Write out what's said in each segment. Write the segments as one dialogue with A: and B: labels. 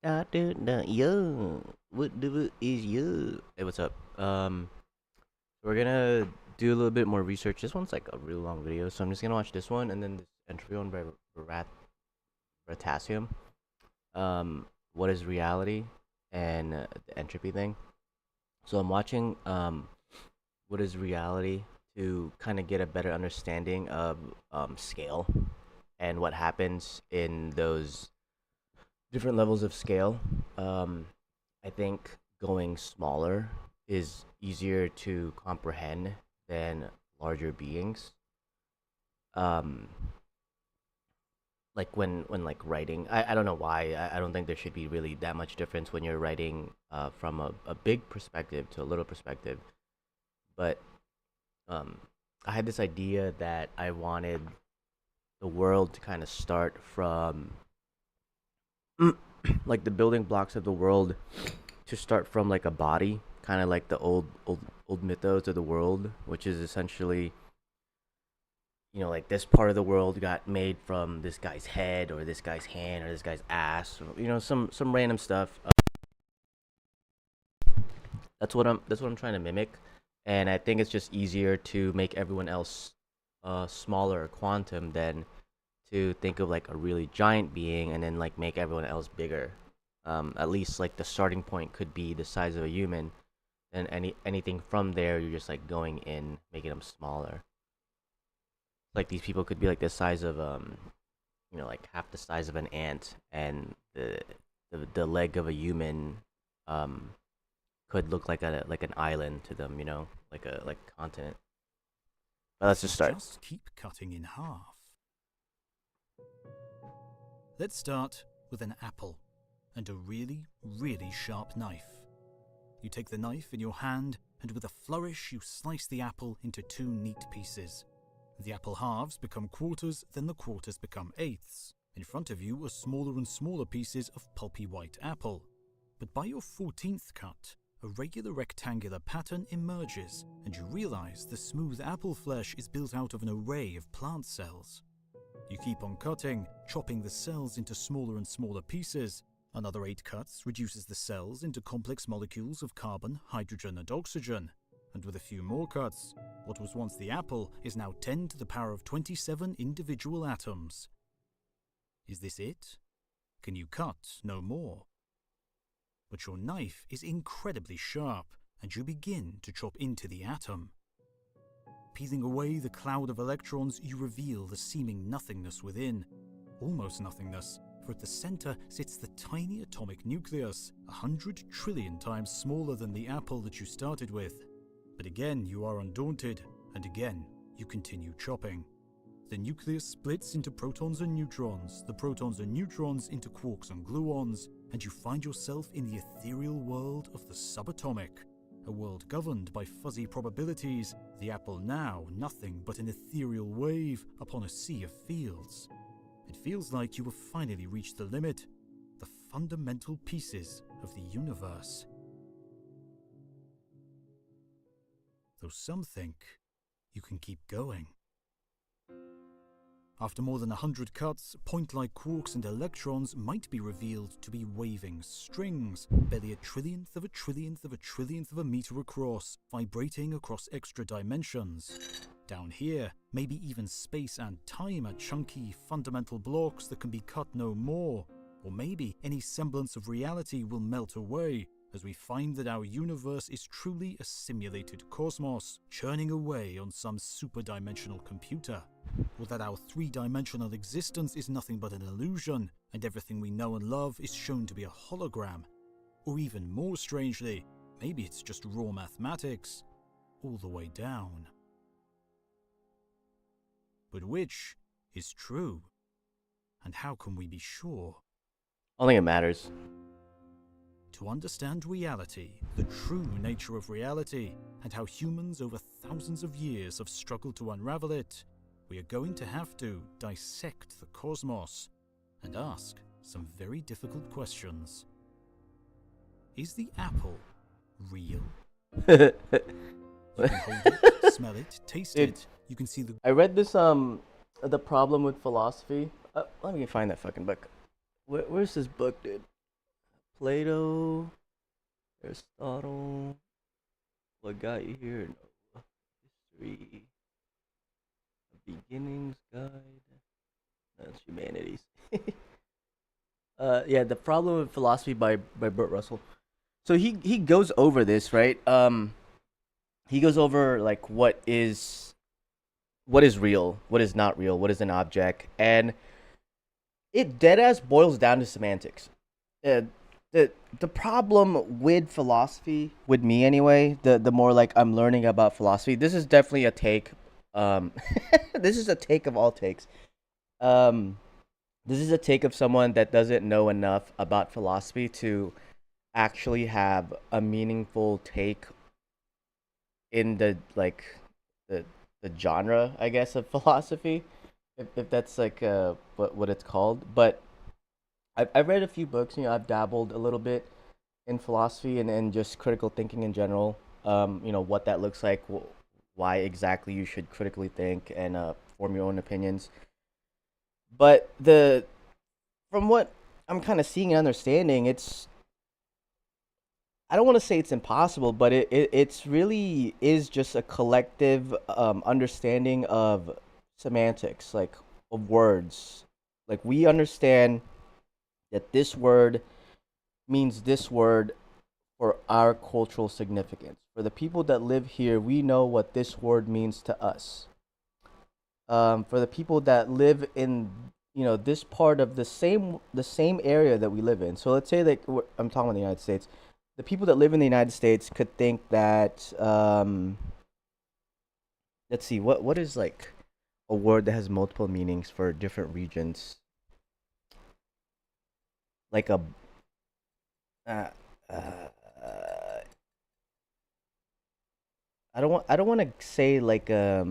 A: Yo, what the is you? Hey, what's up? We're gonna do a little bit more research. This one's like a really long video, so I'm just gonna watch this one and then this entropy one by Verasium. What is reality and the entropy thing? So I'm watching what is reality to kind of get a better understanding of scale and what happens in those different levels of scale. I think going smaller is easier to comprehend than larger beings. Um, like when like writing, I don't know why. I don't think there should be really that much difference when you're writing from a big perspective to a little perspective. But um, I had this idea that I wanted the world to kind of start from like the building blocks of the world to start from like a body, kind of like the old mythos of the world, which is essentially, like this part of the world got made from this guy's head or this guy's hand or this guy's ass, or, some random stuff. That's what I'm trying to mimic, and I think it's just easier to make everyone else smaller quantum than to think of like a really giant being and then like make everyone else bigger. At least like the starting point could be the size of a human, and anything from there you're just like going in, making them smaller. Like these people could be like the size of like half the size of an ant, and the leg of a human um could look like an island to them, like a continent. But let's just start.
B: Just keep cutting in half. Let's start with an apple and a really, really sharp knife. You take the knife in your hand and with a flourish you slice the apple into two neat pieces. The apple halves become quarters, then the quarters become eighths. In front of you are smaller and smaller pieces of pulpy white apple. But by your 14th cut, a regular rectangular pattern emerges, and you realize the smooth apple flesh is built out of an array of plant cells. You keep on cutting, chopping the cells into smaller and smaller pieces. Another 8 cuts reduces the cells into complex molecules of carbon, hydrogen and oxygen. And with a few more cuts, what was once the apple is now 10 to the power of 27 individual atoms. Is this it? Can you cut no more? But your knife is incredibly sharp, and you begin to chop into the atom. Peeling away the cloud of electrons, you reveal the seeming nothingness within. Almost nothingness, for at the center sits the tiny atomic nucleus, 100 trillion times smaller than the apple that you started with. But again you are undaunted, and again you continue chopping. The nucleus splits into protons and neutrons, the protons and neutrons into quarks and gluons, and you find yourself in the ethereal world of the subatomic, a world governed by fuzzy probabilities, the apple now nothing but an ethereal wave upon a sea of fields. It feels like you have finally reached the limit, the fundamental pieces of the universe. Though some think you can keep going. After more than 100 cuts, point-like quarks and electrons might be revealed to be waving strings, barely a trillionth of a trillionth of a trillionth of a meter across, vibrating across extra dimensions. Down here, maybe even space and time are chunky, fundamental blocks that can be cut no more. Or maybe any semblance of reality will melt away, as we find that our universe is truly a simulated cosmos, churning away on some super-dimensional computer. Or that our three-dimensional existence is nothing but an illusion, and everything we know and love is shown to be a hologram. Or even more strangely, maybe it's just raw mathematics, all the way down. But which is true? And how can we be sure?
A: I don't think it matters.
B: To understand reality, the true nature of reality, and how humans over thousands of years have struggled to unravel it, we are going to have to dissect the cosmos and ask some very difficult questions. Is the apple real? You can hold it, smell it, taste
A: Dude,
B: it. You can see the...
A: I read this the problem with philosophy. Let me find that fucking book. Where's this book, dude? Plato, Aristotle. What got you here? No. History. A beginnings guide. That's humanities. Yeah, the problem of philosophy by Burt Russell. So he goes over this, right? He goes over like what is real, what is not real, what is an object, and it dead ass boils down to semantics. Uh, the problem with philosophy, with me anyway, the more like I'm learning about philosophy, this is definitely a take. This is a take of all takes. Um, this is a take of someone that doesn't know enough about philosophy to actually have a meaningful take in the like the the genre, I guess, of philosophy, if that's like what it's called. But I've read a few books. I've dabbled a little bit in philosophy and just critical thinking in general. What that looks like, why exactly you should critically think and form your own opinions. But the from what I'm kind of seeing and understanding, it's I don't want to say it's impossible, but it's really is just a collective understanding of semantics, like of words. Like we understand that this word means this word for our cultural significance. For the people that live here, we know what this word means to us. For the people that live in this part of the same area that we live in. So let's say that I'm talking about the United States. The people that live in the United States could think that let's see what is like a word that has multiple meanings for different regions. Like a uh, uh, I don't want to say like a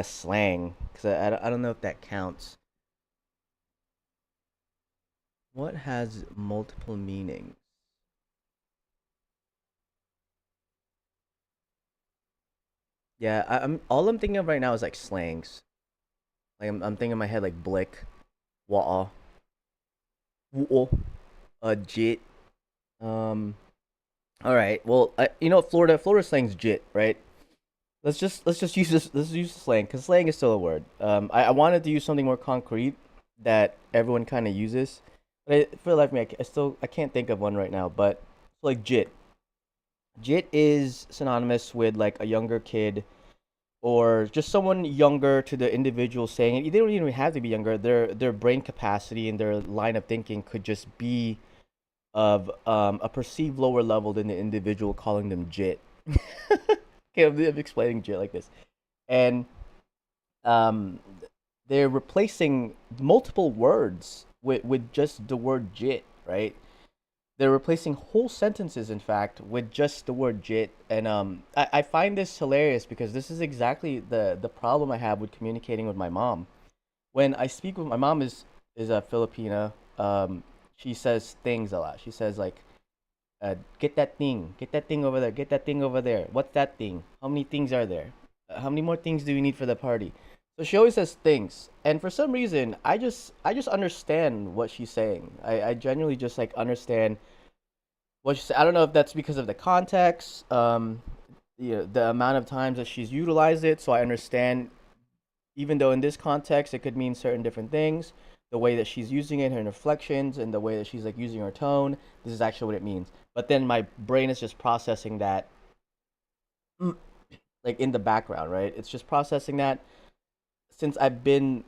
A: slang because I don't know if that counts. What has multiple meanings? Yeah, I'm all I'm thinking of right now is like slangs. Like I'm thinking in my head like blick, wah, woo, jit. Um, all right. Well, Florida slang's jit, right? Let's just use this. Let's use slang because slang is still a word. I wanted to use something more concrete that everyone kind of uses, but for the life of me, I can't think of one right now. But like jit, jit is synonymous with like a younger kid or just someone younger to the individual saying it. They don't even have to be younger. Their brain capacity and their line of thinking could just be of a perceived lower level than the individual calling them jit. Okay, I'm explaining jit like this, and um, they're replacing multiple words with just the word jit, right? They're replacing whole sentences, in fact, with just the word jit. And I find this hilarious because this is exactly the problem I have with communicating with my mom. When I speak with my mom is a Filipina. She says things a lot. She says like, get that thing over there, get that thing over there. What's that thing? How many things are there? How many more things do we need for the party? So she always says things, and for some reason, I just understand what she's saying. I genuinely just like understand what she said. I don't know if that's because of the context, the amount of times that she's utilized it. So I understand, even though in this context it could mean certain different things. The way that she's using it, her inflections, and the way that she's like using her tone, this is actually what it means. But then my brain is just processing that, like in the background, right? It's just processing that since I've been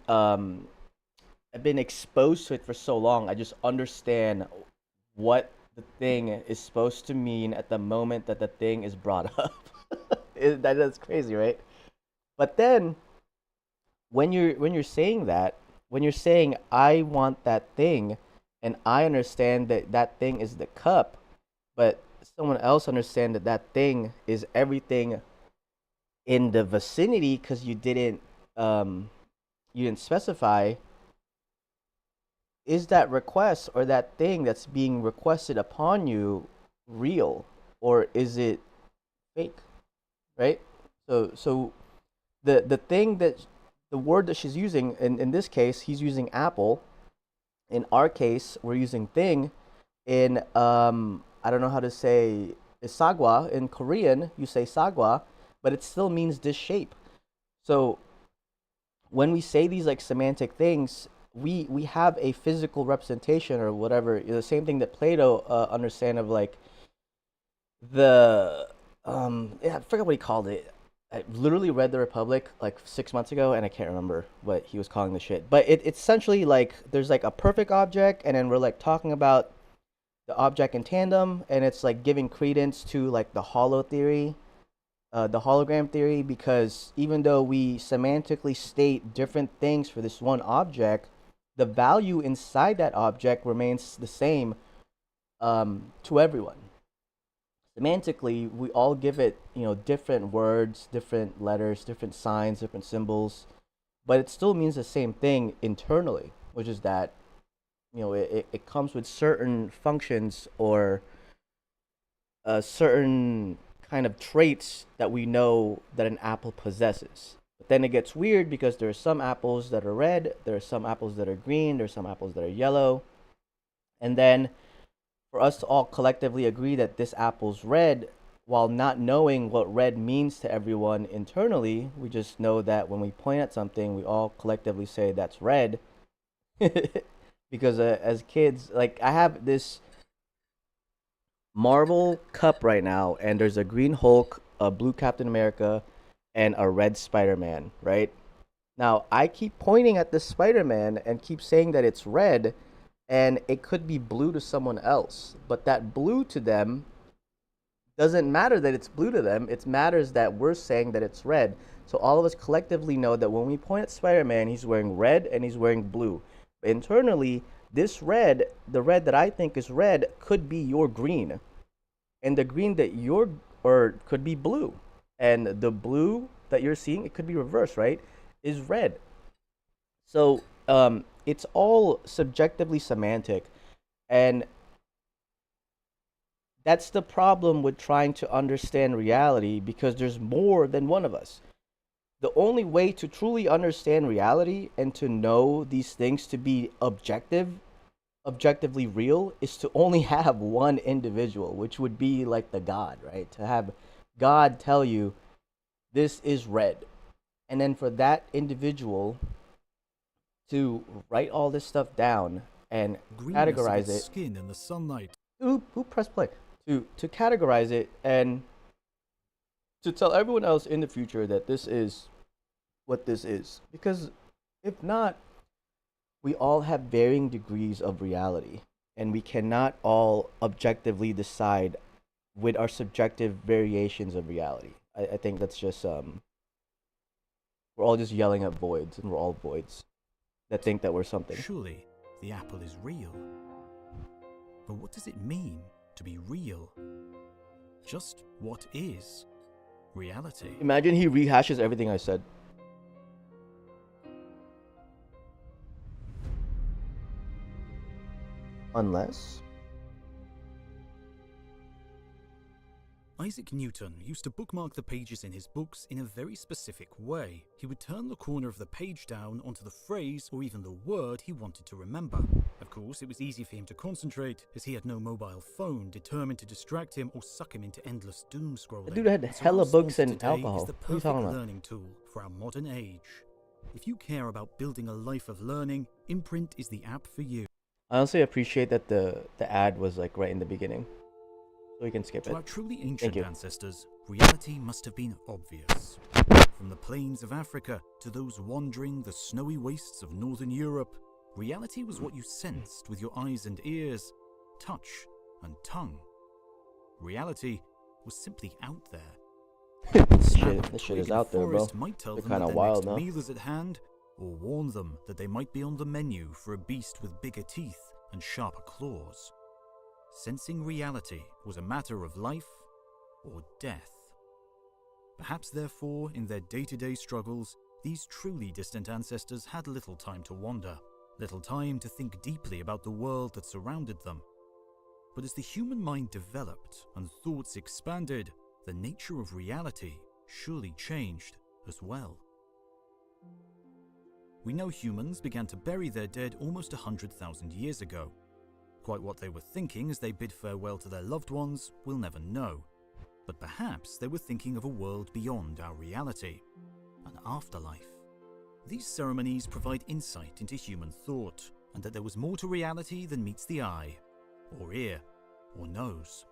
A: exposed to it for so long. I just understand what the thing is supposed to mean at the moment that the thing is brought up. That's crazy, right? But then when you're saying that, when you're saying I want that thing, and I understand that that thing is the cup, but someone else understand that that thing is everything in the vicinity because um you didn't specify, is that request or that thing that's being requested upon you real, or is it fake, right? So the thing that the word that she's using in this case, he's using apple. In our case, we're using thing. In I don't know how to say sagwa. In Korean, you say sagwa, but it still means this shape. So when we say these like semantic things, we have a physical representation or whatever. The same thing that Plato understand of like the yeah, I forgot what he called it. I literally read the Republic like 6 months ago, and I can't remember what he was calling the shit. But it's essentially like there's like a perfect object, and then we're like talking about the object in tandem, and it's like giving credence to like the hologram theory, because even though we semantically state different things for this one object, the value inside that object remains the same to everyone. Semantically, we all give it, different words, different letters, different signs, different symbols, but it still means the same thing internally, which is that, it comes with certain functions or certain kind of traits that we know that an apple possesses. But then it gets weird because there are some apples that are red, there are some apples that are green, there are some apples that are yellow. And then for us to all collectively agree that this apple's red, while not knowing what red means to everyone internally, we just know that when we point at something, we all collectively say that's red. Because as kids, like I have this Marvel cup right now, and there's a green Hulk, a blue Captain America, and a red Spider Man, right? Now, I keep pointing at this Spider Man and keep saying that it's red, and it could be blue to someone else. But that blue to them doesn't matter that it's blue to them. It matters that we're saying that it's red. So all of us collectively know that when we point at Spider Man, he's wearing red and he's wearing blue. Internally, this red, the red that I think is red, could be your green, and the green that you're, or could be blue, and the blue that you're seeing, it could be reversed, right, is red. So it's all subjectively semantic, and that's the problem with trying to understand reality, because there's more than one of us. The only way to truly understand reality and to know these things to be objectively real, is to only have one individual, which would be like the God, right? To have God tell you this is red. And then for that individual to write all this stuff down and
B: Greenness of
A: categorize
B: its
A: it.
B: skin in the sunlight.
A: Who press play? To categorize it and to tell everyone else in the future that this is what this is. Because if not, we all have varying degrees of reality, and we cannot all objectively decide with our subjective variations of reality. I think that's just we're all just yelling at voids, and we're all voids that think that we're something.
B: Surely the apple is real. But what does it mean to be real? Just what is reality?
A: Imagine he rehashes everything I said. Unless
B: Isaac Newton used to bookmark the pages in his books in a very specific way. He would turn the corner of the page down onto the phrase or even the word he wanted to remember. Of course, it was easy for him to concentrate, as he had no mobile phone determined to distract him or suck him into endless doom scrolling.
A: the dude had
B: And so
A: hella
B: our
A: books
B: sponsor
A: and
B: today
A: alcohol.
B: is the
A: What are you
B: perfect
A: talking about?
B: learning tool for our modern age. If you care about building a life of learning, Imprint is the app for you.
A: I honestly appreciate that the ad was like right in the beginning, so we can skip
B: To
A: it.
B: our truly ancient
A: you.
B: ancestors, reality must have been obvious. From the plains of Africa to those wandering the snowy wastes of northern Europe, reality was what you sensed with your eyes and ears, touch and tongue. Reality was simply out there.
A: This shit is out there, bro.
B: Might tell
A: They're
B: them that
A: kinda
B: their
A: wild,
B: next
A: no?
B: meal is at hand, or warn them that they might be on the menu for a beast with bigger teeth and sharper claws. Sensing reality was a matter of life or death. Perhaps therefore, in their day-to-day struggles, these truly distant ancestors had little time to wander, little time to think deeply about the world that surrounded them. But as the human mind developed and thoughts expanded, the nature of reality surely changed as well. we know humans began to bury their dead almost 100,000 years ago. Quite what they were thinking as they bid farewell to their loved ones, we'll never know. But perhaps they were thinking of a world beyond our reality, an afterlife. These ceremonies provide insight into human thought, and that there was more to reality than meets the eye, or ear, or nose.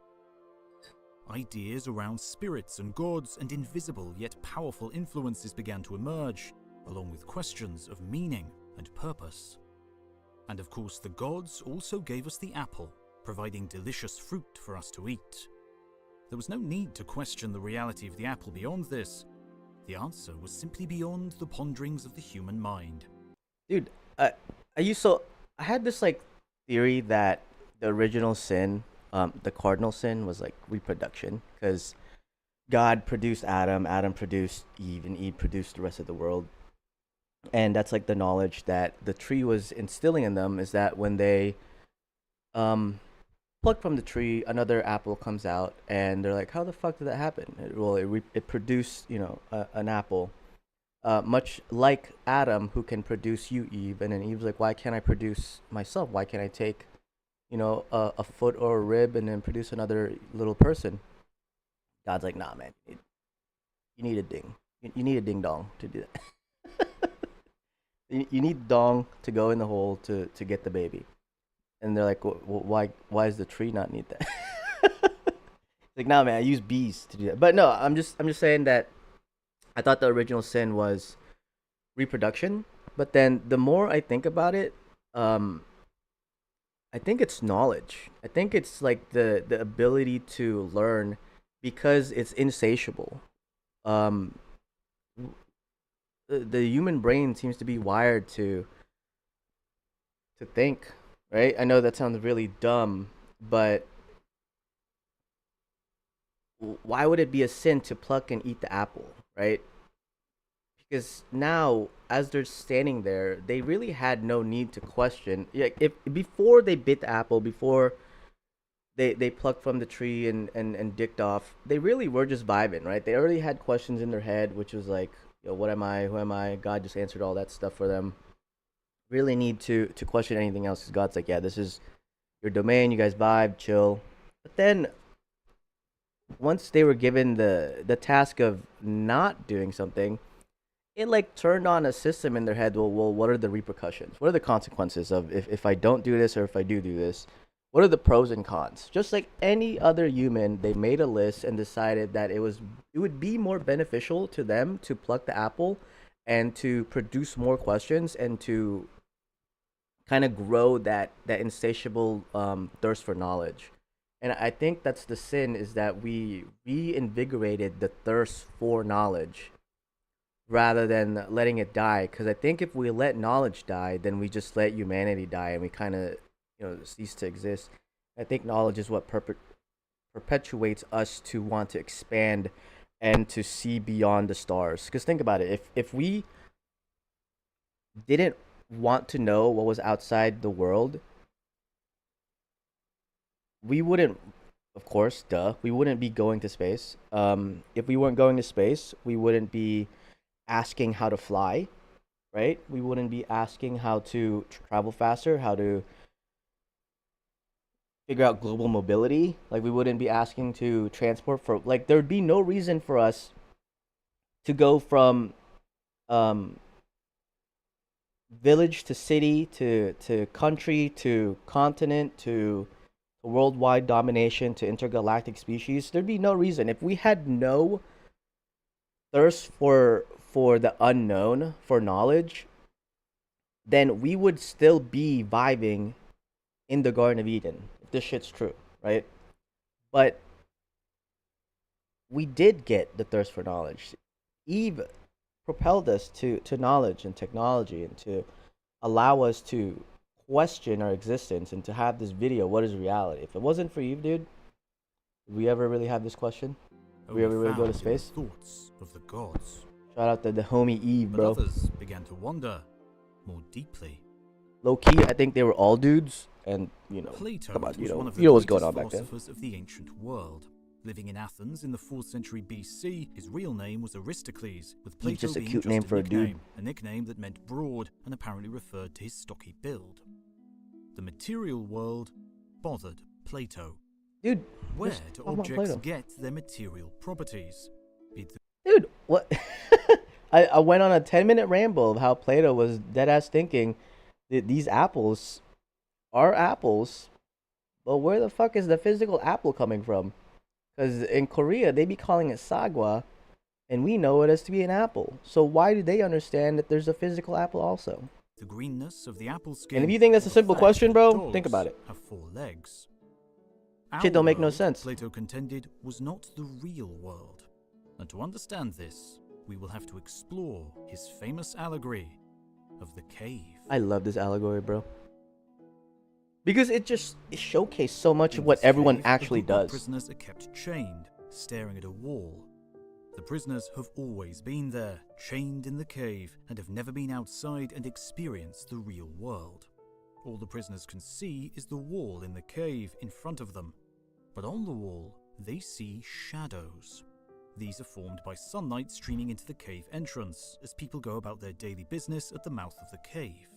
B: Ideas around spirits and gods and invisible yet powerful influences began to emerge, along with questions of meaning and purpose. And of course, the gods also gave us the apple, providing delicious fruit for us to eat. There was no need to question the reality of the apple beyond this. The answer was simply beyond the ponderings of the human mind.
A: Dude, I had this like theory that the original sin, the cardinal sin, was like reproduction, because God produced Adam, Adam produced Eve, and Eve produced the rest of the world. And that's like the knowledge that the tree was instilling in them, is that when they pluck from the tree, another apple comes out, and they're like, how the fuck did that happen? It produced, an apple. Much like Adam, who can produce you, Eve, and then Eve's like, why can't I produce myself? Why can't I take, a foot or a rib and then produce another little person? God's like, nah, man, you need a ding. You need a ding dong to do that. You need dong to go in the hole to get the baby. And they're like, well, why does the tree not need that? Like, nah, man, I use bees to do that. But no, I'm just saying that I thought the original sin was reproduction. But then the more I think about it, I think it's knowledge. I think it's like the ability to learn, because it's insatiable. The human brain seems to be wired to think, right? I know that sounds really dumb, but why would it be a sin to pluck and eat the apple, right? Because now, as they're standing there, they really had no need to question. Yeah, if before they bit the apple, before they plucked from the tree and dicked off, they really were just vibing, right? They already had questions in their head, which was like, what am I? Who am I? God just answered all that stuff for them. Really need to question anything else, because God's like, yeah, this is your domain. You guys vibe, chill. But then, once they were given the task of not doing something, it like turned on a system in their head. Well, what are the repercussions? What are the consequences of if I don't do this, or if I do this? What are the pros and cons? Just like any other human, they made a list and decided that it would be more beneficial to them to pluck the apple and to produce more questions and to kind of grow that insatiable thirst for knowledge. And I think that's the sin, is that we reinvigorated the thirst for knowledge rather than letting it die. Because I think if we let knowledge die, then we just let humanity die, and we kind of cease to exist. I think knowledge is what perpetuates us to want to expand and to see beyond the stars. Because think about it, if we didn't want to know what was outside the world, we wouldn't, of course, we wouldn't be going to space. If we weren't going to space, we wouldn't be asking how to fly, right? We wouldn't be asking how to travel faster, how to figure out global mobility. Like, we wouldn't be asking to transport for, like, there would be no reason for us to go from village to city to country to continent to worldwide domination to intergalactic species. There'd be no reason. If we had no thirst for the unknown, for knowledge, then we would still be vibing in the Garden of Eden, if this shit's true, right? But we did get the thirst for knowledge. Eve propelled us to knowledge and technology, and to allow us to question our existence and to have this video, what is reality? If it wasn't for Eve, dude, would we ever really have this question? Would we ever really go to space?
B: Thoughts of the gods.
A: Shout out to the homie Eve,
B: but
A: bro.
B: Others began to wonder more deeply.
A: Low key, I think they were all dudes, and
B: Plato
A: come on,
B: was one of
A: you know what's
B: the
A: going on back
B: greatest
A: then.
B: philosophers of the ancient world, Living in Athens in the 4th century BC, his real name was Aristocles, with
A: He's
B: Plato
A: just a
B: being
A: cute
B: just
A: name
B: a
A: for a
B: nickname,
A: dude.
B: a nickname that meant broad and apparently referred to his stocky build. The material world bothered Plato.
A: Dude,
B: Where
A: just
B: do
A: talk about
B: objects
A: Plato.
B: get their material properties? Be it
A: Dude, what? I went on a 10-minute ramble of how Plato was dead ass thinking that these apples are apples, but where the fuck is the physical apple coming from? Because in Korea, they be calling it sagwa, and we know it as to be an apple. So why do they understand that there's a physical apple also?
B: the greenness of the apple skin,
A: And if you think that's
B: or
A: a
B: the
A: simple
B: fact
A: question,
B: that
A: bro, think
B: dogs
A: about it.
B: have 4 legs.
A: Shit
B: Our
A: don't make no
B: world,
A: sense.
B: Plato contended, was not the real world. And to understand this, we will have to explore his famous allegory of the cave.
A: I love this allegory, bro. Because it showcased so much
B: In
A: of what
B: this
A: everyone
B: cave,
A: actually
B: a group of
A: does.
B: prisoners are kept chained, staring at a wall. The prisoners have always been there, chained in the cave, and have never been outside and experienced the real world. All the prisoners can see is the wall in the cave in front of them. But on the wall, they see shadows. These are formed by sunlight streaming into the cave entrance as people go about their daily business at the mouth of the cave.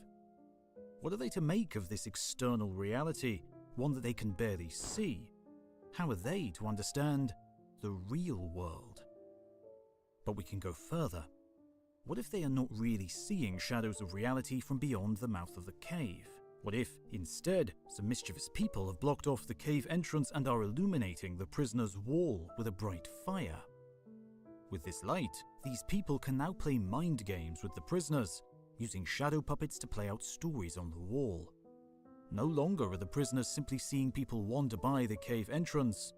B: What are they to make of this external reality, one that they can barely see? How are they to understand the real world? But we can go further. What if they are not really seeing shadows of reality from beyond the mouth of the cave? What if, instead, some mischievous people have blocked off the cave entrance and are illuminating the prisoner's wall with a bright fire? With this light, these people can now play mind games with the prisoners, using shadow puppets to play out stories on the wall. No longer are the prisoners simply seeing people wander by the cave entrance.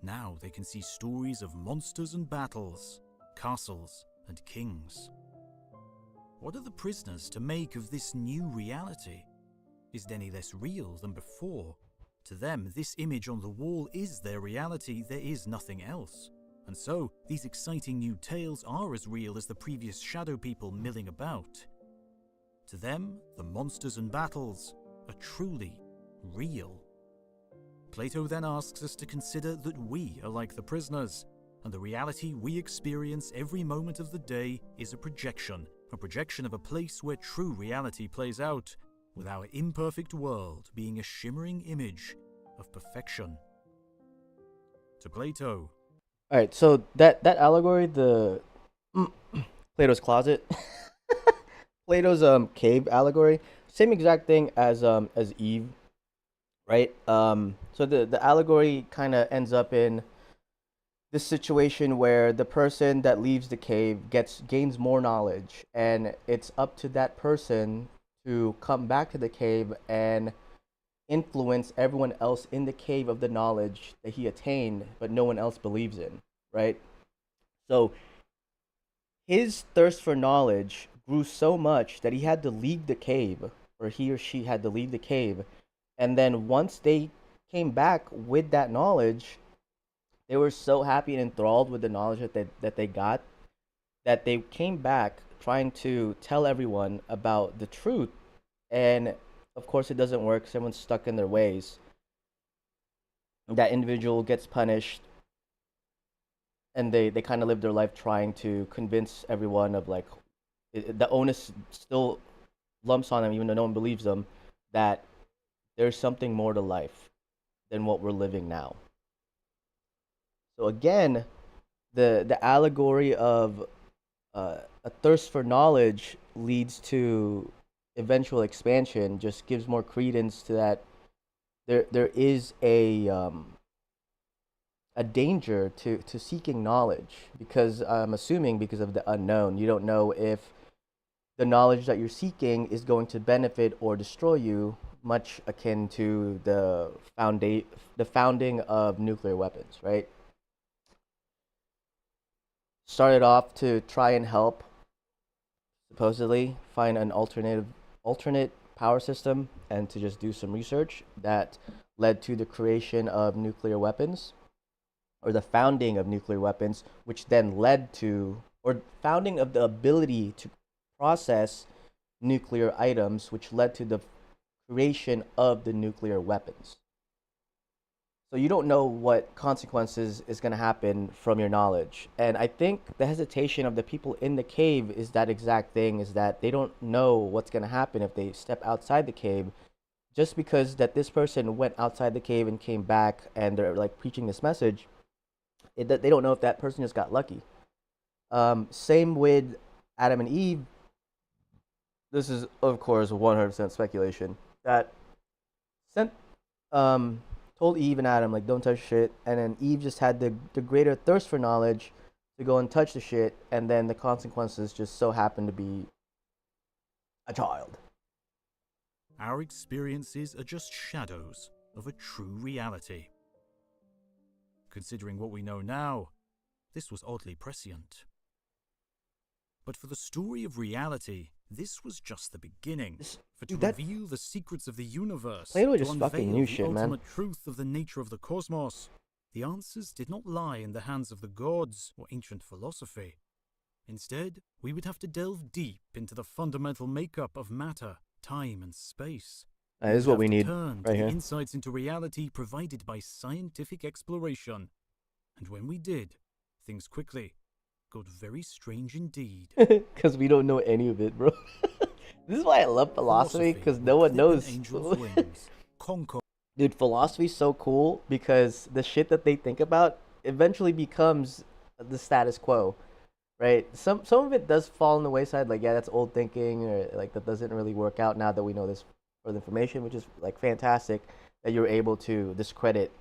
B: Now they can see stories of monsters and battles, castles and kings. What are the prisoners to make of this new reality? Is it any less real than before? To them, this image on the wall is their reality, there is nothing else. And so, these exciting new tales are as real as the previous shadow people milling about. To them, the monsters and battles are truly real. Plato then asks us to consider that we are like the prisoners, and the reality we experience every moment of the day is a projection of a place where true reality plays out, with our imperfect world being a shimmering image of perfection. To Plato.
A: Alright, so that allegory, the Plato's closet, Plato's cave allegory, same exact thing as Eve, right? So the allegory kind of ends up in this situation where the person that leaves the cave gains more knowledge, and it's up to that person to come back to the cave and influence everyone else in the cave of the knowledge that he attained, but no one else believes in, right? So his thirst for knowledge grew so much that he had to leave the cave, or he or she had to leave the cave. And then once they came back with that knowledge, they were so happy and enthralled with the knowledge that they got, that they came back trying to tell everyone about the truth. And of course, it doesn't work. Someone's stuck in their ways. That individual gets punished, and they kind of live their life trying to convince everyone of like the onus still lumps on them, even though no one believes them, that there's something more to life than what we're living now. So again, the allegory of a thirst for knowledge leads to eventual expansion just gives more credence to that. There is a danger to seeking knowledge, because I'm assuming because of the unknown. You don't know if the knowledge that you're seeking is going to benefit or destroy you, much akin to the founding of nuclear weapons, right? Started off to try and help, supposedly find an alternate power system, and to just do some research that led to the creation of nuclear weapons, or the founding of nuclear weapons, which then led to, or founding of the ability to process nuclear items, which led to the creation of the nuclear weapons. So you don't know what consequences is going to happen from your knowledge. And I think the hesitation of the people in the cave is that exact thing, is that they don't know what's going to happen if they step outside the cave, just because that this person went outside the cave and came back and they're like preaching this message. They don't know if that person just got lucky. Same with Adam and Eve. This is of course 100% speculation. That sent told Eve and Adam like don't touch shit, and then Eve just had the greater thirst for knowledge to go and touch the shit, and then the consequences just so happened to be a child.
B: Our experiences are just shadows of a true reality. Considering what we know now, this was oddly prescient. But for the story of reality, this was just the beginning. To reveal the secrets of the universe,
A: Plato
B: to
A: just
B: unveil
A: fucking knew
B: the
A: shit, man.
B: ultimate truth of the nature of the cosmos, the answers did not lie in the hands of the gods or ancient philosophy. Instead, we would have to delve deep into the fundamental makeup of matter, time, and space.
A: This is what we need
B: turn
A: right
B: to
A: here.
B: the insights into reality provided by scientific exploration. And when we did, things quickly got very strange indeed.
A: Because we don't know any of it, bro. This is why I love philosophy, because no one knows. Dude, philosophy's so cool because the shit that they think about eventually becomes the status quo, right? Some of it does fall on the wayside, like, yeah, that's old thinking, or like that doesn't really work out now that we know this further information, which is like fantastic that you're able to discredit,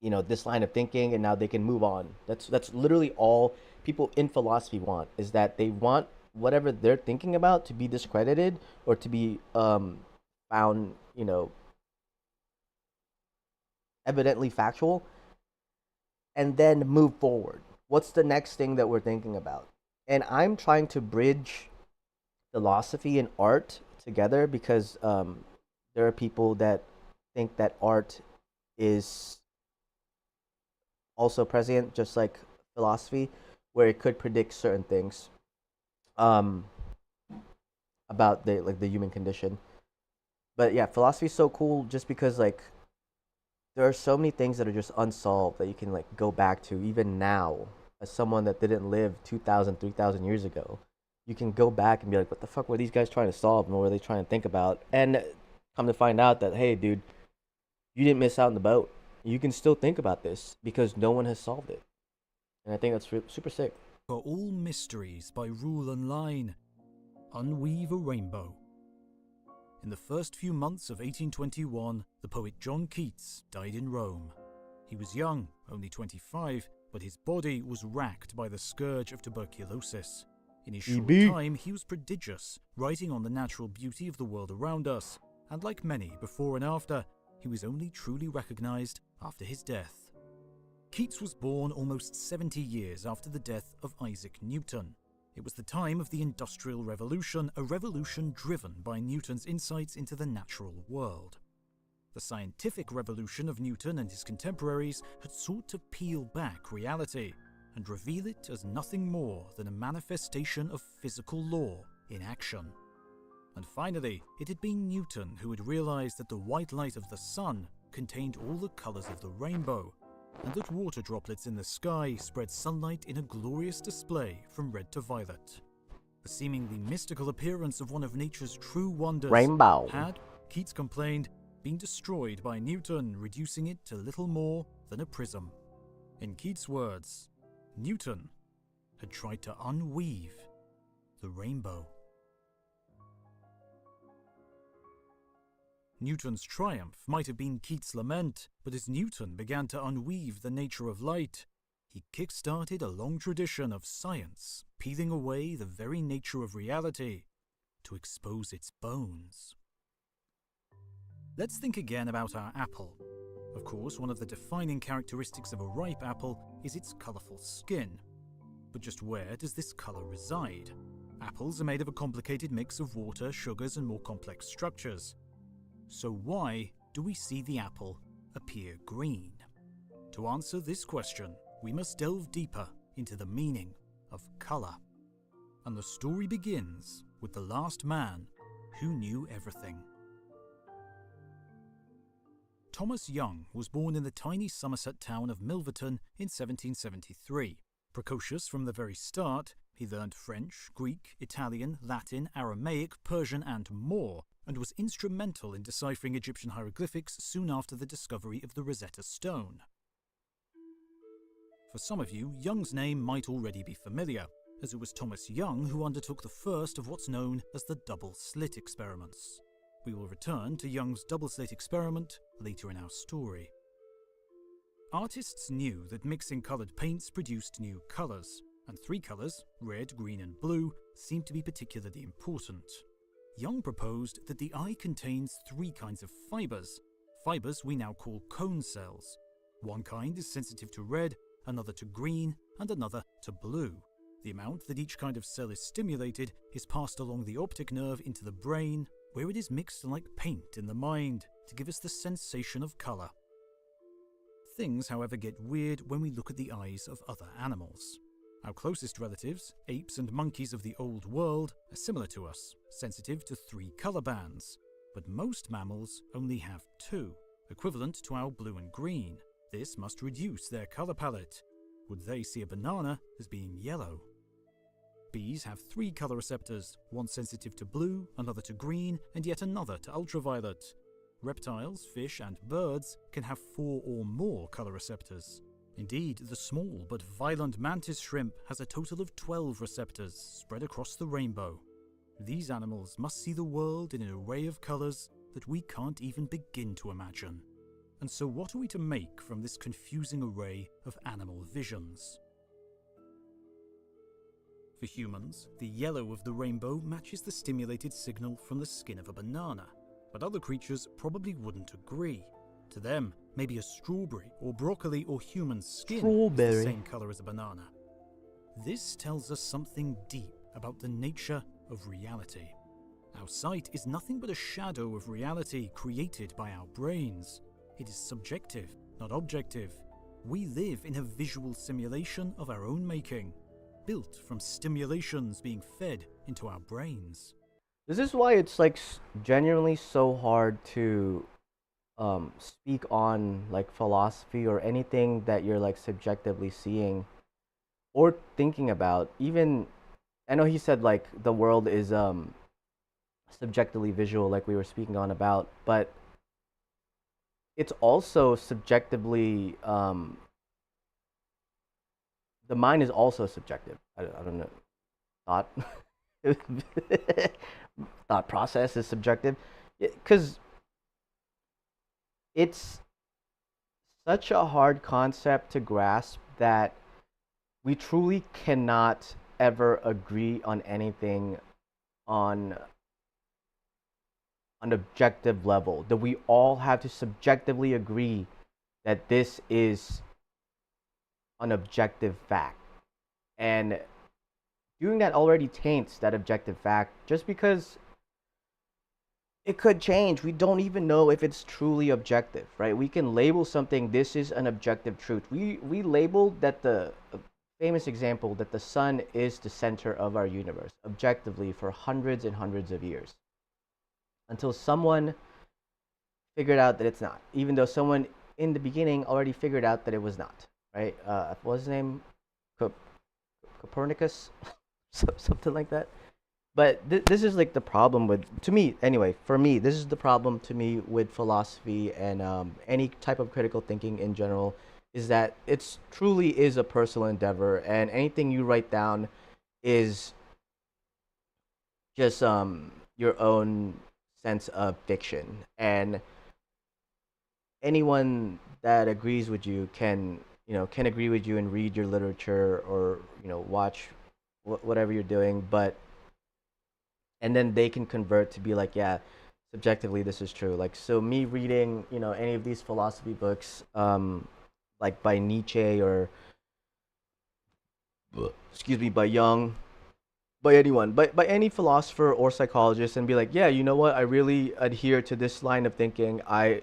A: you know, this line of thinking, and now they can move on. That's literally all people in philosophy want, is that they want whatever they're thinking about to be discredited or to be found, you know, evidently factual, and then move forward. What's the next thing that we're thinking about? And I'm trying to bridge philosophy and art together, because there are people that think that art is also prescient, just like philosophy, where it could predict certain things about the human condition. But yeah, philosophy is so cool just because like there are so many things that are just unsolved that you can like go back to even now, as someone that didn't live 2,000, 3,000 years ago. You can go back and be like, what the fuck were these guys trying to solve, and what were they trying to think about? And come to find out that, hey, dude, you didn't miss out on the boat. You can still think about this because no one has solved it. And I think that's super sick.
B: For all mysteries by rule and line, unweave a rainbow. In the first few months of 1821, the poet John Keats died in Rome. He was young, only 25, but his body was racked by the scourge of tuberculosis. In his short time, he was prodigious, writing on the natural beauty of the world around us, and like many before and after, he was only truly recognized after his death. Keats was born almost 70 years after the death of Isaac Newton. It was the time of the Industrial Revolution, a revolution driven by Newton's insights into the natural world. The scientific revolution of Newton and his contemporaries had sought to peel back reality and reveal it as nothing more than a manifestation of physical law in action. And finally, it had been Newton who had realized that the white light of the sun contained all the colors of the rainbow, and that water droplets in the sky spread sunlight in a glorious display from red to violet. The seemingly mystical appearance of one of nature's true wonders
A: Rainbow
B: had, Keats complained, been destroyed by Newton, reducing it to little more than a prism. In Keats' words, Newton had tried to unweave the rainbow. Newton's triumph might have been Keats' lament, but as Newton began to unweave the nature of light, he kick-started a long tradition of science, peeling away the very nature of reality to expose its bones. Let's think again about our apple. Of course, one of the defining characteristics of a ripe apple is its colourful skin. But just where does this colour reside? Apples are made of a complicated mix of water, sugars, and more complex structures. So why do we see the apple appear green? To answer this question, we must delve deeper into the meaning of colour. And the story begins with the last man who knew everything. Thomas Young was born in the tiny Somerset town of Milverton in 1773. Precocious from the very start, he learned French, Greek, Italian, Latin, Aramaic, Persian, and more, and was instrumental in deciphering Egyptian hieroglyphics soon after the discovery of the Rosetta Stone. For some of you, Young's name might already be familiar, as it was Thomas Young who undertook the first of what's known as the double-slit experiments. We will return to Young's double-slit experiment later in our story. Artists knew that mixing coloured paints produced new colours, and three colours, red, green and blue, seemed to be particularly important. Young proposed that the eye contains three kinds of fibres we now call cone cells. One kind is sensitive to red, another to green, and another to blue. The amount that each kind of cell is stimulated is passed along the optic nerve into the brain, where it is mixed like paint in the mind to give us the sensation of colour. Things, however, get weird when we look at the eyes of other animals. Our closest relatives, apes and monkeys of the old world, are similar to us, sensitive to three colour bands. But most mammals only have two, equivalent to our blue and green. This must reduce their colour palette. Would they see a banana as being yellow? Bees have three colour receptors, one sensitive to blue, another to green, and yet another to ultraviolet. Reptiles, fish, and birds can have four or more colour receptors. Indeed, the small but violent mantis shrimp has a total of 12 receptors spread across the rainbow. These animals must see the world in an array of colours that we can't even begin to imagine. And so what are we to make from this confusing array of animal visions? For humans, the yellow of the rainbow matches the stimulated signal from the skin of a banana, but other creatures probably wouldn't agree. To them, maybe a strawberry or broccoli or human skin is the same colour as a banana. This tells us something deep about the nature of reality. Our sight is nothing but a shadow of reality created by our brains. It is subjective, not objective. We live in a visual simulation of our own making, built from stimulations being fed into our brains.
A: This is why it's like genuinely so hard to speak on like philosophy or anything that you're like subjectively seeing or thinking about. Even I know he said like the world is subjectively visual, like we were speaking on about, but it's also subjectively the mind is also subjective. I don't know. Thought process is subjective, because it's such a hard concept to grasp that we truly cannot ever agree on anything on an objective level. That we all have to subjectively agree that this is an objective fact. And doing that already taints that objective fact, just because it could change. We don't even know if it's truly objective, right? We can label something, this is an objective truth. We labeled that the famous example that the sun is the center of our universe objectively for hundreds and hundreds of years, until someone figured out that it's not, even though someone in the beginning already figured out that it was not, right? What was his name? Copernicus? Something like that. But this is like the problem with, to me anyway, for me, this is the problem to me with philosophy and any type of critical thinking in general, is that it's truly is a personal endeavor, and anything you write down is just your own sense of fiction. And anyone that agrees with you can agree with you and read your literature, or watch whatever you're doing, and then they can convert to be like, yeah, subjectively this is true. Like, so me reading any of these philosophy books, like by Nietzsche or by Jung, by anyone, by any philosopher or psychologist, and be like, yeah, you know what, I really adhere to this line of thinking. I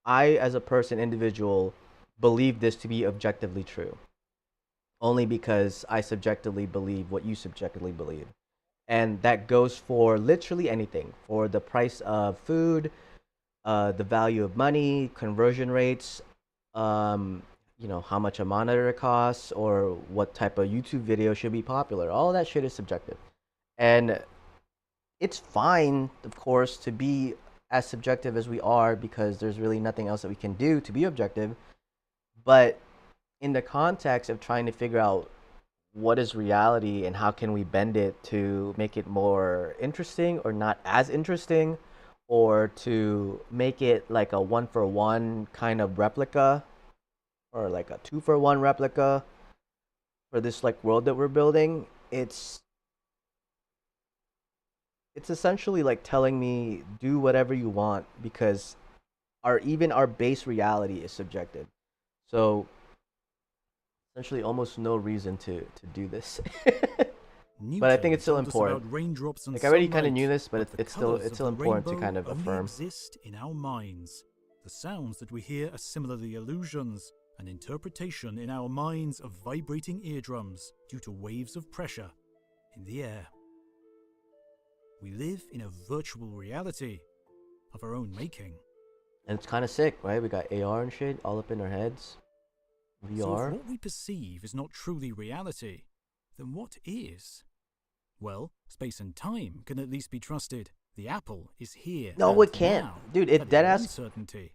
A: as a person, individual, believe this to be objectively true, only because I subjectively believe what you subjectively believe. And that goes for literally anything, for the price of food, the value of money, conversion rates, um, how much a monitor costs, or what type of YouTube video should be popular. All that shit is subjective. And it's fine, of course, to be as subjective as we are because there's really nothing else that we can do to be objective. But in the context of trying to figure out what is reality and how can we bend it to make it more interesting or not as interesting, or to make it like a 1-for-1 kind of replica or like a 2-for-1 replica for this like world that we're building, it's essentially like telling me do whatever you want because our base reality is subjective. So essentially almost no reason to do this. But I think it's still important.
B: Raindrops and
A: like I already kind of
B: sunlight,
A: knew this, but
B: the
A: it's still
B: colours of the
A: important to
B: rainbow
A: kind of
B: only
A: affirm.
B: exist in our minds. The sounds that we hear are similarly illusions, an interpretation in our minds of vibrating eardrums due to waves of pressure in the air. We live in a virtual reality of our own making.
A: And it's kind of sick, right? We got AR and shit all up in our heads. VR.
B: So if what we perceive is not truly reality, then what is? Well, space and time can at least be trusted. The apple is here.
A: No, it can't.
B: Now.
A: Dude, it deadass.
B: Uncertainty.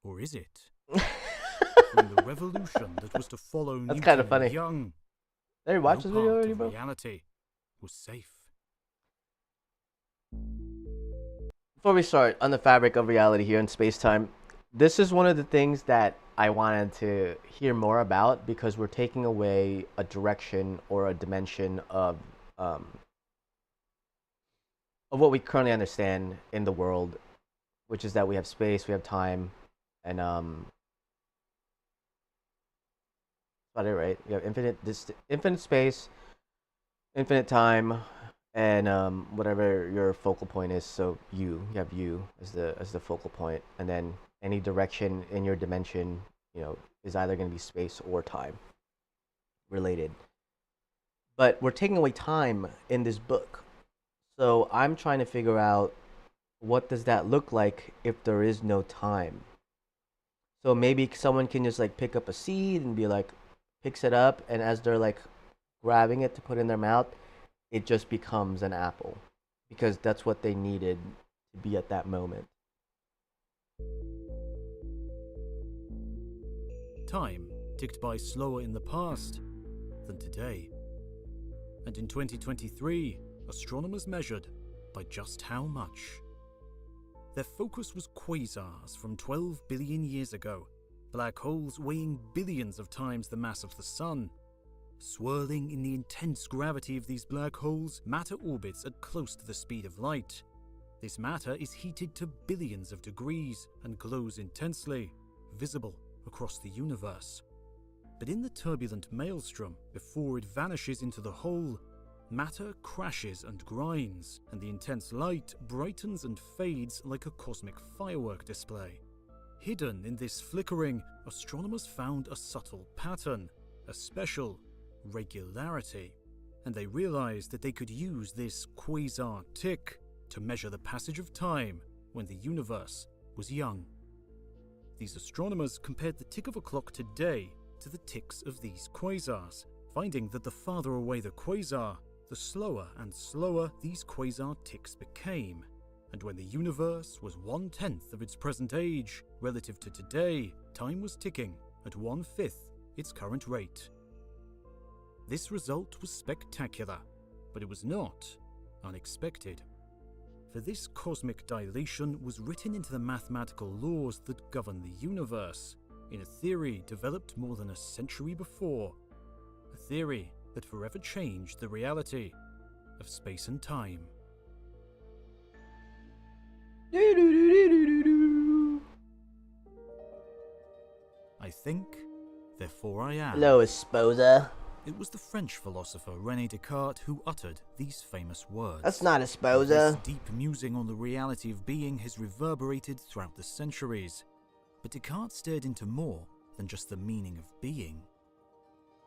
B: Or is it? From the revolution that was to follow
A: That's
B: Newton
A: kind of funny.
B: Young,
A: Did you watch
B: no
A: this video
B: part
A: already,
B: of
A: bro?
B: reality was safe.
A: Before we start on the fabric of reality here in space-time, this is one of the things that I wanted to hear more about because we're taking away a direction or a dimension of what we currently understand in the world, which is that we have space, we have time, and that's about it, right? We have infinite space, infinite time, and whatever your focal point is. So you have you as the focal point, and then any direction in your dimension, is either going to be space or time related. But we're taking away time in this book, so I'm trying to figure out what does that look like if there is no time. So maybe someone can just like pick up a seed and be like, picks it up, and as they're like grabbing it to put in their mouth, it just becomes an apple because that's what they needed to be at that moment.
B: Time ticked by slower in the past than today. And in 2023, astronomers measured by just how much. Their focus was quasars from 12 billion years ago, black holes weighing billions of times the mass of the Sun. Swirling in the intense gravity of these black holes, matter orbits at close to the speed of light. This matter is heated to billions of degrees and glows intensely, visible across the universe. But in the turbulent maelstrom, before it vanishes into the hole, matter crashes and grinds, and the intense light brightens and fades like a cosmic firework display. Hidden in this flickering, astronomers found a subtle pattern, a special regularity, and they realized that they could use this quasar tick to measure the passage of time when the universe was young. These astronomers compared the tick of a clock today to the ticks of these quasars, finding that the farther away the quasar, the slower and slower these quasar ticks became. And when the universe was 1/10 of its present age, relative to today, time was ticking at 1/5 its current rate. This result was spectacular, but it was not unexpected. For this cosmic dilation was written into the mathematical laws that govern the universe, in a theory developed more than a century before, a theory that forever changed the reality of space and time. I think, therefore I am.
A: Hello, esposa.
B: It was the French philosopher René Descartes who uttered these famous words.
A: That's not
B: This
A: esposa.
B: deep musing on the reality of being has reverberated throughout the centuries, but Descartes stared into more than just the meaning of being.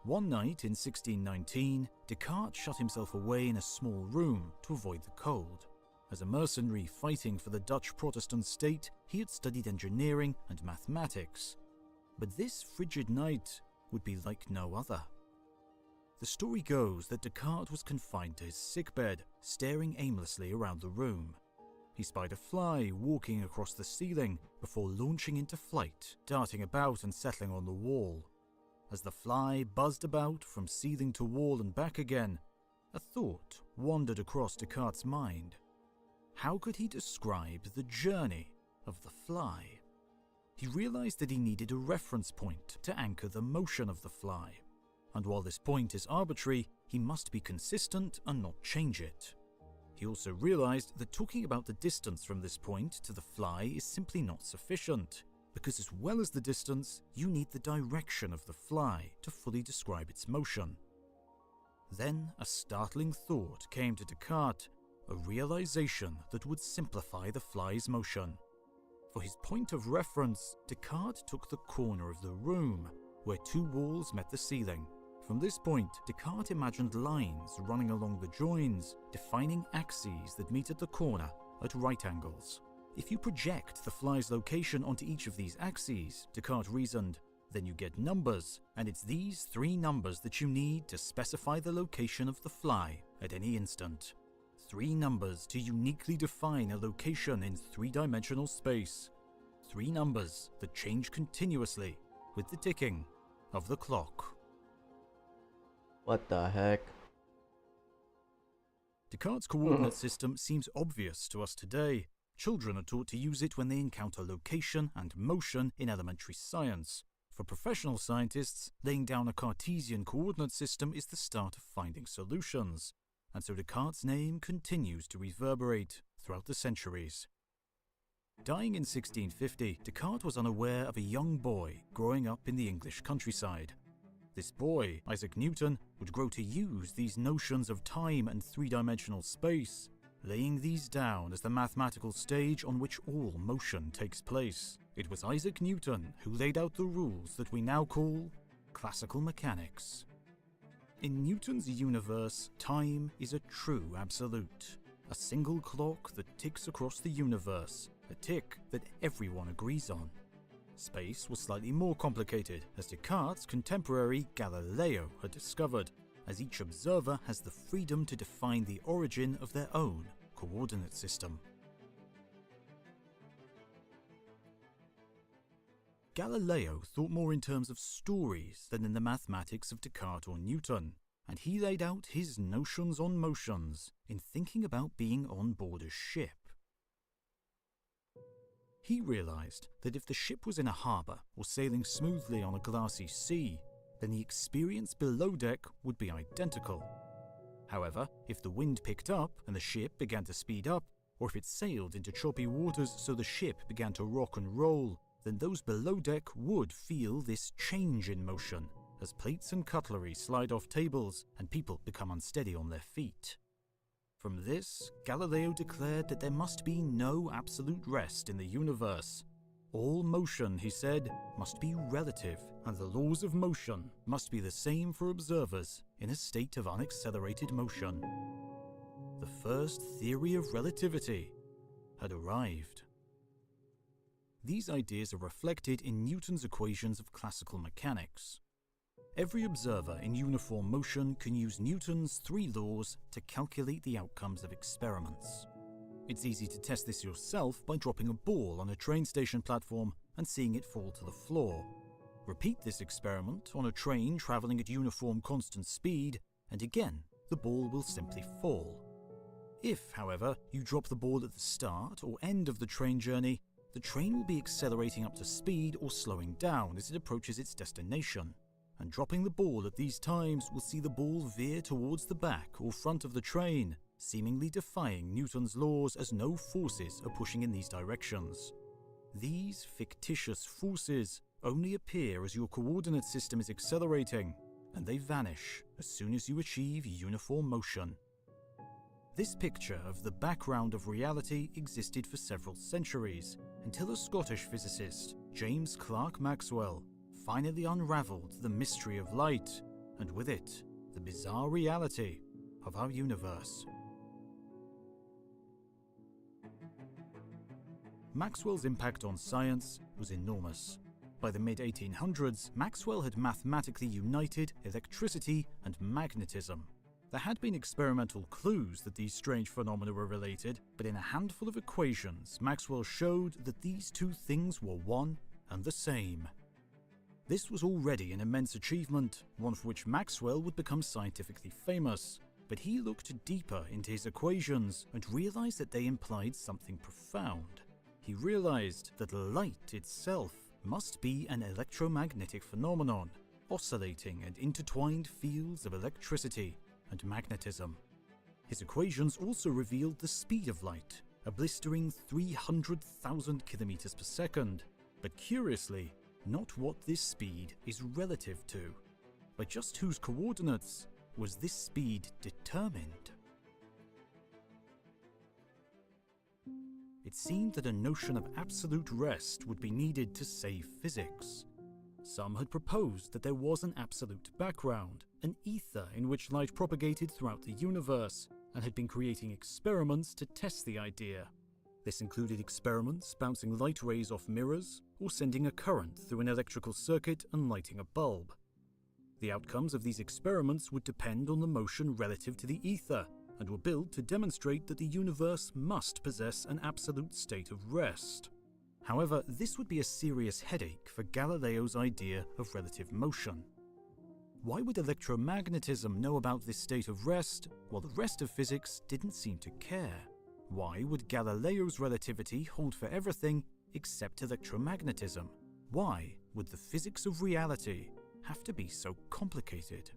B: One night in 1619, Descartes shut himself away in a small room to avoid the cold. As a mercenary fighting for the Dutch Protestant state, he had studied engineering and mathematics. But this frigid night would be like no other. The story goes that Descartes was confined to his sickbed, staring aimlessly around the room. He spied a fly walking across the ceiling before launching into flight, darting about and settling on the wall. As the fly buzzed about from ceiling to wall and back again, a thought wandered across Descartes' mind. How could he describe the journey of the fly? He realized that he needed a reference point to anchor the motion of the fly. And while this point is arbitrary, he must be consistent and not change it. He also realized that talking about the distance from this point to the fly is simply not sufficient, because as well as the distance, you need the direction of the fly to fully describe its motion. Then a startling thought came to Descartes, a realization that would simplify the fly's motion. For his point of reference, Descartes took the corner of the room, where two walls met the ceiling. From this point, Descartes imagined lines running along the joins, defining axes that meet at the corner at right angles. If you project the fly's location onto each of these axes, Descartes reasoned, then you get numbers, and it's these three numbers that you need to specify the location of the fly at any instant. Three numbers to uniquely define a location in three-dimensional space. Three numbers that change continuously with the ticking of the clock.
A: What the heck?
B: Descartes' coordinate system seems obvious to us today. Children are taught to use it when they encounter location and motion in elementary science. For professional scientists, laying down a Cartesian coordinate system is the start of finding solutions. And so Descartes' name continues to reverberate throughout the centuries. Dying in 1650, Descartes was unaware of a young boy growing up in the English countryside. This boy, Isaac Newton, would grow to use these notions of time and three-dimensional space, laying these down as the mathematical stage on which all motion takes place. It was Isaac Newton who laid out the rules that we now call classical mechanics. In Newton's universe, time is a true absolute, a single clock that ticks across the universe, a tick that everyone agrees on. Space was slightly more complicated, as Descartes' contemporary Galileo had discovered, as each observer has the freedom to define the origin of their own coordinate system. Galileo thought more in terms of stories than in the mathematics of Descartes or Newton, and he laid out his notions on motions in thinking about being on board a ship. He realized that if the ship was in a harbour or sailing smoothly on a glassy sea, then the experience below deck would be identical. However, if the wind picked up and the ship began to speed up, or if it sailed into choppy waters so the ship began to rock and roll, then those below deck would feel this change in motion, as plates and cutlery slide off tables and people become unsteady on their feet. From this, Galileo declared that there must be no absolute rest in the universe. All motion, he said, must be relative, and the laws of motion must be the same for observers in a state of unaccelerated motion. The first theory of relativity had arrived. These ideas are reflected in Newton's equations of classical mechanics. Every observer in uniform motion can use Newton's three laws to calculate the outcomes of experiments. It's easy to test this yourself by dropping a ball on a train station platform and seeing it fall to the floor. Repeat this experiment on a train traveling at uniform constant speed, and again, the ball will simply fall. If, however, you drop the ball at the start or end of the train journey, the train will be accelerating up to speed or slowing down as it approaches its destination. And dropping the ball at these times will see the ball veer towards the back or front of the train, seemingly defying Newton's laws as no forces are pushing in these directions. These fictitious forces only appear as your coordinate system is accelerating, and they vanish as soon as you achieve uniform motion. This picture of the background of reality existed for several centuries, until a Scottish physicist, James Clerk Maxwell, finally unraveled the mystery of light, and with it, the bizarre reality of our universe. Maxwell's impact on science was enormous. By the mid-1800s, Maxwell had mathematically united electricity and magnetism. There had been experimental clues that these strange phenomena were related, but in a handful of equations, Maxwell showed that these two things were one and the same. This was already an immense achievement, one for which Maxwell would become scientifically famous, but he looked deeper into his equations and realized that they implied something profound. He realized that light itself must be an electromagnetic phenomenon, oscillating and intertwined fields of electricity and magnetism. His equations also revealed the speed of light, a blistering 300,000 kilometers per second, but curiously, not what this speed is relative to. By just whose coordinates was this speed determined? It seemed that a notion of absolute rest would be needed to save physics. Some had proposed that there was an absolute background, an ether in which light propagated throughout the universe, and had been creating experiments to test the idea. This included experiments bouncing light rays off mirrors, or sending a current through an electrical circuit and lighting a bulb. The outcomes of these experiments would depend on the motion relative to the ether, and were built to demonstrate that the universe must possess an absolute state of rest. However, this would be a serious headache for Galileo's idea of relative motion. Why would electromagnetism know about this state of rest, while the rest of physics didn't seem to care? Why would Galileo's relativity hold for everything except electromagnetism? Why would the physics of reality have to be so complicated?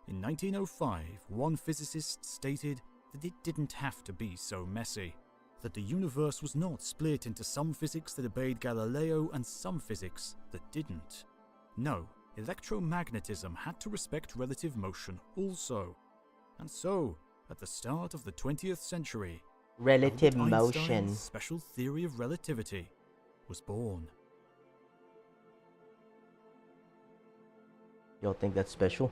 B: In 1905, one physicist stated that it didn't have to be so messy, that the universe was not split into some physics that obeyed Galileo and some physics that didn't. No, electromagnetism had to respect relative motion also. And so, at the start of the 20th century,
A: Relative
B: Albert
A: motion.
B: Einstein's special theory of relativity was born.
A: Y'all think that's special?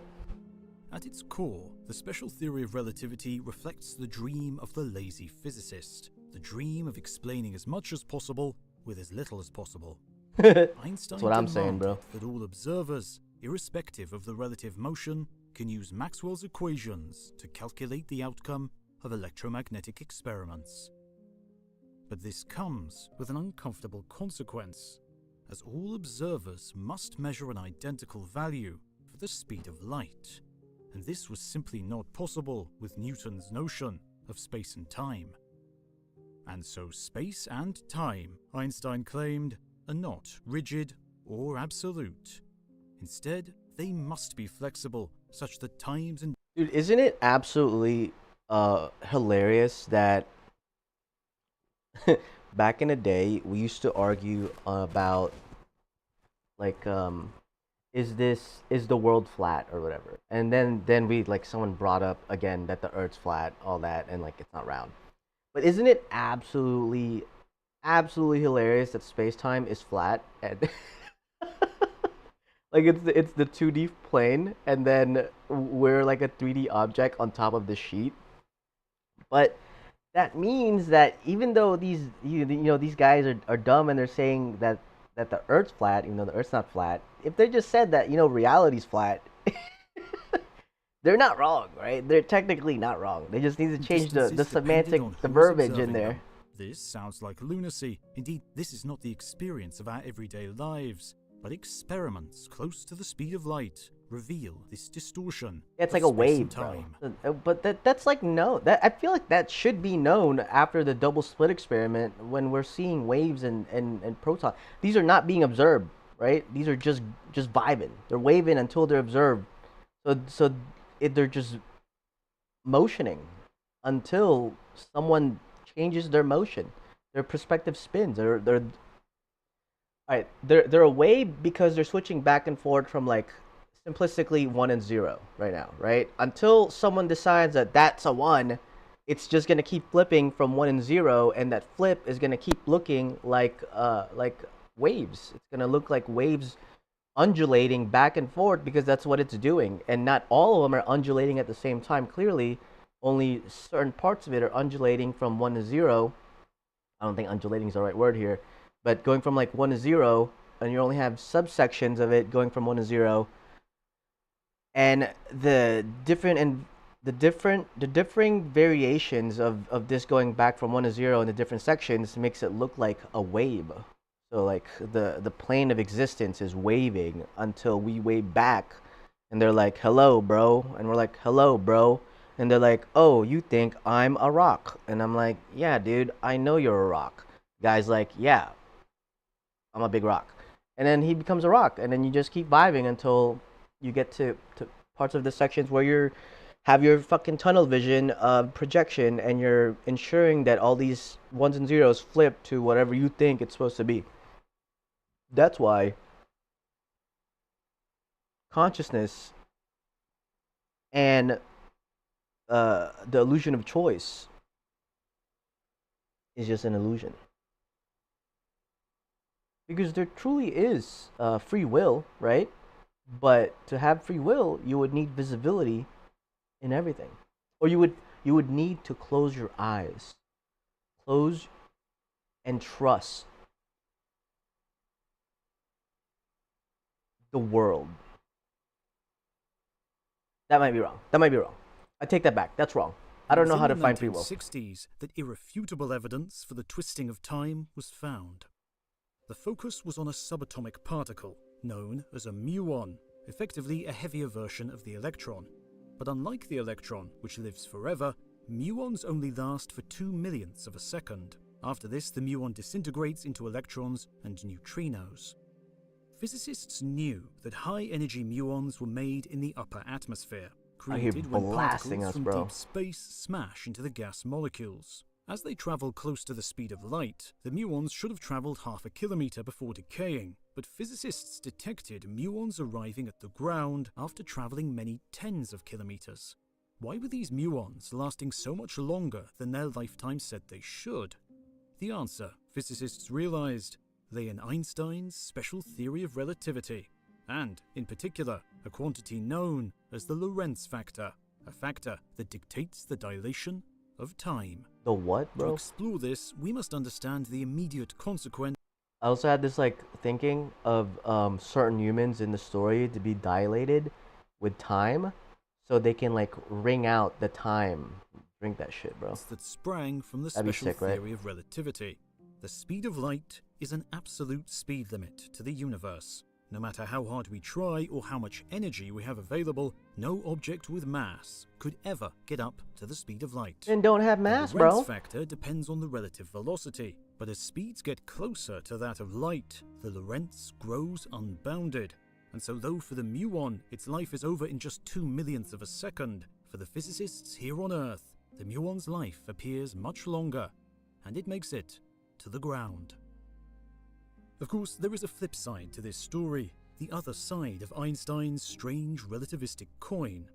B: At its core, the special theory of relativity reflects the dream of the lazy physicist, the dream of explaining as much as possible with as little as possible. Einstein
A: That's what I'm saying, bro.
B: demanded that all observers, irrespective of the relative motion, can use Maxwell's equations to calculate the outcome of electromagnetic experiments. But this comes with an uncomfortable consequence, as all observers must measure an identical value for the speed of light, and this was simply not possible with Newton's notion of space and time. And so space and time, Einstein claimed, are not rigid or absolute. Instead, they must be flexible, such that times and...
A: Dude, isn't it absolutely hilarious that back in the day we used to argue about like is the world flat or whatever, and then we like someone brought up again that the earth's flat, all that, and like it's not round. But isn't it absolutely hilarious that space-time is flat and like it's the 2D plane, and then we're like a 3D object on top of the sheet? But that means that even though these these guys are dumb and they're saying that the earth's flat, even though the earth's not flat, if they just said that reality's flat, they're not wrong, right? They're technically not wrong. They just need to change the semantic, the verbiage in there.
B: This sounds like lunacy. Indeed, this is not the experience of our everyday lives, but experiments close to the speed of light reveal this distortion.
A: Yeah, it's like a wave, bro. But that's like I feel like that should be known after the double slit experiment, when we're seeing waves and protons. These are not being observed, right? These are just vibing. They're waving until they're observed. They're just motioning until someone changes their motion, their perspective spins. They're a wave because they're switching back and forth from like simplistically 1 and 0 right now, right? Until someone decides that that's a 1, it's just gonna keep flipping from 1 and 0, and that flip is gonna keep looking like waves. It's gonna look like waves undulating back and forth because that's what it's doing, and not all of them are undulating at the same time. Clearly, only certain parts of it are undulating from 1 to 0. I don't think undulating is the right word here, but going from like 1 to 0, and you only have subsections of it going from 1 to 0, and the differing variations of this going back from 1 to 0 in the different sections makes it look like a wave. So like the plane of existence is waving until we wave back, and they're like, hello bro, and we're like, hello bro, and they're like, oh, you think I'm a rock? And I'm like, yeah dude, I know you're a rock. Guy's like, yeah, I'm a big rock. And then he becomes a rock, and then you just keep vibing until you get to parts of the sections where you're have your fucking tunnel vision projection, and you're ensuring that all these ones and zeros flip to whatever you think it's supposed to be. That's why consciousness and the illusion of choice is just an illusion. Because there truly is free will, right? But to have free will, you would need visibility in everything, or you would need to close your eyes, close and trust the world. That might be wrong. That might be wrong. I take that back. That's wrong. I don't know how to find free will.
B: It was in the 1960s that irrefutable evidence for the twisting of time was found. The focus was on a subatomic particle known as a muon, effectively a heavier version of the electron. But unlike the electron, which lives forever, muons only last for 2/millionths of a second. After this, the muon disintegrates into electrons and neutrinos. Physicists knew that high-energy muons were made in the upper atmosphere, created when particles from deep space smash into the gas molecules. As they travel close to the speed of light, the muons should have traveled half a kilometer before decaying, but physicists detected muons arriving at the ground after traveling many tens of kilometers. Why were these muons lasting so much longer than their lifetime said they should? The answer, physicists realized, lay in Einstein's special theory of relativity, and, in particular, a quantity known as the Lorentz factor, a factor that dictates the dilation of time.
A: The what, bro?
B: To explore this, we must understand the immediate consequence.
A: I also had this like thinking of certain humans in the story to be dilated with time, so they can like wring out the time. Drink that shit, bro.
B: That sprang from the special theory of relativity. The speed of light is an absolute speed limit to the universe. No matter how hard we try or how much energy we have available, no object with mass could ever get up to the speed of light.
A: And don't have mass,
B: the
A: bro.
B: Lorentz factor depends on the relative velocity, but as speeds get closer to that of light, the Lorentz grows unbounded. And so though for the muon, its life is over in just 2/millionths of a second, for the physicists here on Earth, the muon's life appears much longer, and it makes it to the ground. Of course, there is a flip side to this story, the other side of Einstein's strange relativistic coin.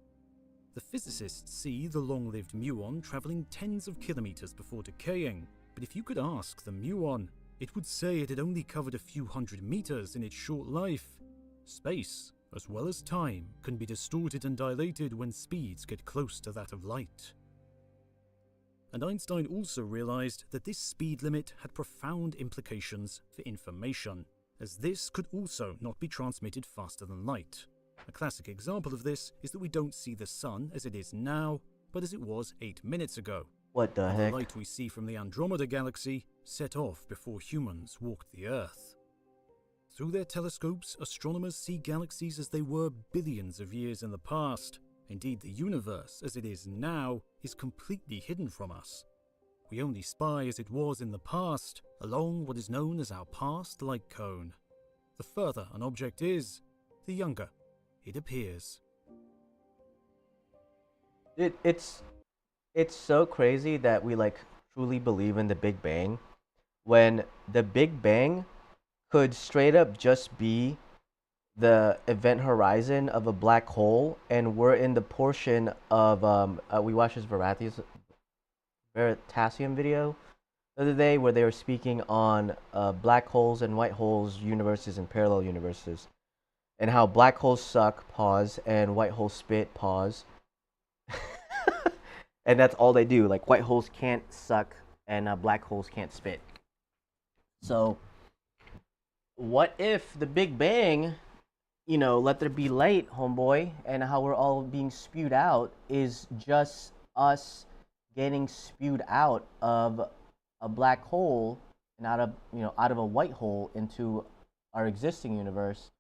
B: The physicists see the long-lived muon travelling tens of kilometres before decaying, but if you could ask the muon, it would say it had only covered a few hundred metres in its short life. Space, as well as time, can be distorted and dilated when speeds get close to that of light. And Einstein also realized that this speed limit had profound implications for information, as this could also not be transmitted faster than light. A classic example of this is that we don't see the sun as it is now, but as it was 8 minutes ago.
A: What the heck?
B: The light we see from the Andromeda galaxy set off before humans walked the Earth. Through their telescopes, astronomers see galaxies as they were billions of years in the past. Indeed, the universe, as it is now, is completely hidden from us. We only spy as it was in the past, along what is known as our past light cone. The further an object is, the younger it appears.
A: It's so crazy that we like truly believe in the Big Bang, when the Big Bang could straight up just be the event horizon of a black hole, and we're in the portion of we watched this Verasium video the other day where they were speaking on black holes and white holes universes and parallel universes, and how black holes suck, pause, and white holes spit, pause. and that's all they do. Like white holes can't suck, and black holes can't spit. So what if the Big Bang, let there be light, homeboy, and how we're all being spewed out is just us getting spewed out of a black hole and out of a white hole into our existing universe.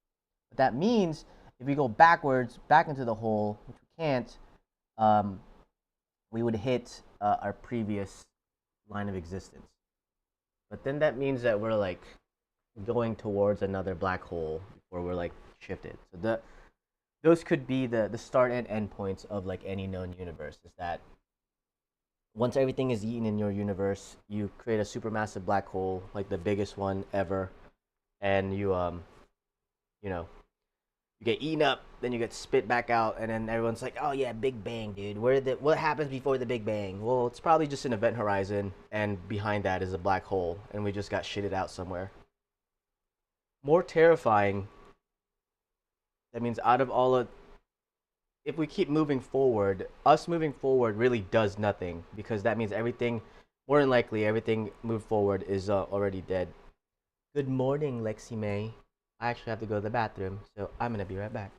A: But that means if we go backwards back into the hole, which we can't, um, we would hit our previous line of existence. But then that means that we're like going towards another black hole before we're like shifted. So those could be the start and end points of like any known universe. Is that once everything is eaten in your universe, you create a supermassive black hole, like the biggest one ever, and you know, you get eaten up, then you get spit back out, and then everyone's like, "Oh yeah, Big Bang, dude. What happens before the Big Bang?" Well, it's probably just an event horizon, and behind that is a black hole, and we just got shitted out somewhere. More terrifying. That means out of all of, if we keep moving forward, us moving forward really does nothing because that means everything, more than likely, everything moved forward is already dead. Good morning, Lexi May. I actually have to go to the bathroom, so I'm gonna be right back.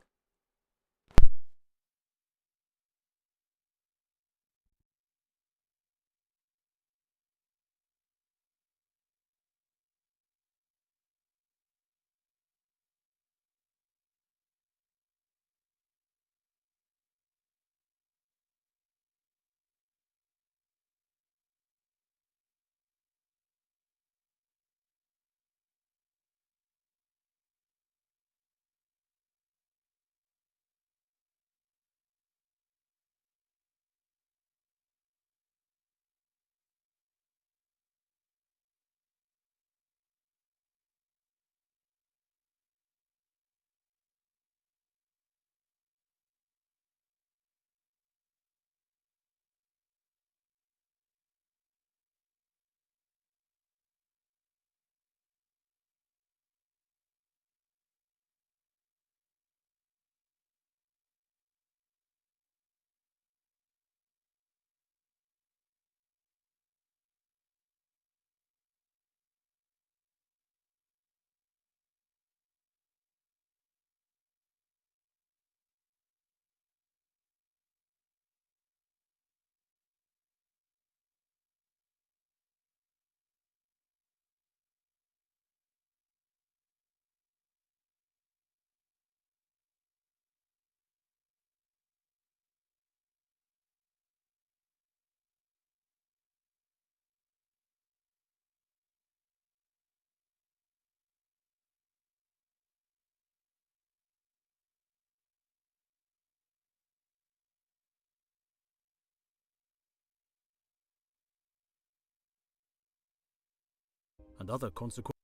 B: and other consequences.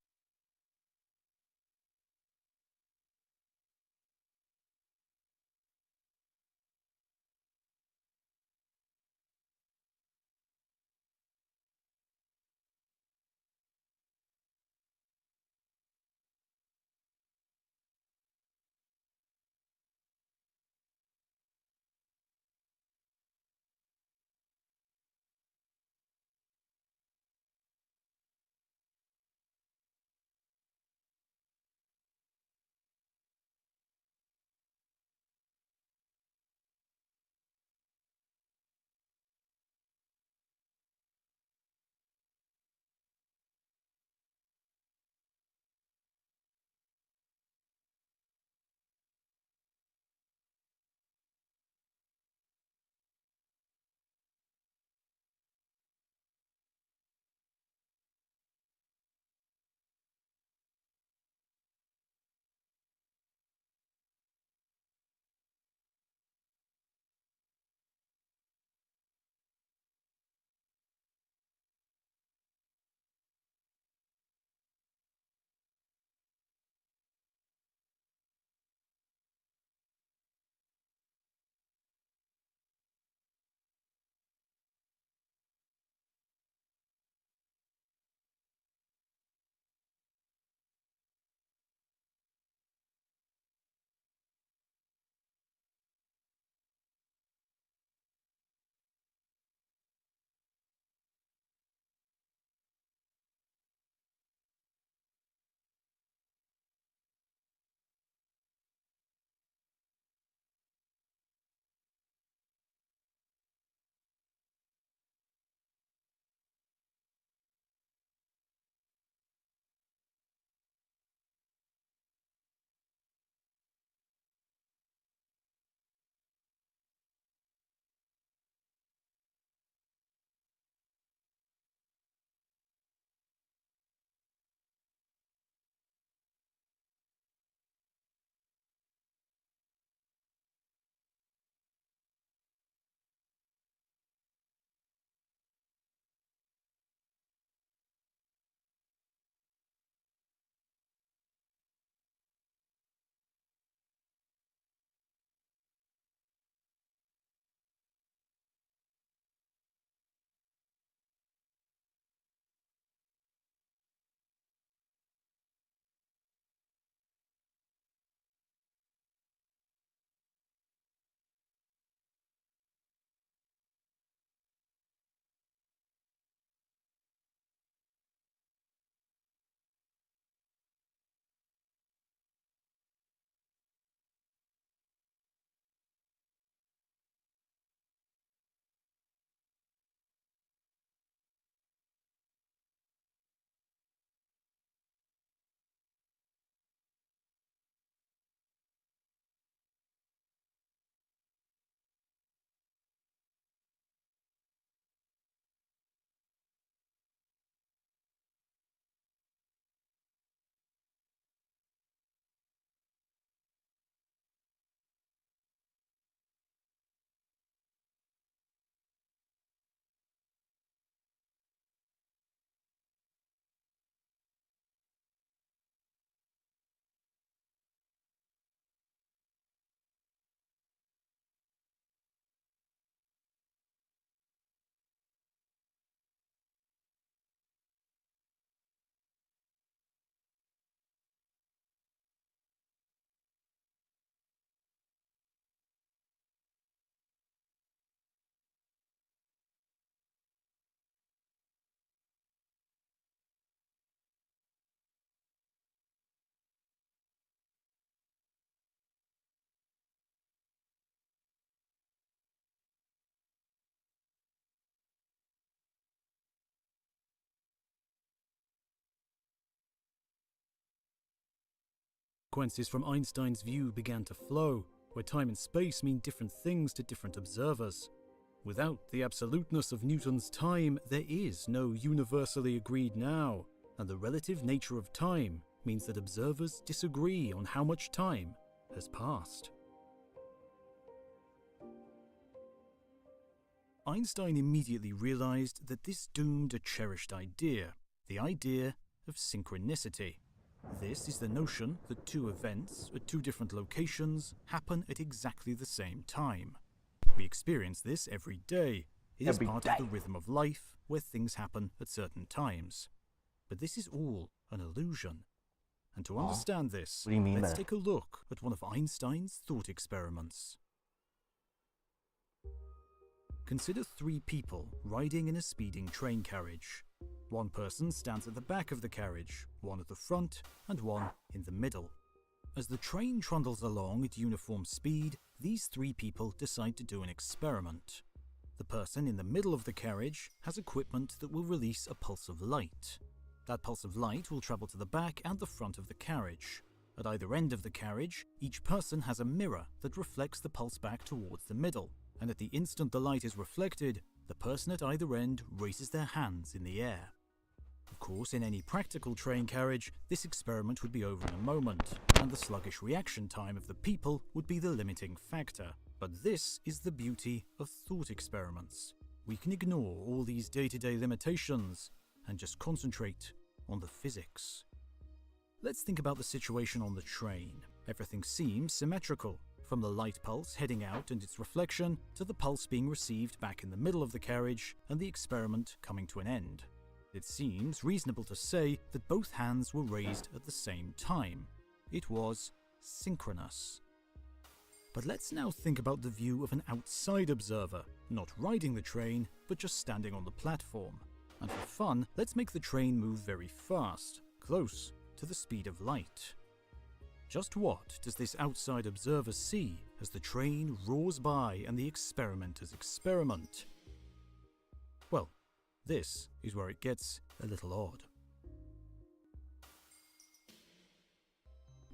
B: consequences from Einstein's view began to flow, where time and space mean different things to different observers. Without the absoluteness of Newton's time, there is no universally agreed now, and the relative nature of time means that observers disagree on how much time has passed. Einstein immediately realized that this doomed a cherished idea, the idea of synchronicity. This is the notion that two events at two different locations happen at exactly the same time. We experience this every day. It is part of the rhythm of life, where things happen at certain times. But this is all an illusion. And to understand this, let's take a look at one of Einstein's thought experiments. Consider three people riding in a speeding train carriage. One person stands at the back of the carriage, one at the front, and one in the middle. As the train trundles along at uniform speed, these three people decide to do an experiment. The person in the middle of the carriage has equipment that will release a pulse of light. That pulse of light will travel to the back and the front of the carriage. At either end of the carriage, each person has a mirror that reflects the pulse back towards the middle, and at the instant the light is reflected, the person at either end raises their hands in the air. Of course, in any practical train carriage, this experiment would be over in a moment, and the sluggish reaction time of the people would be the limiting factor. But this is the beauty of thought experiments. We can ignore all these day-to-day limitations and just concentrate on the physics. Let's think about the situation on the train. Everything seems symmetrical, from the light pulse heading out and its reflection to the pulse being received back in the middle of the carriage and the experiment coming to an end. It seems reasonable to say that both hands were raised at the same time. It was synchronous. But let's now think about the view of an outside observer, not riding the train, but just standing on the platform. And for fun, let's make the train move very fast, close to the speed of light. Just what does this outside observer see as the train roars by and the experimenters experiment? Well, this is where it gets a little odd.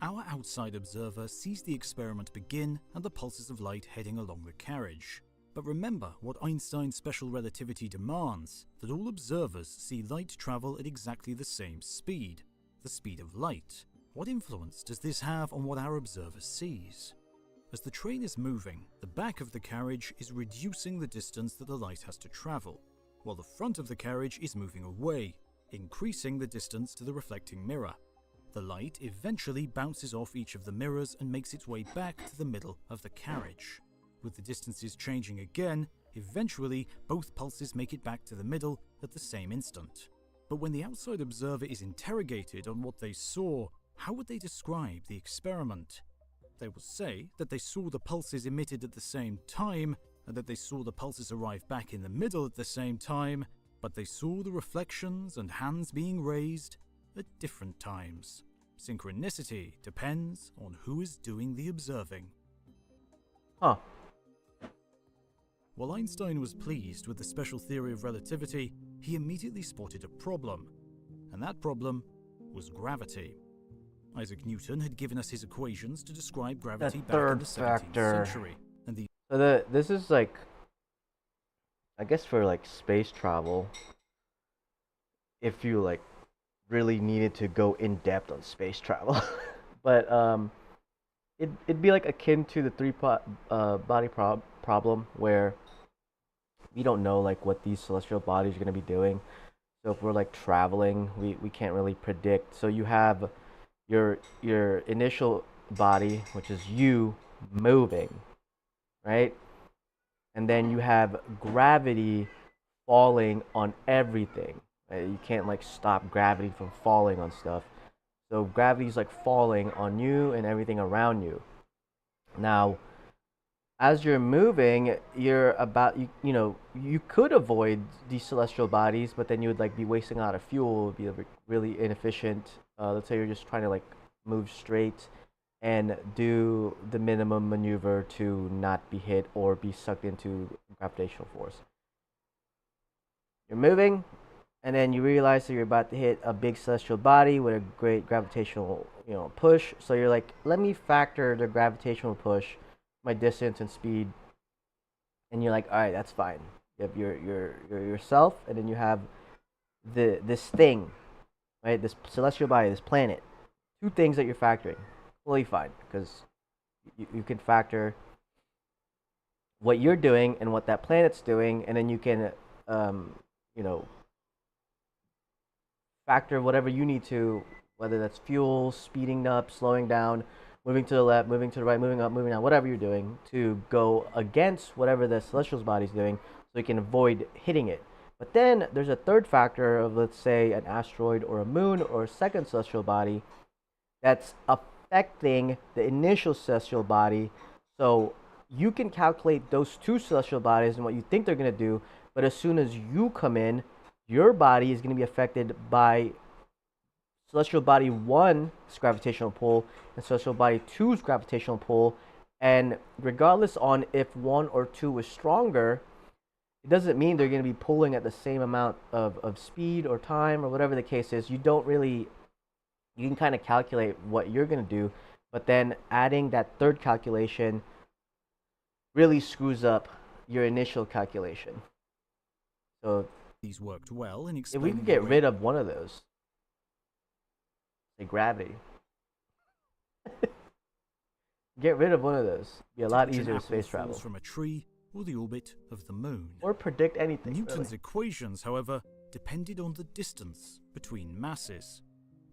B: Our outside observer sees the experiment begin and the pulses of light heading along the carriage. But remember what Einstein's special relativity demands, that all observers see light travel at exactly the same speed, the speed of light. What influence does this have on what our observer sees? As the train is moving, the back of the carriage is reducing the distance that the light has to travel, while the front of the carriage is moving away, increasing the distance to the reflecting mirror. The light eventually bounces off each of the mirrors and makes its way back to the middle of the carriage. With the distances changing again, eventually both pulses make it back to the middle at the same instant. But when the outside observer is interrogated on what they saw, how would they describe the experiment? They will say that they saw the pulses emitted at the same time, and that they saw the pulses arrive back in the middle at the same time, but they saw the reflections and hands being raised at different times. Synchronicity depends on who is doing the observing.
A: Huh.
B: While Einstein was pleased with the special theory of relativity, he immediately spotted a problem, and that problem was gravity. Isaac Newton had given us his equations to describe gravity back in the 17th century. And
A: this is like, I guess for like space travel, if you like really needed to go in depth on space travel. But it'd be like akin to the body problem, where we don't know like what these celestial bodies are going to be doing. So if we're like traveling, we can't really predict. So you have your initial body, which is you moving, right? And then you have gravity falling on everything. Right? You can't like stop gravity from falling on stuff. So gravity's like falling on you and everything around you. Now, as you're moving, you're about you could avoid these celestial bodies, but then you would like be wasting a lot of fuel. It would be really inefficient. Let's say you're just trying to like move straight and do the minimum maneuver to not be hit or be sucked into gravitational force. You're moving, and then you realize that you're about to hit a big celestial body with a great gravitational push. So you're like, let me factor the gravitational push, my distance and speed, and you're like, all right, that's fine. You have your yourself, and then you have this thing, right? This celestial body, this planet. Two things that you're factoring, fully fine, because you can factor what you're doing and what that planet's doing, and then you can, you know, factor whatever you need to, whether that's fuel, speeding up, slowing down, moving to the left, moving to the right, moving up, moving down, whatever you're doing to go against whatever the celestial body's doing, so you can avoid hitting it. But then there's a third factor of, let's say, an asteroid or a moon or a second celestial body that's affecting the initial celestial body. So you can calculate those two celestial bodies and what you think they're going to do, but as soon as you come in, your body is going to be affected by celestial body 1's gravitational pull and celestial body 2's gravitational pull. And regardless on if 1 or 2 is stronger, it doesn't mean they're going to be pulling at the same amount of speed or time or whatever the case is. You can kind of calculate what you're going to do, but then adding that third calculation really screws up your initial calculation. So
B: these worked well in
A: if we could get rid of one of those, say gravity, get rid of one of those, it'd be a lot easier to space travel.
B: From a tree or the orbit of the moon.
A: Or predict anything.
B: Newton's equations, however, depended on the distance between masses.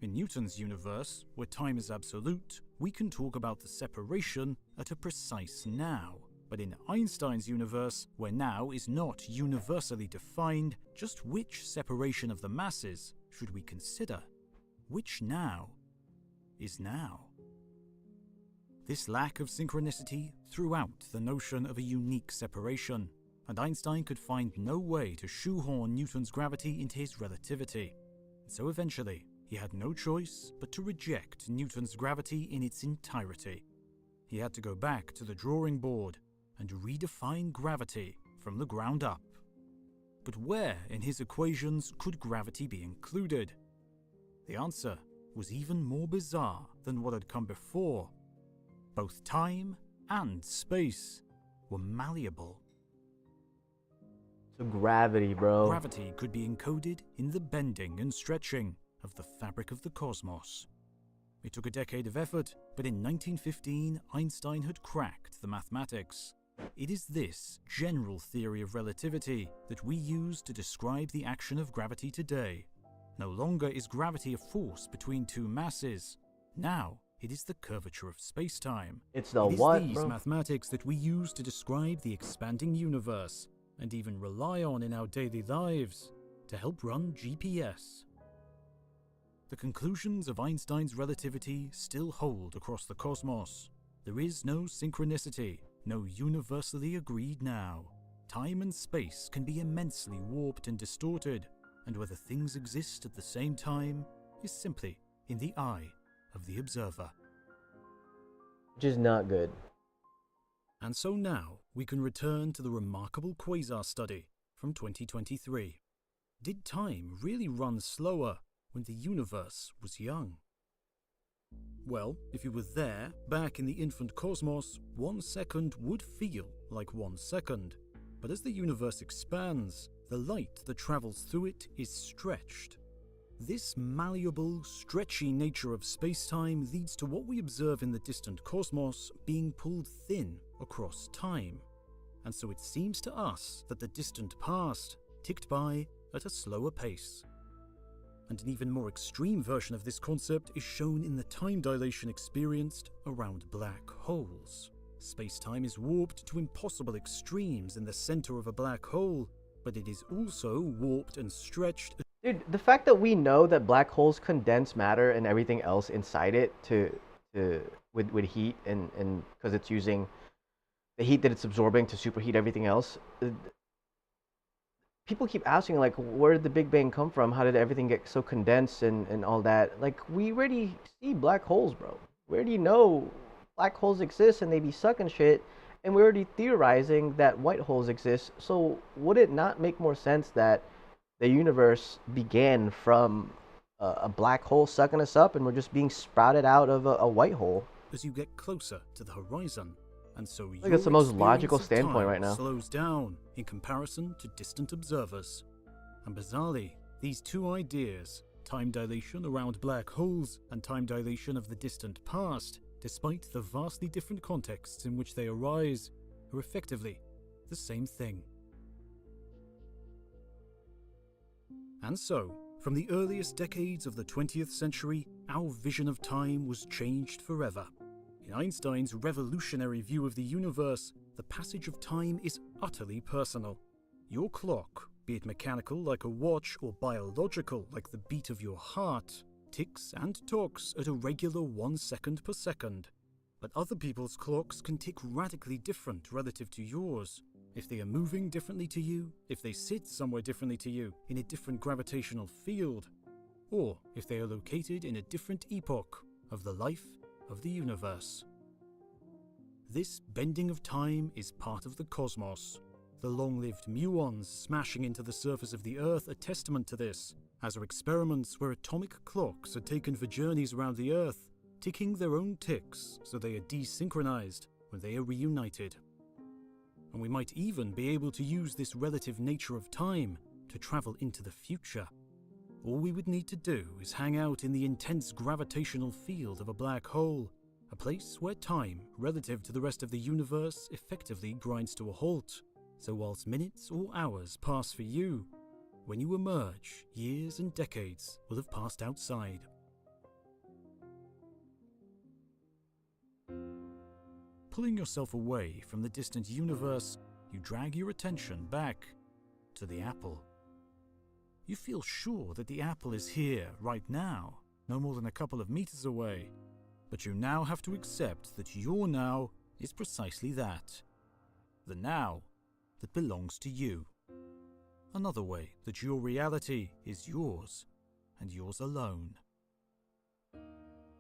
B: In Newton's universe, where time is absolute, we can talk about the separation at a precise now. But in Einstein's universe, where now is not universally defined, just which separation of the masses should we consider? Which now is now? This lack of synchronicity threw out the notion of a unique separation, and Einstein could find no way to shoehorn Newton's gravity into his relativity. So eventually, he had no choice but to reject Newton's gravity in its entirety. He had to go back to the drawing board and redefine gravity from the ground up. But where in his equations could gravity be included? The answer was even more bizarre than what had come before. Both time and space were malleable.
A: So gravity, bro.
B: Gravity could be encoded in the bending and stretching of the fabric of the cosmos. It took a decade of effort, but in 1915, Einstein had cracked the mathematics. It is this general theory of relativity that we use to describe the action of gravity today. No longer is gravity a force between two masses. Now, it is the curvature of space-time.
A: It's the what,
B: It is these
A: bro?
B: mathematics that we use to describe the expanding universe, and even rely on in our daily lives to help run GPS. The conclusions of Einstein's relativity still hold across the cosmos. There is no synchronicity, no universally agreed now. Time and space can be immensely warped and distorted, and whether things exist at the same time is simply in the eye of the observer.
A: Which is not good.
B: And so now we can return to the remarkable quasar study from 2023. Did time really run slower when the universe was young? Well, if you were there, back in the infant cosmos, 1 second would feel like 1 second. But as the universe expands, the light that travels through it is stretched. This malleable, stretchy nature of space-time leads to what we observe in the distant cosmos being pulled thin across time. And so it seems to us that the distant past ticked by at a slower pace. And an even more extreme version of this concept is shown in the time dilation experienced around black holes. Space-time is warped to impossible extremes in the center of a black hole, but it is also warped and stretched.
A: Dude, the fact that we know that black holes condense matter and everything else inside it with heat and because it's using the heat that it's absorbing to superheat everything else. People keep asking, like, where did the Big Bang come from? How did everything get so condensed and all that? Like, we already see black holes, bro. We already know black holes exist and they be sucking shit. And we're already theorizing that white holes exist. So would it not make more sense that the universe began from a black hole sucking us up, and we're just being sprouted out of a white hole.
B: As you get closer to the horizon, and so
A: I think
B: your
A: that's the most
B: experience
A: logical
B: of
A: standpoint
B: time
A: right now.
B: slows down in comparison to distant observers. And bizarrely, these two ideas, time dilation around black holes and time dilation of the distant past, despite the vastly different contexts in which they arise, are effectively the same thing. And so, from the earliest decades of the 20th century, our vision of time was changed forever. In Einstein's revolutionary view of the universe, the passage of time is utterly personal. Your clock, be it mechanical like a watch or biological like the beat of your heart, ticks and talks at a regular 1 second per second. But other people's clocks can tick radically different relative to yours. If they are moving differently to you, if they sit somewhere differently to you in a different gravitational field, or if they are located in a different epoch of the life of the universe. This bending of time is part of the cosmos. The long-lived muons smashing into the surface of the Earth are testament to this, as are experiments where atomic clocks are taken for journeys around the Earth, ticking their own ticks so they are desynchronized when they are reunited. And we might even be able to use this relative nature of time to travel into the future. All we would need to do is hang out in the intense gravitational field of a black hole, a place where time, relative to the rest of the universe, effectively grinds to a halt. So whilst minutes or hours pass for you, when you emerge, years and decades will have passed outside. Pulling yourself away from the distant universe, you drag your attention back to the apple. You feel sure that the apple is here right now, no more than a couple of meters away, but you now have to accept that your now is precisely that. The now that belongs to you. Another way that your reality is yours, and yours alone.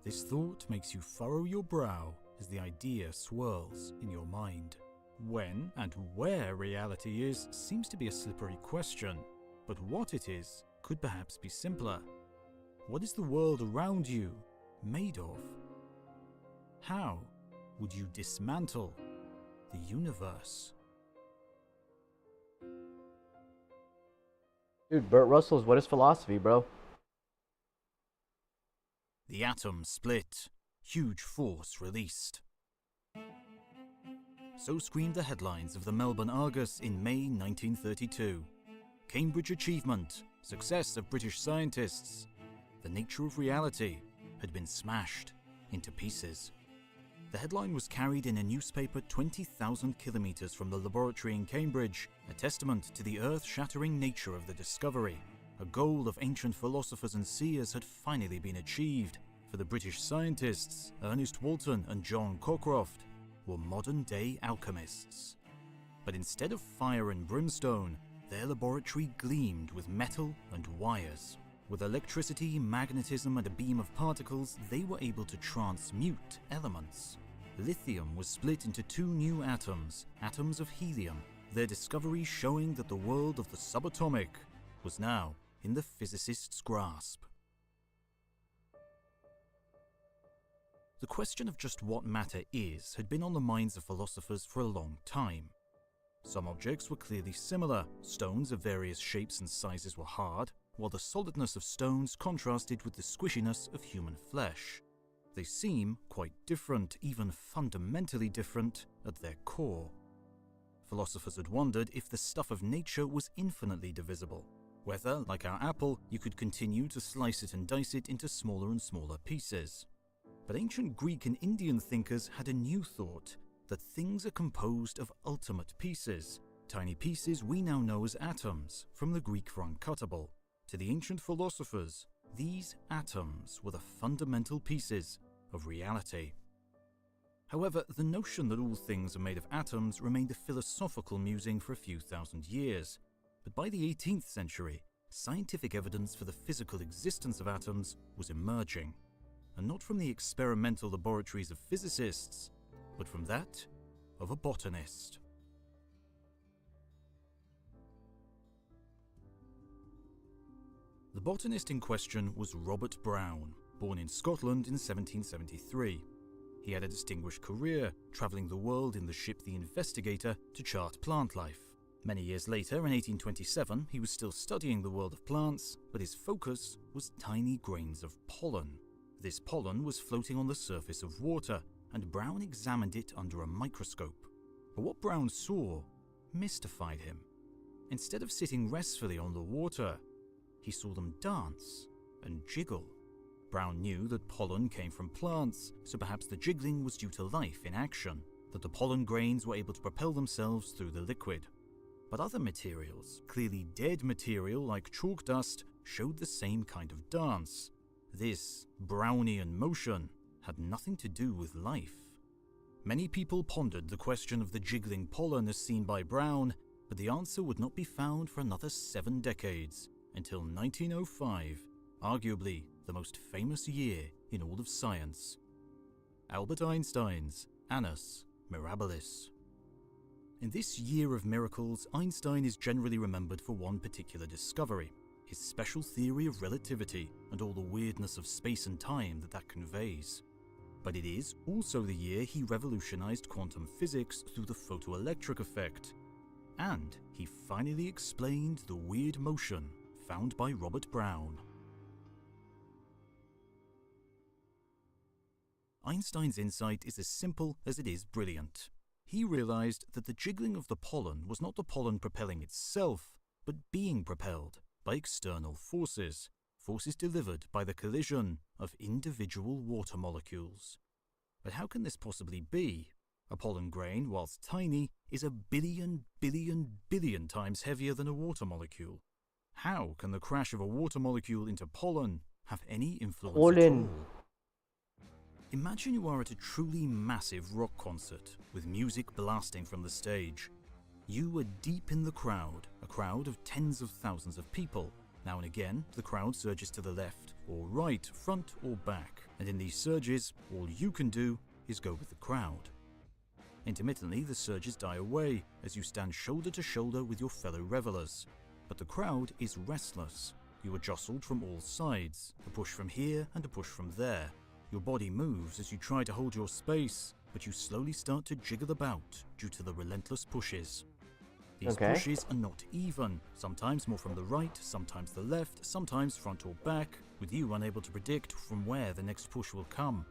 B: This thought makes you furrow your brow as the idea swirls in your mind. When and where reality is seems to be a slippery question, but what it is could perhaps be simpler. What is the world around you made of? How would you dismantle the universe?
A: Dude, Burt Russell's What is Philosophy, bro?
B: The atom split. Huge force released. So screamed the headlines of the Melbourne Argus in May 1932. Cambridge achievement, success of British scientists. The nature of reality had been smashed into pieces. The headline was carried in a newspaper 20,000 kilometers from the laboratory in Cambridge, a testament to the earth-shattering nature of the discovery. A goal of ancient philosophers and seers had finally been achieved. For the British scientists, Ernest Walton and John Cockcroft were modern-day alchemists. But instead of fire and brimstone, their laboratory gleamed with metal and wires. With electricity, magnetism, and a beam of particles, they were able to transmute elements. Lithium was split into two new atoms, atoms of helium, their discovery showing that the world of the subatomic was now in the physicist's grasp. The question of just what matter is had been on the minds of philosophers for a long time. Some objects were clearly similar. Stones of various shapes and sizes were hard, while the solidness of stones contrasted with the squishiness of human flesh. They seem quite different, even fundamentally different, at their core. Philosophers had wondered if the stuff of nature was infinitely divisible, whether, like our apple, you could continue to slice it and dice it into smaller and smaller pieces. But ancient Greek and Indian thinkers had a new thought, that things are composed of ultimate pieces, tiny pieces we now know as atoms, from the Greek for uncuttable. To the ancient philosophers, these atoms were the fundamental pieces of reality. However, the notion that all things are made of atoms remained a philosophical musing for a few thousand years. But by the 18th century, scientific evidence for the physical existence of atoms was emerging, and not from the experimental laboratories of physicists, but from that of a botanist. The botanist in question was Robert Brown, born in Scotland in 1773. He had a distinguished career, travelling the world in the ship The Investigator to chart plant life. Many years later, in 1827, he was still studying the world of plants, but his focus was tiny grains of pollen. This pollen was floating on the surface of water, and Brown examined it under a microscope. But what Brown saw mystified him. Instead of sitting restfully on the water, he saw them dance and jiggle. Brown knew that pollen came from plants, so perhaps the jiggling was due to life in action, that the pollen grains were able to propel themselves through the liquid. But other materials, clearly dead material like chalk dust, showed the same kind of dance. This Brownian motion had nothing to do with life. Many people pondered the question of the jiggling pollen as seen by Brown, but the answer would not be found for another 7 decades, until 1905, arguably the most famous year in all of science. Albert Einstein's Annus Mirabilis. In this year of miracles, Einstein is generally remembered for one particular discovery, his special theory of relativity and all the weirdness of space and time that conveys. But it is also the year he revolutionized quantum physics through the photoelectric effect, and he finally explained the weird motion found by Robert Brown. Einstein's insight is as simple as it is brilliant. He realized that the jiggling of the pollen was not the pollen propelling itself, but being propelled by external forces, forces delivered by the collision of individual water molecules. But how can this possibly be? A pollen grain, whilst tiny, is a billion times heavier than a water molecule. How can the crash of a water molecule into pollen have any influence at all? Imagine you are at a truly massive rock concert, with music blasting from the stage. You are deep in the crowd, a crowd of tens of thousands of people. Now and again, the crowd surges to the left or right, front or back, and in these surges, all you can do is go with the crowd. Intermittently, the surges die away as you stand shoulder to shoulder with your fellow revelers. But the crowd is restless. You are jostled from all sides, a push from here and a push from there. Your body moves as you try to hold your space, but you slowly start to jiggle about due to the relentless pushes. These pushes are not even, sometimes more from the right, sometimes the left, sometimes front or back, with you unable to predict from where the next push will come.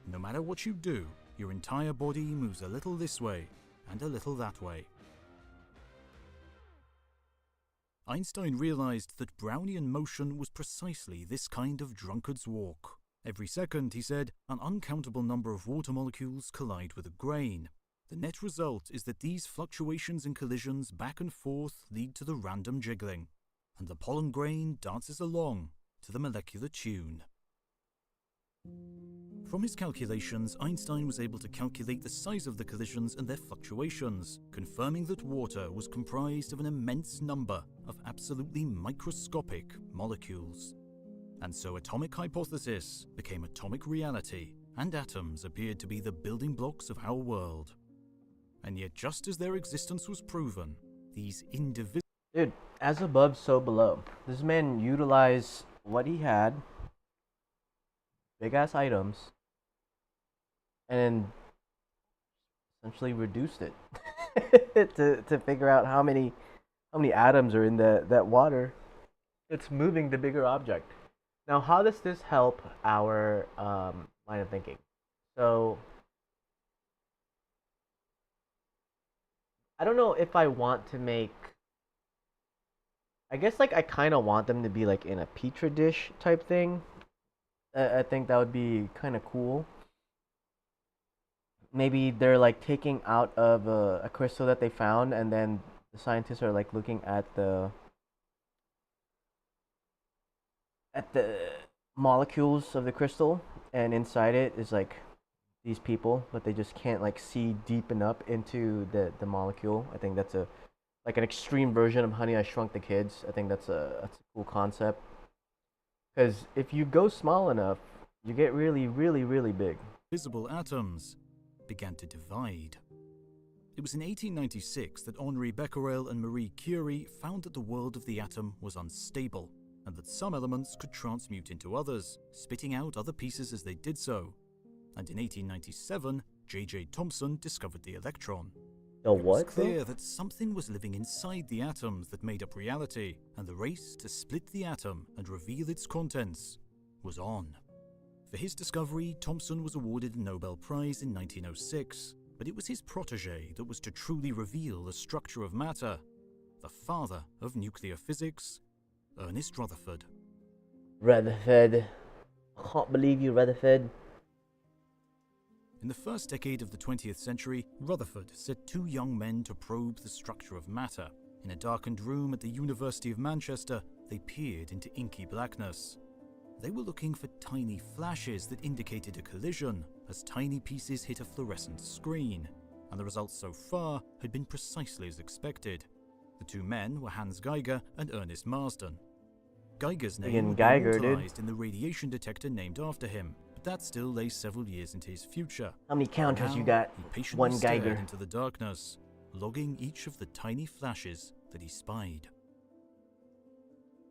B: No matter what you do, your entire body moves a little this way and a little that way. Einstein realized that Brownian motion was precisely this kind of drunkard's walk. Every second, he said, an uncountable number of water molecules collide with a grain. The net result is that these fluctuations and collisions back and forth lead to the random jiggling, and the pollen grain dances along to the molecular tune. From his calculations, Einstein was able to calculate the size of the collisions and their fluctuations, confirming that water was comprised of an immense number of absolutely microscopic molecules. And so atomic hypothesis became atomic reality, and atoms appeared to be the building blocks of our world. And yet, just as their existence was proven, these indivisible...
A: Dude, as above, so below. This man utilized what he had, big-ass items, and essentially reduced it to figure out how many atoms are in that water. It's moving the bigger object. Now, how does this help our line of thinking? So, I don't know if I want to make... I guess, like, I kind of want them to be, like, in a petri dish type thing. I think that would be kind of cool. Maybe they're, like, taking out of a crystal that they found, and then the scientists are, like, looking at the molecules of the crystal, and inside it is like these people, but they just can't like see deep enough into the molecule. I think that's an extreme version of Honey, I Shrunk the Kids. I think that's a cool concept, because if you go small enough, you get really big.
B: Visible atoms began to divide. It was in 1896 that Henri Becquerel and Marie Curie found that the world of the atom was unstable, and that some elements could transmute into others, spitting out other pieces as they did so. And in 1897, J.J. Thomson discovered the electron.
A: The
B: It was
A: what,
B: clear
A: bro?
B: that something was living inside the atoms that made up reality, and the race to split the atom and reveal its contents was on. For his discovery, Thomson was awarded a Nobel Prize in 1906, but it was his protege that was to truly reveal the structure of matter, the father of nuclear physics, Ernest Rutherford.
A: Rutherford. I can't believe you, Rutherford.
B: In the first decade of the 20th century, Rutherford set two young men to probe the structure of matter. In a darkened room at the University of Manchester, they peered into inky blackness. They were looking for tiny flashes that indicated a collision as tiny pieces hit a fluorescent screen, and the results so far had been precisely as expected. The two men were Hans Geiger and Ernest Marsden. Geiger's name
A: Friggin'
B: would be
A: Geiger, dude.
B: immortalized in the radiation detector named after him, but that still lay several years into his future.
A: How many counters you
B: Now,
A: got?
B: he patiently
A: One
B: stared
A: Geiger.
B: into the darkness, logging each of the tiny flashes that he spied.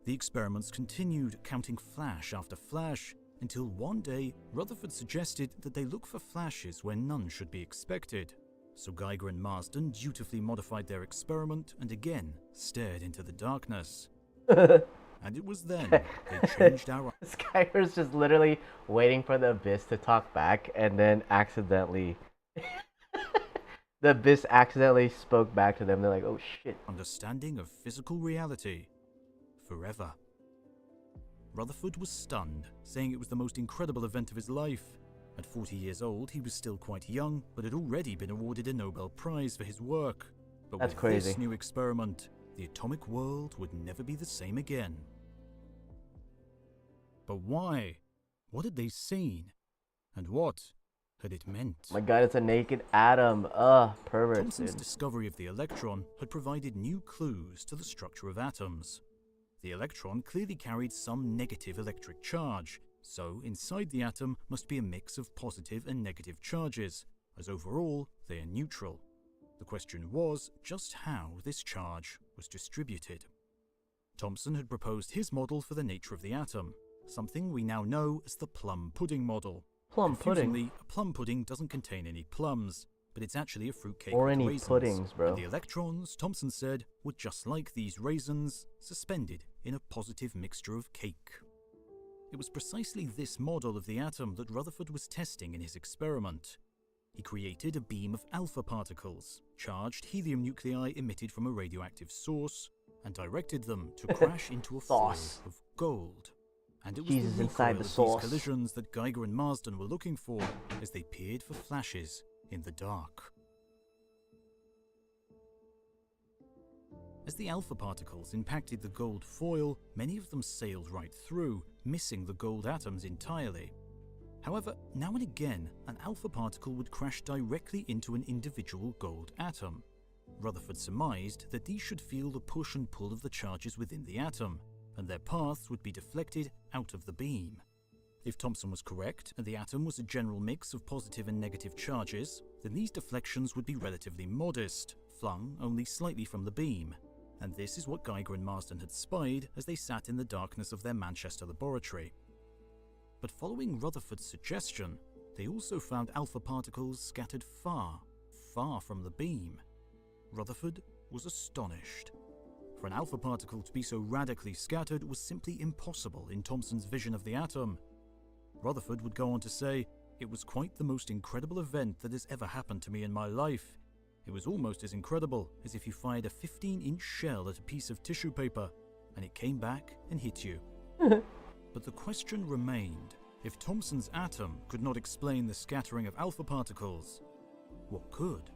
B: The experiments continued, counting flash after flash, until one day Rutherford suggested that they look for flashes where none should be expected. So Geiger and Marsden dutifully modified their experiment and again stared into the darkness. And it was then they changed our...
A: This guy was just literally waiting for the abyss to talk back, and then accidentally... the abyss accidentally spoke back to them. They're like, oh shit.
B: understanding of physical reality forever. Rutherford was stunned, saying it was the most incredible event of his life. At 40 years old, he was still quite young, but had already been awarded a Nobel Prize for his work. But
A: That's
B: with
A: crazy.
B: this new experiment, the atomic world would never be the same again. But why? What had they seen? And what had it meant?
A: My god, it's a naked atom. Pervert,
B: Thomson's
A: dude.
B: discovery of the electron had provided new clues to the structure of atoms. The electron clearly carried some negative electric charge, so inside the atom must be a mix of positive and negative charges, as overall they are neutral. The question was just how this charge was distributed. Thomson had proposed his model for the nature of the atom, something we now know as the plum pudding model.
A: Plum pudding.
B: Confusingly, a plum pudding doesn't contain any plums, but it's actually a fruitcake
A: Or
B: with
A: any
B: raisins.
A: puddings, bro.
B: And the electrons, Thomson said, were just like these raisins, suspended in a positive mixture of cake. It was precisely this model of the atom that Rutherford was testing in his experiment. He created a beam of alpha particles, charged helium nuclei emitted from a radioactive source, and directed them to crash into a flow
A: Sauce.
B: of gold. And it was
A: Jesus
B: the
A: inside
B: recoil
A: the
B: of
A: sauce.
B: these collisions that Geiger and Marsden were looking for as they peered for flashes in the dark. As the alpha particles impacted the gold foil, many of them sailed right through, missing the gold atoms entirely. However, now and again, an alpha particle would crash directly into an individual gold atom. Rutherford surmised that these should feel the push and pull of the charges within the atom, and their paths would be deflected out of the beam. If Thomson was correct, and the atom was a general mix of positive and negative charges, then these deflections would be relatively modest, flung only slightly from the beam. And this is what Geiger and Marsden had spied as they sat in the darkness of their Manchester laboratory. But following Rutherford's suggestion, they also found alpha particles scattered far, far from the beam. Rutherford was astonished. For an alpha particle to be so radically scattered was simply impossible in Thomson's vision of the atom. Rutherford would go on to say, "It was quite the most incredible event that has ever happened to me in my life. It was almost as incredible as if you fired a 15-inch shell at a piece of tissue paper, and it came back and hit you." But the question remained, if Thomson's atom could not explain the scattering of alpha particles, what could?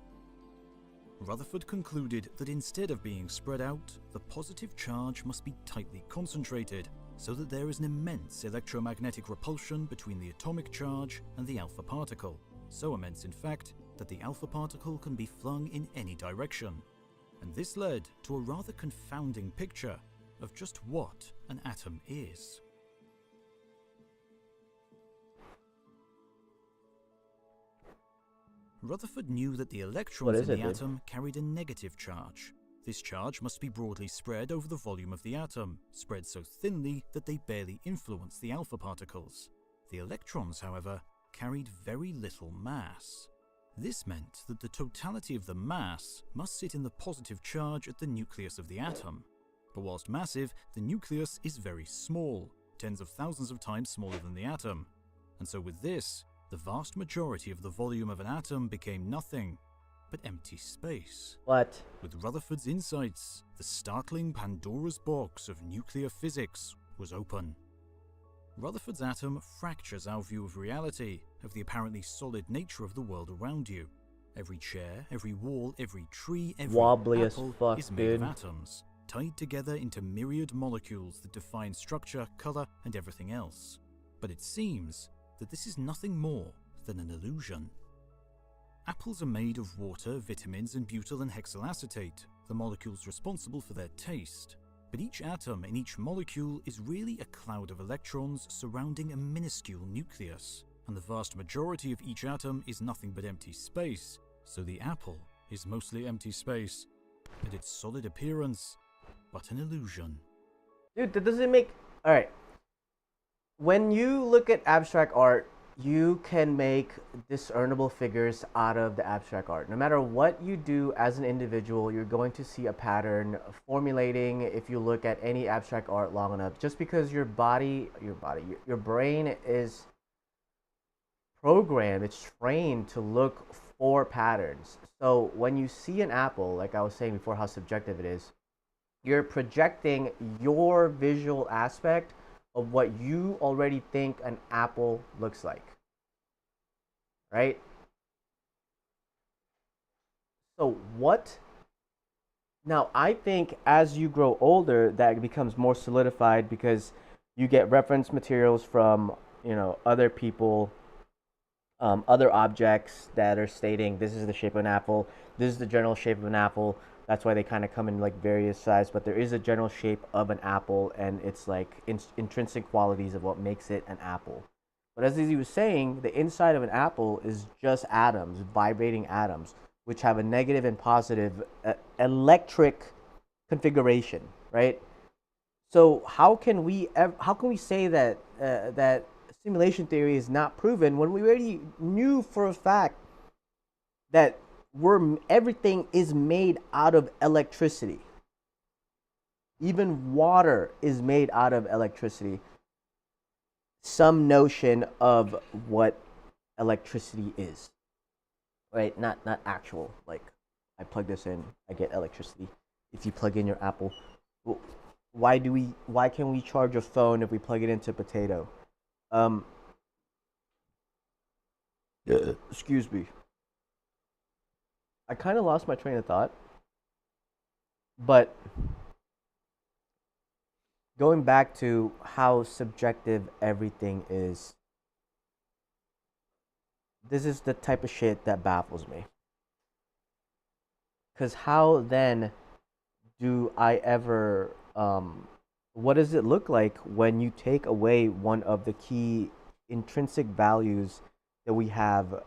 B: Rutherford concluded that instead of being spread out, the positive charge must be tightly concentrated, so that there is an immense electromagnetic repulsion between the atomic charge and the alpha particle. So immense, in fact, that the alpha particle can be flung in any direction. And this led to a rather confounding picture of just what an atom is. Rutherford knew that the electrons in the atom carried a negative charge, This charge must be broadly spread over the volume of the atom, spread so thinly that they barely influence the alpha particles. The electrons, however, carried very little mass. This meant that the totality of the mass must sit in the positive charge at the nucleus of the atom. But whilst massive, the nucleus is very small, tens of thousands of times smaller than the atom. And so with this, the vast majority of the volume of an atom became nothing but empty space.
A: What?
B: With Rutherford's insights, the startling Pandora's box of nuclear physics was open. Rutherford's atom fractures our view of reality, of the apparently solid nature of the world around you. Every chair, every wall, every tree, every
A: Wobbly as
B: apple
A: fuck,
B: is made of
A: dude.
B: atoms, tied together into myriad molecules that define structure, color, and everything else. But it seems that this is nothing more than an illusion. Apples are made of water, vitamins, and butyl and hexyl acetate, the molecules responsible for their taste. But each atom in each molecule is really a cloud of electrons surrounding a minuscule nucleus, and the vast majority of each atom is nothing but empty space, so the apple is mostly empty space, and its solid appearance but an illusion.
A: Dude, that doesn't make... Alright. When you look at abstract art, you can make discernible figures out of the abstract art. No matter what you do as an individual, you're going to see a pattern formulating if you look at any abstract art long enough. Just because your brain is programmed, it's trained to look for patterns. So when you see an apple, like I was saying before how subjective it is, you're projecting your visual aspect of what you already think an apple looks like, right? So what? Now, I think as you grow older, that becomes more solidified because you get reference materials from, other people, other objects that are stating this is the shape of an apple, this is the general shape of an apple. That's why they kind of come in like various sizes, but there is a general shape of an apple, and it's like intrinsic qualities of what makes it an apple. But as he was saying, the inside of an apple is just atoms, vibrating atoms, which have a negative and positive electric configuration, right? So how can we say that that simulation theory is not proven when we already knew for a fact that everything is made out of electricity. Even water is made out of electricity. Some notion of what electricity is, right? Not actual. Like, I plug this in, I get electricity. If you plug in your Apple, why can we charge a phone if we plug it into a potato? Excuse me. I kind of lost my train of thought, but going back to how subjective everything is, this is the type of shit that baffles me. Because how then do I ever, what does it look like when you take away one of the key intrinsic values that we have,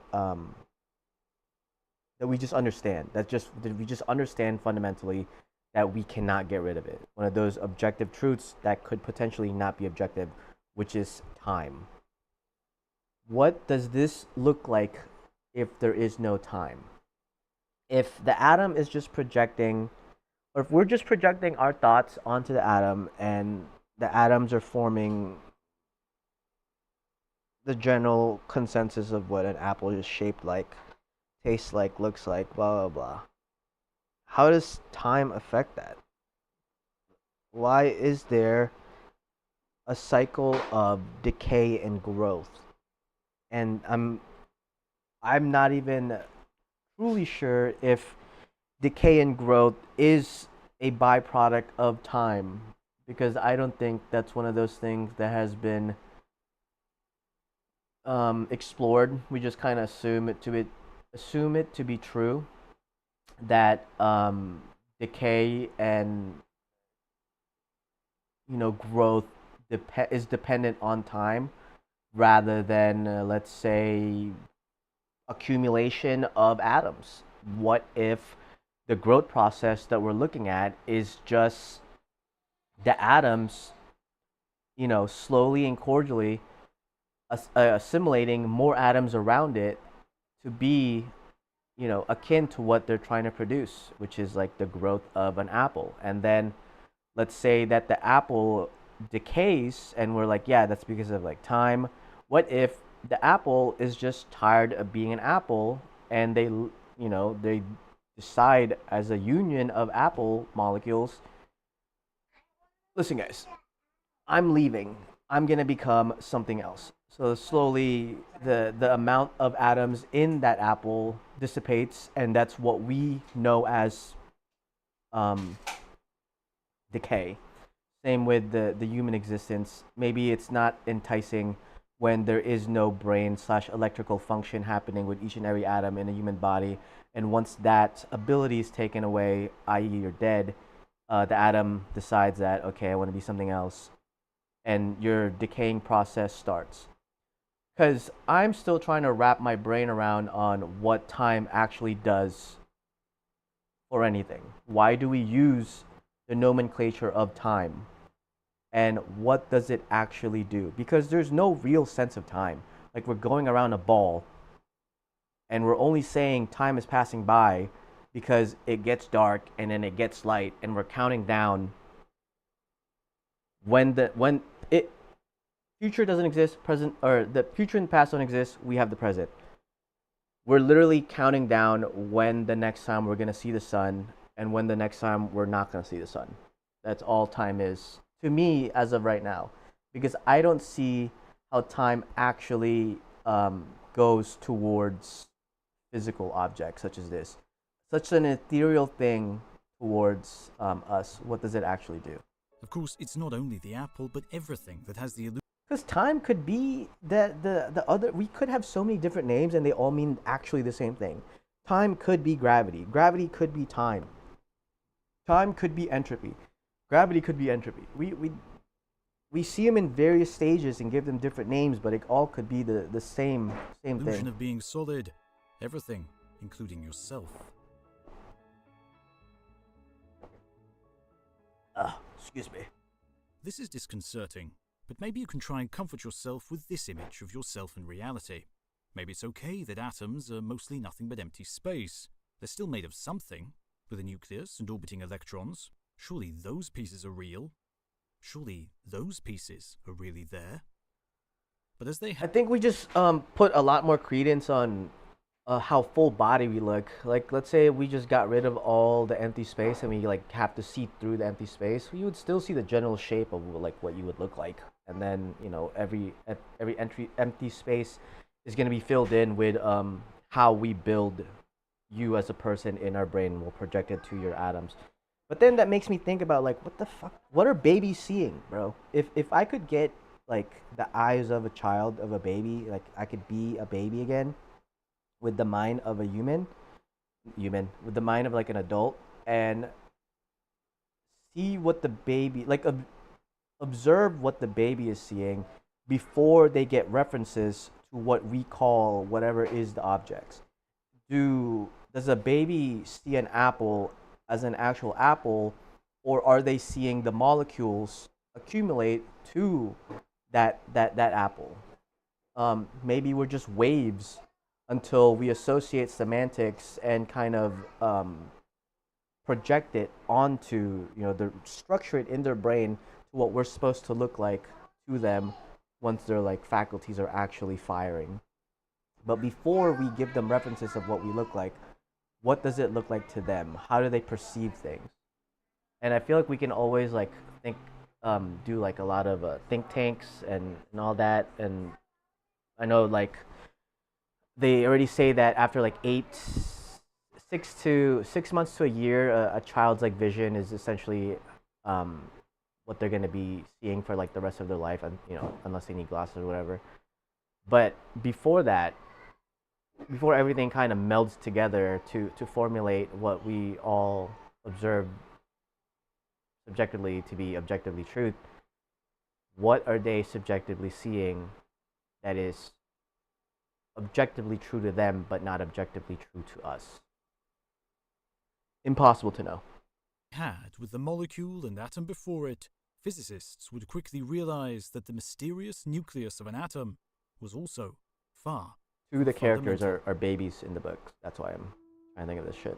A: that we just understand, that we just understand fundamentally, that we cannot get rid of it? One of those objective truths that could potentially not be objective, which is time. What does this look like if there is no time? If the atom is just projecting, or if we're just projecting our thoughts onto the atom, and the atoms are forming the general consensus of what an apple is shaped like, tastes like, looks like, blah, blah, blah. How does time affect that? Why is there a cycle of decay and growth? And I'm not even truly sure if decay and growth is a byproduct of time, because I don't think that's one of those things that has been explored. We just kind of assume it to be true, that decay and growth is dependent on time rather than let's say accumulation of atoms. What if the growth process that we're looking at is just the atoms, slowly and cordially assimilating more atoms around it to be, akin to what they're trying to produce, which is like the growth of an apple. And then let's say that the apple decays, and we're like, yeah, that's because of like time. What if the apple is just tired of being an apple, and they decide as a union of apple molecules, listen, guys, I'm leaving. I'm gonna become something else. So slowly, the amount of atoms in that apple dissipates, and that's what we know as um, decay. Same with the human existence. Maybe it's not enticing when there is no brain slash electrical function happening with each and every atom in a human body. And once that ability is taken away, i.e., you're dead, the atom decides that, okay, I want to be something else. And your decaying process starts. Because I'm still trying to wrap my brain around on what time actually does for anything. Why do we use the nomenclature of time? And what does it actually do? Because there's no real sense of time. Like, we're going around a ball and we're only saying time is passing by because it gets dark and then it gets light, and we're counting down when it future doesn't exist, present, or the future and past don't exist, we have the present. We're literally counting down when the next time we're going to see the sun and when the next time we're not going to see the sun. That's all time is to me as of right now, because I don't see how time actually goes towards physical objects such as this. Such an ethereal thing towards us. What does it actually do?
B: Of course, it's not only the apple, but everything that has the illusion.
A: Because time could be the other. We could have so many different names, and they all mean actually the same thing. Time could be gravity. Gravity could be time. Time could be entropy. Gravity could be entropy. We see them in various stages and give them different names, but it all could be the same
B: Illusion
A: thing.
B: of being solid. Everything, including yourself.
A: Excuse me.
B: This is disconcerting, but maybe you can try and comfort yourself with this image of yourself in reality. Maybe it's okay that atoms are mostly nothing but empty space. They're still made of something, with a nucleus and orbiting electrons. Surely those pieces are real. Surely those pieces are really there. But as they
A: I think we just put a lot more credence on how full body we look. Like, let's say we just got rid of all the empty space and we like have to see through the empty space. You would still see the general shape of like what you would look like, and then every empty space is going to be filled in with how we build you as a person in our brain. We'll project it to your atoms. But then that makes me think about, like, what the fuck? What are babies seeing, bro? If I could get like the eyes of a child, of a baby, like I could be a baby again with the mind of a with the mind of like an adult, and see what the baby, like, observe what the baby is seeing before they get references to what we call whatever is the objects. Does a baby see an apple as an actual apple, or are they seeing the molecules accumulate to that apple? Maybe we're just waves until we associate semantics and kind of project it onto, the structure it in their brain to what we're supposed to look like to them once their like faculties are actually firing. But before we give them references of what we look like, what does it look like to them? How do they perceive things? And I feel like we can always like think, do like a lot of think tanks and all that. And I know like they already say that after like 6 months to a year, a child's like vision is essentially what they're gonna be seeing for like the rest of their life, and unless they need glasses or whatever. But before that, before everything kind of melds together to formulate what we all observe subjectively to be objectively truth, what are they subjectively seeing that is objectively true to them but not objectively true to us? Impossible to know.
B: Had with the molecule and atom before it, physicists would quickly realize that the mysterious nucleus of an atom was also far.
A: Two of the characters are babies in the books. That's why I'm trying to think of this shit.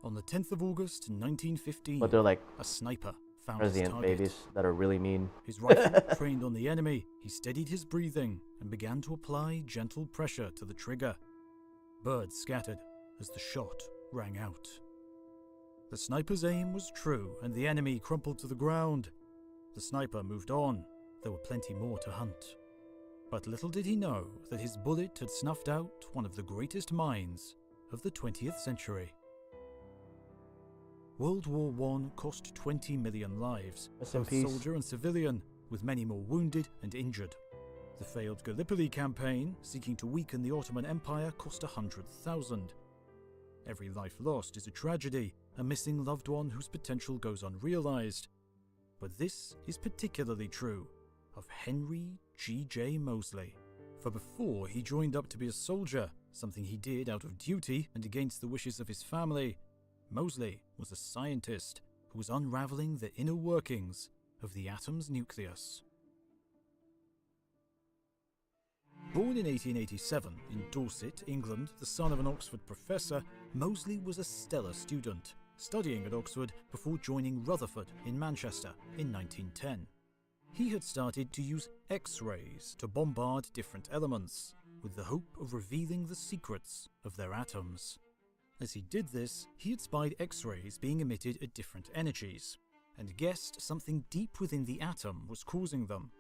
B: On the 10th of August 1915,
A: but they're like
B: a sniper found his
A: resident
B: target.
A: babies that are really mean.
B: His rifle trained on the enemy, he steadied his breathing and began to apply gentle pressure to the trigger. Birds scattered as the shot rang out. The sniper's aim was true, and the enemy crumpled to the ground. The sniper moved on. There were plenty more to hunt. But little did he know that his bullet had snuffed out one of the greatest minds of the 20th century. World War I cost 20 million lives, both soldier and civilian, with many more wounded and injured. The failed Gallipoli campaign, seeking to weaken the Ottoman Empire, cost 100,000. Every life lost is a tragedy, a missing loved one whose potential goes unrealized. But this is particularly true of Henry G.J. Moseley. For before he joined up to be a soldier, something he did out of duty and against the wishes of his family, Moseley was a scientist who was unraveling the inner workings of the atom's nucleus. Born in 1887 in Dorset, England, the son of an Oxford professor, Moseley was a stellar student, studying at Oxford before joining Rutherford in Manchester in 1910. He had started to use X-rays to bombard different elements, with the hope of revealing the secrets of their atoms. As he did this, he had spied X-rays being emitted at different energies, and guessed something deep within the atom was causing them.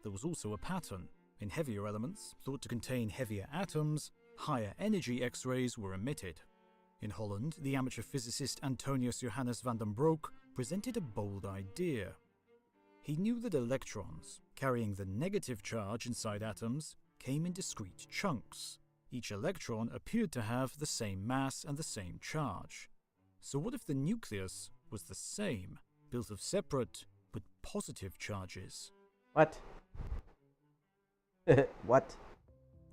B: There was also a pattern. In heavier elements, thought to contain heavier atoms, higher energy X-rays were emitted. In Holland, the amateur physicist Antonius Johannes van den Broek presented a bold idea. He knew that electrons, carrying the negative charge inside atoms, came in discrete chunks. Each electron appeared to have the same mass and the same charge. So what if the nucleus was the same, built of separate but positive charges?
A: What? What?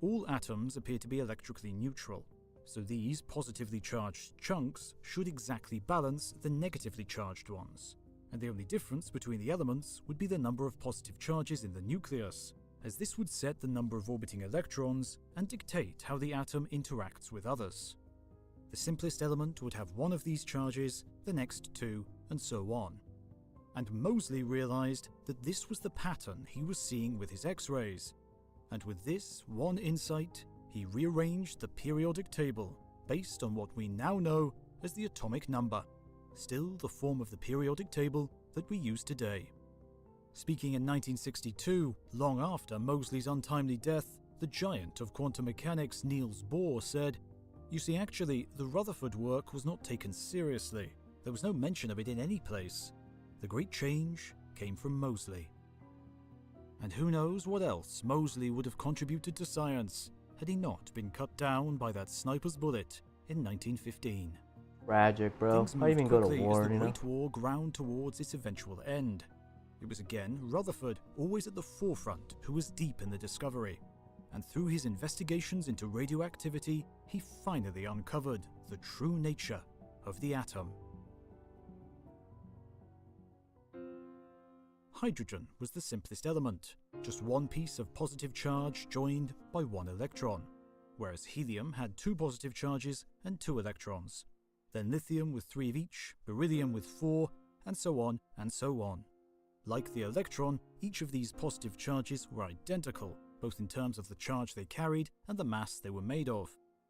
B: All atoms appear to be electrically neutral, so these positively charged chunks should exactly balance the negatively charged ones, and the only difference between the elements would be the number of positive charges in the nucleus, as this would set the number of orbiting electrons and dictate how the atom interacts with others. The simplest element would have one of these charges, the next two, and so on. And Moseley realized that this was the pattern he was seeing with his X-rays. And with this one insight, he rearranged the periodic table based on what we now know as the atomic number, still the form of the periodic table that we use today. Speaking in 1962, long after Moseley's untimely death, the giant of quantum mechanics Niels Bohr said, "You see, actually, the Rutherford work was not taken seriously. There was no mention of it in any place. The great change came from Moseley." And who knows what else Moseley would have contributed to science had he not been cut down by that sniper's bullet in 1915.
A: Tragic, bro.
B: Things
A: How even go to
B: quickly
A: war,
B: as the
A: you know?
B: Great War ground towards its eventual end. It was again Rutherford, always at the forefront, who was deep in the discovery. And through his investigations into radioactivity, he finally uncovered the true nature of the atom. Hydrogen was the simplest element, just one piece of positive charge joined by one electron, whereas helium had two positive charges and two electrons, then lithium with three of each, beryllium with four, and so on and so on. Like the electron, each of these positive charges were identical, both in terms of the charge they carried and the mass they were made of.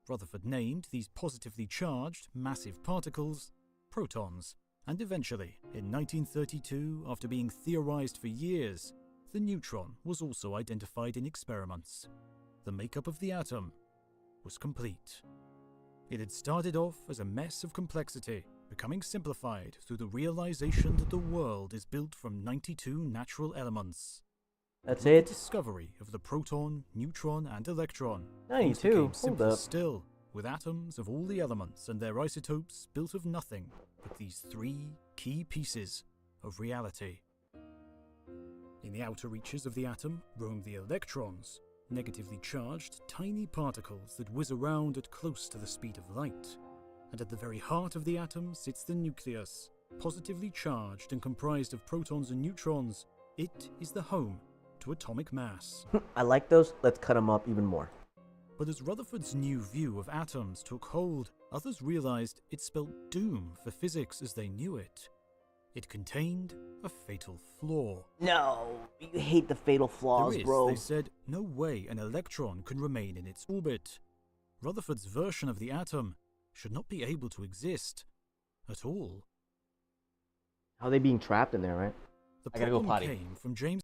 B: Rutherford named these positively charged, massive particles protons. And eventually, in 1932, after being theorized for years, the neutron was also identified in experiments. The makeup of the atom was complete. It had started off as a mess of complexity, becoming simplified through the realization that the world is built from 92 natural elements.
A: That's
B: With
A: it?
B: the discovery of the proton, neutron, and electron,
A: 92?
B: became
A: Hold
B: simpler
A: up.
B: still, with atoms of all the elements and their isotopes built of nothing but these three key pieces of reality. In the outer reaches of the atom roam the electrons, negatively charged tiny particles that whiz around at close to the speed of light. And at the very heart of the atom sits the nucleus, positively charged and comprised of protons and neutrons. It is the home to atomic mass.
C: I like those. Let's cut them up even more.
B: But as Rutherford's new view of atoms took hold, others realized it spelled doom for physics as they knew it. It contained a fatal flaw.
C: No, you hate the fatal flaws,
B: There is,
C: bro.
B: they said, no way an electron can remain in its orbit. Rutherford's version of the atom should not be able to exist at all.
C: How are they being trapped in there, right?
B: The
C: I gotta go
B: problem
C: potty.
B: came from James.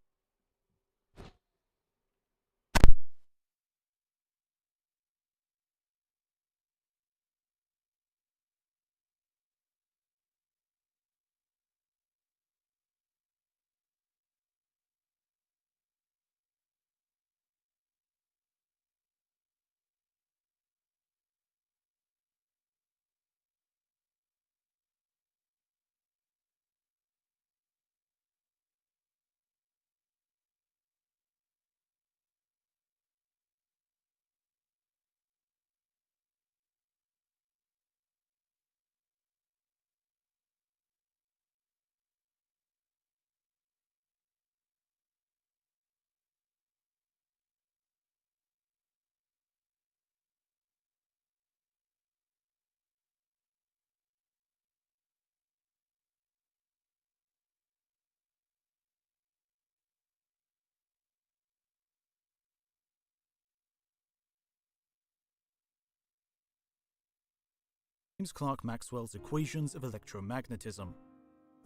B: Clerk Maxwell's equations of electromagnetism.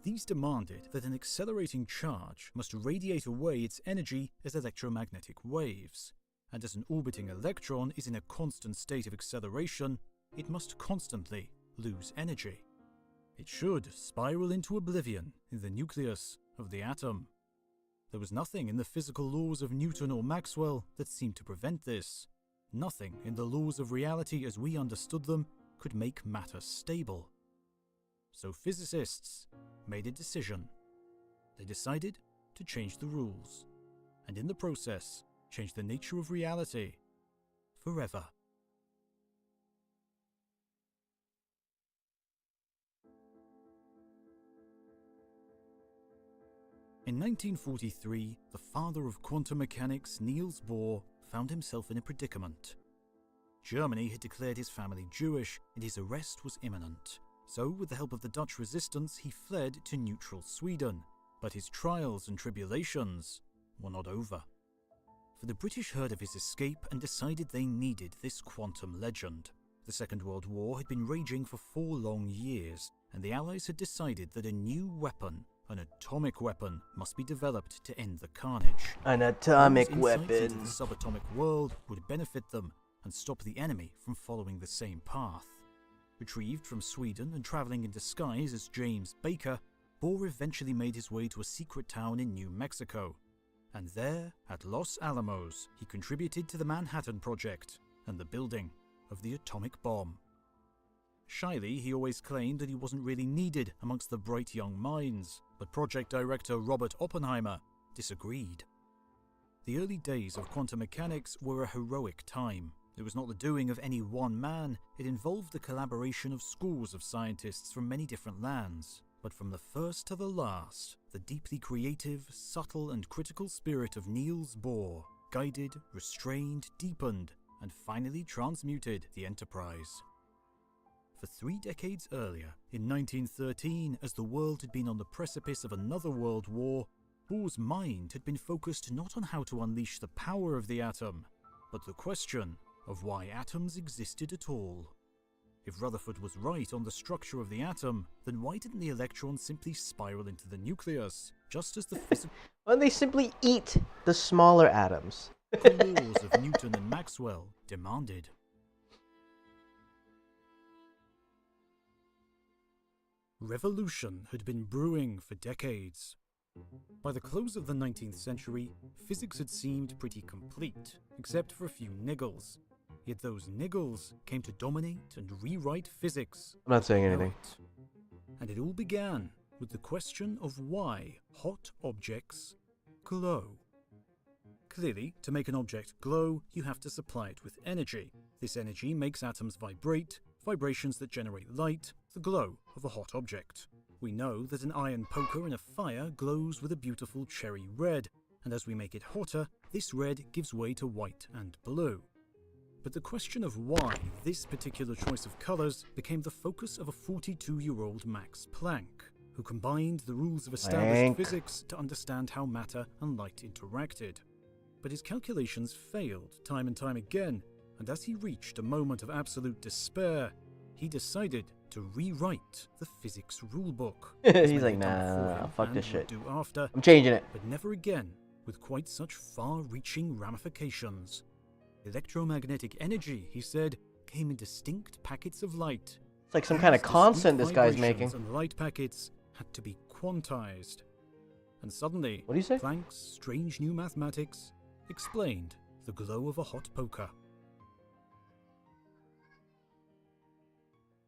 B: These demanded that an accelerating charge must radiate away its energy as electromagnetic waves, and as an orbiting electron is in a constant state of acceleration, it must constantly lose energy. It should spiral into oblivion in the nucleus of the atom. There was nothing in the physical laws of Newton or Maxwell that seemed to prevent this. Nothing in the laws of reality as we understood them could make matter stable. So physicists made a decision. They decided to change the rules, and in the process, change the nature of reality forever. In 1943, the father of quantum mechanics, Niels Bohr, found himself in a predicament. Germany had declared his family Jewish, and his arrest was imminent. So, with the help of the Dutch resistance, he fled to neutral Sweden. But his trials and tribulations were not over. For the British heard of his escape and decided they needed this quantum legend. The Second World War had been raging for 4 long years, and the Allies had decided that a new weapon, an atomic weapon, must be developed to end the carnage.
C: An atomic
B: Those insights into
C: weapon.
B: the subatomic world would benefit them and stop the enemy from following the same path. Retrieved from Sweden and travelling in disguise as James Baker, Bohr eventually made his way to a secret town in New Mexico. And there, at Los Alamos, he contributed to the Manhattan Project and the building of the atomic bomb. Shyly, he always claimed that he wasn't really needed amongst the bright young minds, but project director Robert Oppenheimer disagreed. The early days of quantum mechanics were a heroic time. It was not the doing of any one man, it involved the collaboration of scores of scientists from many different lands. But from the first to the last, the deeply creative, subtle and critical spirit of Niels Bohr guided, restrained, deepened, and finally transmuted the Enterprise. For 3 decades earlier, in 1913, as the world had been on the precipice of another world war, Bohr's mind had been focused not on how to unleash the power of the atom, but the question of why atoms existed at all. If Rutherford was right on the structure of the atom, then why didn't the electron simply spiral into the nucleus, just as the physical
C: Why don't they simply eat the smaller atoms?
B: laws of Newton and Maxwell demanded? Revolution had been brewing for decades. By the close of the 19th century, physics had seemed pretty complete, except for a few niggles. Yet those niggles came to dominate and rewrite physics.
C: I'm not saying anything.
B: And it all began with the question of why hot objects glow. Clearly, to make an object glow, you have to supply it with energy. This energy makes atoms vibrate, vibrations that generate light, the glow of a hot object. We know that an iron poker in a fire glows with a beautiful cherry red, and as we make it hotter, this red gives way to white and blue. But the question of why this particular choice of colours became the focus of a 42-year-old Max Planck, who combined the rules of established physics to understand how matter and light interacted. But his calculations failed time and time again, and as he reached a moment of absolute despair, he decided to rewrite the physics rulebook.
C: He's like, nah, fuck this shit.
B: Do after,
C: I'm changing it.
B: but never again with quite such far-reaching ramifications. Electromagnetic energy, he said, came in distinct packets of light.
C: It's like some kind of constant this guy's making.
B: And light packets had to be quantized. And suddenly,
C: what do you say?
B: Planck's strange new mathematics explained the glow of a hot poker.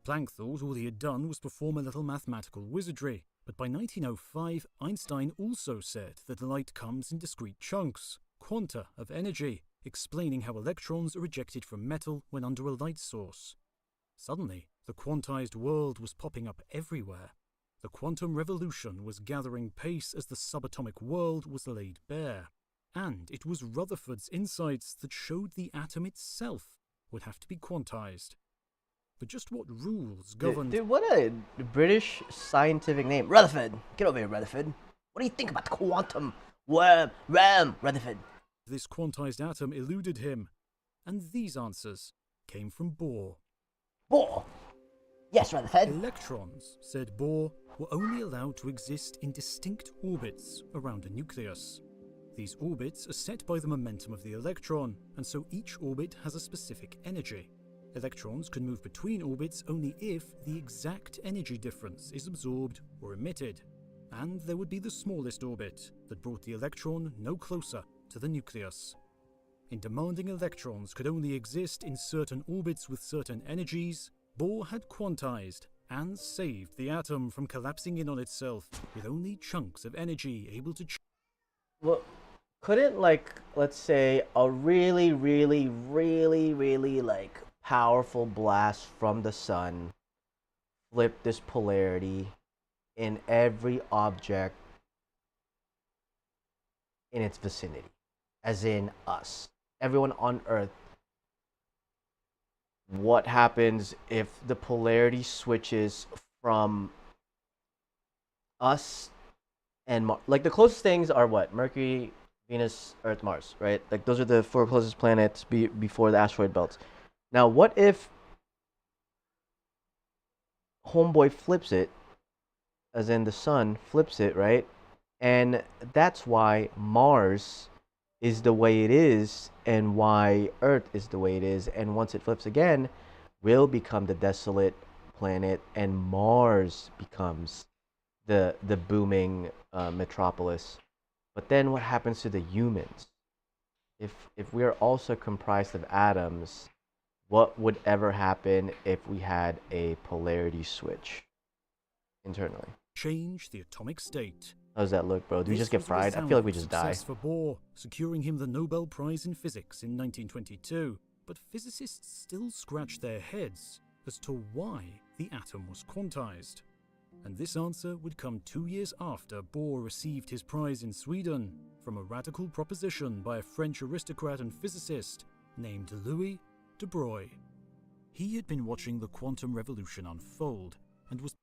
B: Planck thought all he had done was perform a little mathematical wizardry, but by 1905, Einstein also said that light comes in discrete chunks, quanta of energy, explaining how electrons are ejected from metal when under a light source. Suddenly, the quantized world was popping up everywhere. The quantum revolution was gathering pace as the subatomic world was laid bare. And it was Rutherford's insights that showed the atom itself would have to be quantized. But just what rules governed...
C: Dude, what a British scientific name. Rutherford! Get over here, Rutherford. What do you think about quantum RAM, Rutherford?
B: This quantized atom eluded him, and these answers came from Bohr.
C: Bohr? Yes, Rutherford.
B: Electrons, said Bohr, were only allowed to exist in distinct orbits around a nucleus. These orbits are set by the momentum of the electron, and so each orbit has a specific energy. Electrons can move between orbits only if the exact energy difference is absorbed or emitted, and there would be the smallest orbit that brought the electron no closer to the nucleus. In demanding electrons could only exist in certain orbits with certain energies, Bohr had quantized and saved the atom from collapsing in on itself with only chunks of energy able to...
C: Well, couldn't, like, let's say, a really, like, powerful blast from the sun flip this polarity in every object in its vicinity? As in us. Everyone on Earth. What happens if the polarity switches from us and Mars? Like, the closest things are what? Mercury, Venus, Earth, Mars, right? Like, those are the 4 closest planets before the asteroid belts. Now, what if homeboy flips it, as in the sun flips it, right? And that's why Mars is the way it is, and why Earth is the way it is, and once it flips again, will become the desolate planet, and Mars becomes the booming metropolis. But then what happens to the humans? If we are also comprised of atoms, what would ever happen if we had a polarity switch internally?
B: Change the atomic state.
C: How does that look, bro? Do we just get fried? I feel like we just die.
B: Success for Bohr, securing him the Nobel Prize in Physics in 1922. But physicists still scratch their heads as to why the atom was quantized. And this answer would come 2 years after Bohr received his prize in Sweden from a radical proposition by a French aristocrat and physicist named Louis de Broglie. He had been watching the quantum revolution unfold and was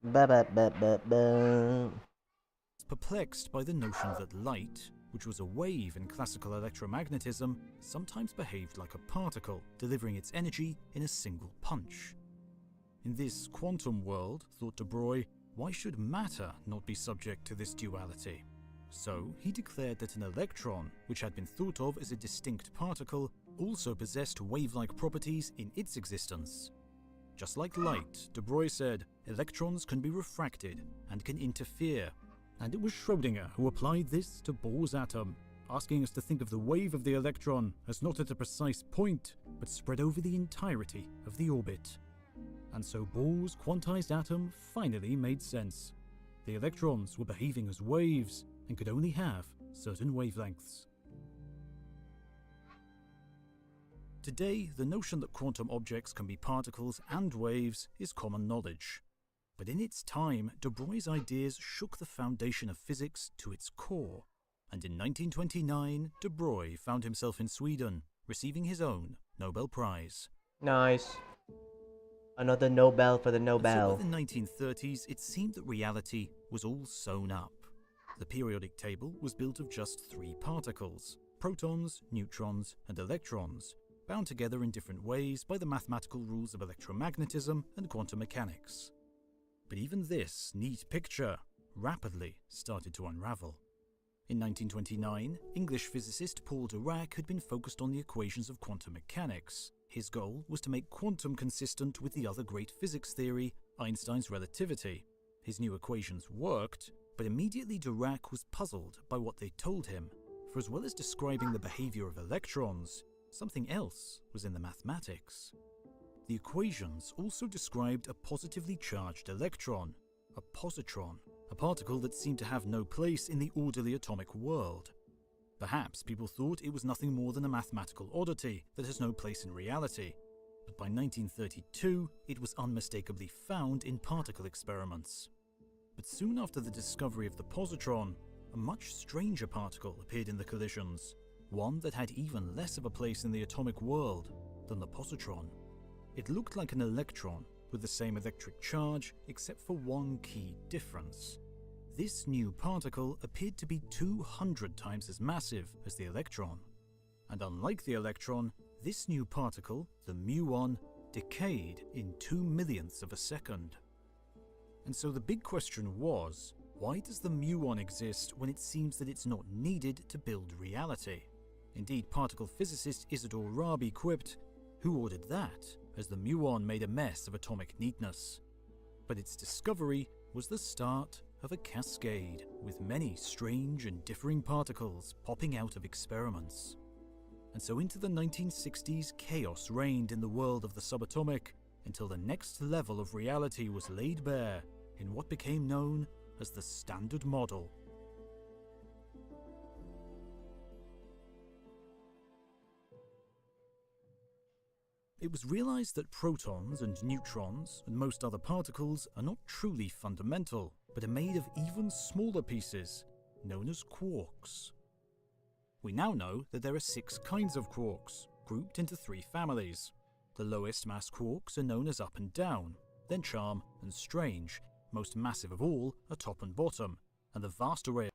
C: Ba ba ba ba ba.
B: Perplexed by the notion that light, which was a wave in classical electromagnetism, sometimes behaved like a particle, delivering its energy in a single punch. In this quantum world, thought de Broglie, why should matter not be subject to this duality? So he declared that an electron, which had been thought of as a distinct particle, also possessed wave-like properties in its existence. Just like light, de Broglie said, electrons can be refracted and can interfere. And it was Schrödinger who applied this to Bohr's atom, asking us to think of the wave of the electron as not at a precise point, but spread over the entirety of the orbit. And so Bohr's quantized atom finally made sense. The electrons were behaving as waves and could only have certain wavelengths. Today, the notion that quantum objects can be particles and waves is common knowledge. But in its time, de Broglie's ideas shook the foundation of physics to its core. And in 1929, de Broglie found himself in Sweden, receiving his own Nobel Prize.
C: Nice. Another Nobel for the
B: And so
C: Nobel.
B: by the 1930s, it seemed that reality was all sewn up. The periodic table was built of just 3 particles: protons, neutrons, and electrons, bound together in different ways by the mathematical rules of electromagnetism and quantum mechanics. But even this neat picture rapidly started to unravel. In 1929, English physicist Paul Dirac had been focused on the equations of quantum mechanics. His goal was to make quantum consistent with the other great physics theory, Einstein's relativity. His new equations worked, but immediately Dirac was puzzled by what they told him, for as well as describing the behavior of electrons, something else was in the mathematics. The equations also described a positively charged electron, a positron, a particle that seemed to have no place in the orderly atomic world. Perhaps people thought it was nothing more than a mathematical oddity that has no place in reality, but by 1932 it was unmistakably found in particle experiments. But soon after the discovery of the positron, a much stranger particle appeared in the collisions, one that had even less of a place in the atomic world than the positron. It looked like an electron with the same electric charge, except for one key difference. This new particle appeared to be 200 times as massive as the electron. And unlike the electron, this new particle, the muon, decayed in 2/millionths of a second. And so the big question was, why does the muon exist when it seems that it's not needed to build reality? Indeed, particle physicist Isidore Rabi quipped, "Who ordered that?" as the muon made a mess of atomic neatness. But its discovery was the start of a cascade, with many strange and differing particles popping out of experiments. And so into the 1960s, chaos reigned in the world of the subatomic, until the next level of reality was laid bare in what became known as the Standard Model. It was realized that protons and neutrons and most other particles are not truly fundamental, but are made of even smaller pieces, known as quarks. We now know that there are 6 kinds of quarks, grouped into 3 families. The lowest mass quarks are known as up and down, then charm and strange. Most massive of all are top and bottom, and the vast array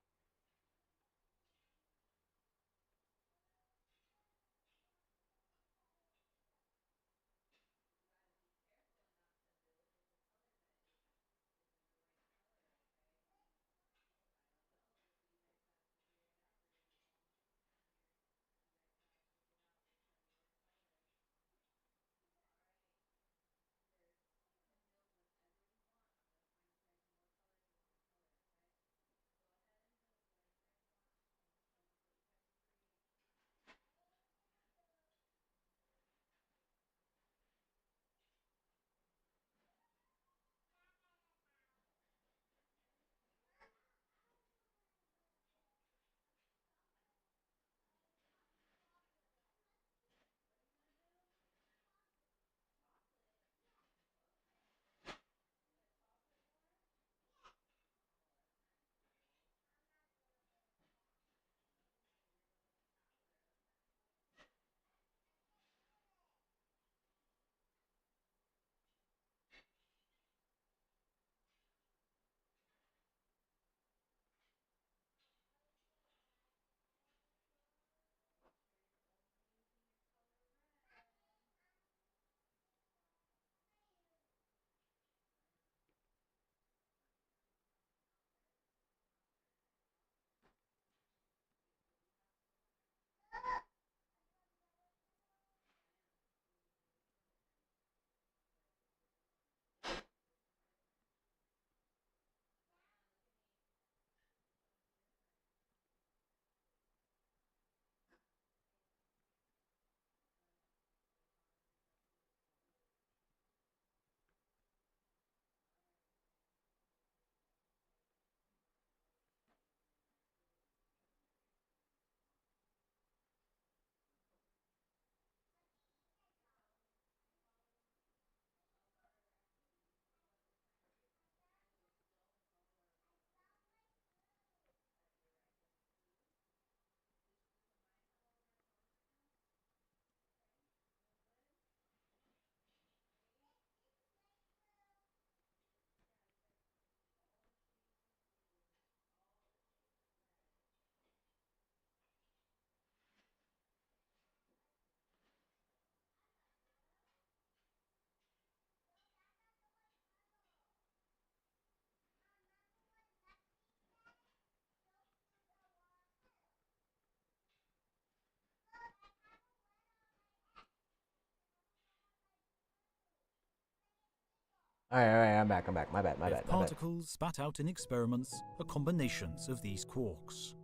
C: All right, I'm back. My bad.
B: If particles spat out in experiments are combinations of these quarks.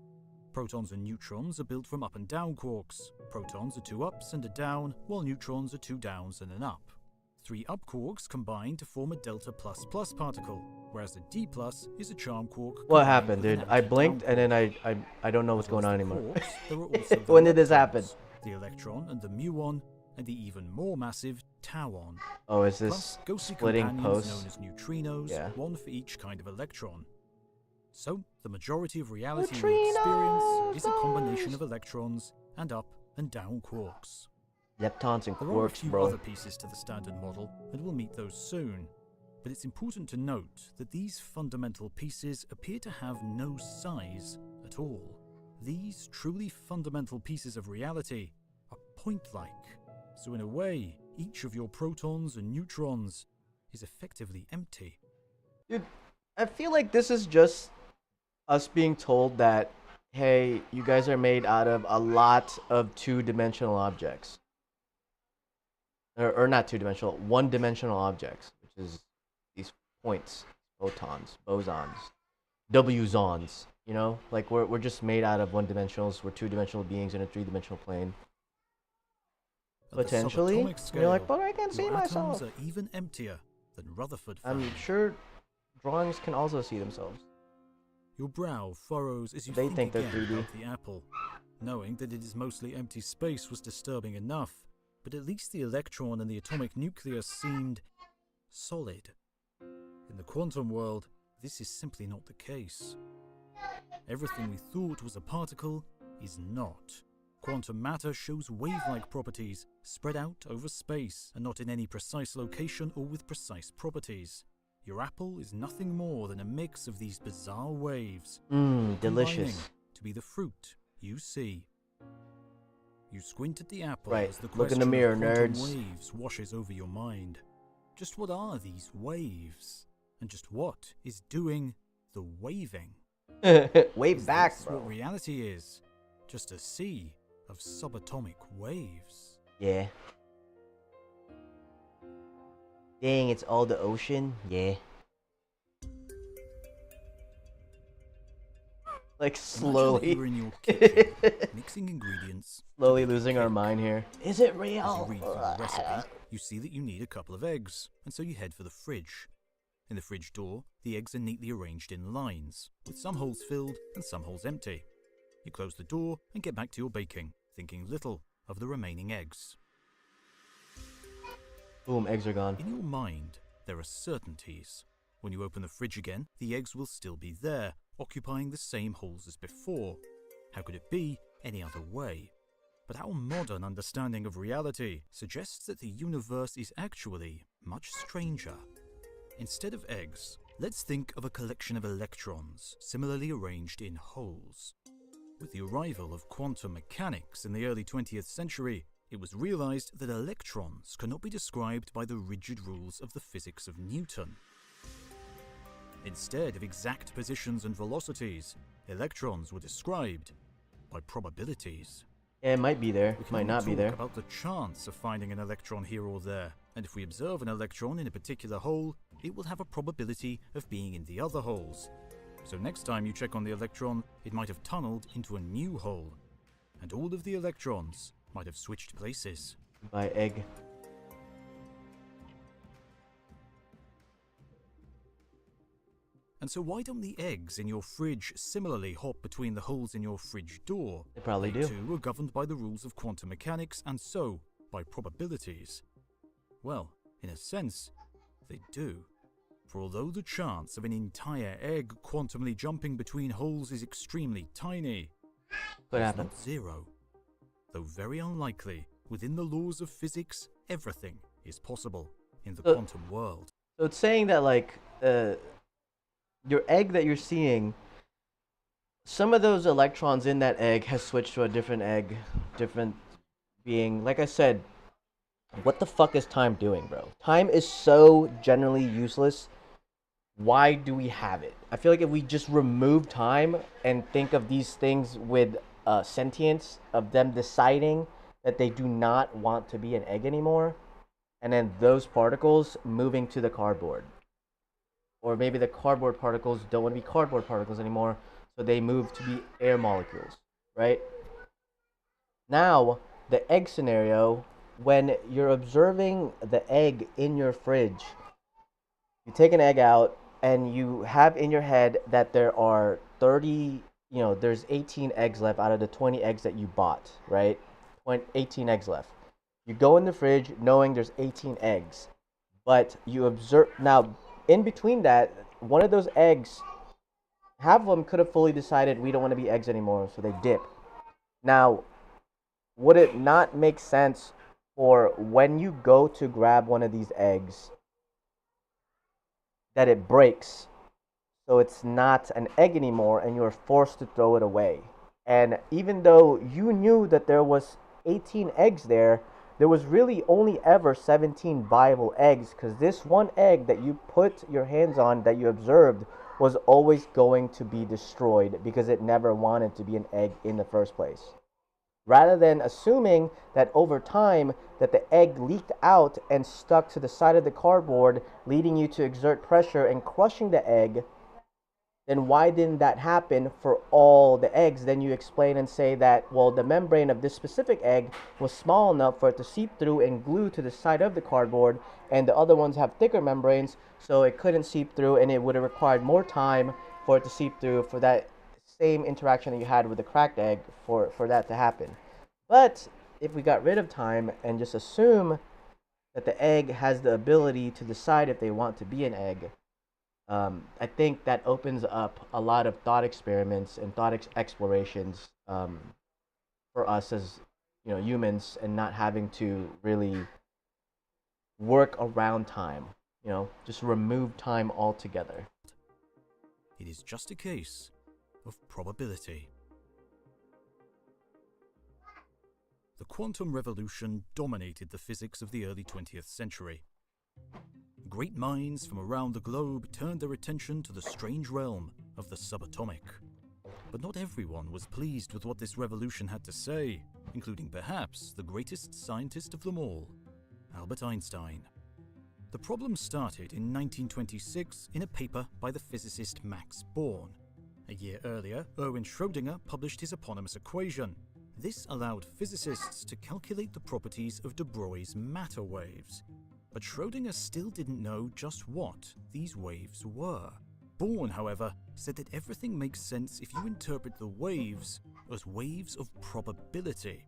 B: Protons and neutrons are built from up and down quarks. Protons are 2 ups and a down, while neutrons are 2 downs and an up. 3 up quarks combine to form a delta plus plus particle, whereas a D plus is a charm quark.
C: What happened, dude? I blinked and then I don't know what's going on anymore. When did this happen?
B: The electron and the muon, and the even more massive tauon.
C: Oh, is this splitting posts?
B: Known as neutrinos, one for each kind of electron. So, the majority of reality we experience is a combination of electrons and up and down quarks.
C: Leptons and
B: There are a
C: quarks,
B: few
C: bro.
B: other pieces to the standard model, and we'll meet those soon. But it's important to note that these fundamental pieces appear to have no size at all. These truly fundamental pieces of reality are point-like. So in a way, each of your protons and neutrons is effectively empty.
C: Dude, I feel like this is just us being told that, hey, you guys are made out of a lot of two-dimensional objects. Or not two-dimensional, one-dimensional objects, which is these points, photons, bosons, W-zons, you know? Like, we're just made out of one-dimensionals, we're two-dimensional beings in a three-dimensional plane. Potentially, you're like, but I can't see myself.
B: Atoms are even emptier than Rutherford
C: I'm
B: found.
C: sure drawings can also see themselves.
B: Your brow furrows as you
C: They think they're
B: again
C: 3D.
B: about the apple. Knowing that it is mostly empty space was disturbing enough, but at least the electron and the atomic nucleus seemed solid. In the quantum world, this is simply not the case. Everything we thought was a particle is not. Quantum matter shows wave-like properties spread out over space and not in any precise location or with precise properties. Your apple is nothing more than a mix of these bizarre waves,
C: Delicious.
B: combining to be the fruit you see. You squint at the apple
C: Right,
B: as the
C: look in the
B: question
C: mirror,
B: of quantum
C: nerds.
B: waves washes over your mind. Just what are these waves? And just what is doing the waving?
C: Way
B: Is
C: back,
B: this
C: bro.
B: what reality is? Just a sea of subatomic waves.
C: Yeah. Dang, it's all the ocean? Yeah. Like slowly.
B: Imagine that you're in your kitchen, mixing ingredients.
C: Slowly losing our mind here. Is it
B: As
C: real?
B: you read through the recipe, you see that you need a couple of eggs, and so you head for the fridge. In the fridge door, the eggs are neatly arranged in lines, with some holes filled and some holes empty. You close the door and get back to your baking, thinking little of the remaining eggs.
C: Boom, eggs are gone.
B: In your mind, there are certainties. When you open the fridge again, the eggs will still be there, occupying the same holes as before. How could it be any other way? But our modern understanding of reality suggests that the universe is actually much stranger. Instead of eggs, let's think of a collection of electrons, similarly arranged in holes. With the arrival of quantum mechanics in the early 20th century, it was realized that electrons cannot be described by the rigid rules of the physics of Newton. Instead of exact positions and velocities, electrons were described by probabilities.
C: Yeah, it might be there.
B: We can
C: Might
B: only
C: not be
B: talk
C: there.
B: about the chance of finding an electron here or there, and if we observe an electron in a particular hole, it will have a probability of being in the other holes. So next time you check on the electron, it might have tunneled into a new hole, and all of the electrons might have switched places.
C: By egg.
B: And so why don't the eggs in your fridge similarly hop between the holes in your fridge door?
C: They probably
B: They
C: do.
B: too are governed by the rules of quantum mechanics and so by probabilities. Well, in a sense, they do. For although the chance of an entire egg quantumly jumping between holes is extremely tiny,
C: What
B: it's
C: happened?
B: not zero. Though very unlikely, within the laws of physics, everything is possible in the quantum world.
C: So it's saying that, like, your egg that you're seeing, some of those electrons in that egg has switched to a different egg, different being. Like I said, what the fuck is time doing, bro? Time is so generally useless. Why do we have it? I feel like if we just remove time and think of these things with sentience, of them deciding that they do not want to be an egg anymore, and then those particles moving to the cardboard. or maybe the cardboard particles don't want to be cardboard particles anymore, so they move to be air molecules, right? Now, the egg scenario, when you're observing the egg in your fridge, you take an egg out and you have in your head that there are 30, there's 18 eggs left out of the 20 eggs that you bought, right? 18 eggs left. You go in the fridge knowing there's 18 eggs, but you observe now in between that, one of those eggs, half of them could have fully decided we don't want to be eggs anymore, so they dip. Now, would it not make sense for when you go to grab one of these eggs that it breaks so it's not an egg anymore and you're forced to throw it away? And even though you knew that there was 18 eggs there, there was really only ever 17 viable eggs, because this one egg that you put your hands on that you observed was always going to be destroyed because it never wanted to be an egg in the first place. Rather than assuming that over time that the egg leaked out and stuck to the side of the cardboard, leading you to exert pressure and crushing the egg, then why didn't that happen for all the eggs? Then you explain and say that, well, the membrane of this specific egg was small enough for it to seep through and glue to the side of the cardboard, and the other ones have thicker membranes, so it couldn't seep through, and it would have required more time for it to seep through for that same interaction that you had with the cracked egg for that to happen. But if we got rid of time and just assume that the egg has the ability to decide if they want to be an egg, I think that opens up a lot of thought experiments and thought explorations for us as humans, and not having to really work around time. Just remove time altogether.
B: It is just a case of probability. The quantum revolution dominated the physics of the early 20th century. Great minds from around the globe turned their attention to the strange realm of the subatomic. But not everyone was pleased with what this revolution had to say, including perhaps the greatest scientist of them all, Albert Einstein. The problem started in 1926 in a paper by the physicist Max Born. A year earlier, Erwin Schrödinger published his eponymous equation. This allowed physicists to calculate the properties of de Broglie's matter waves. But Schrödinger still didn't know just what these waves were. Born, however, said that everything makes sense if you interpret the waves as waves of probability.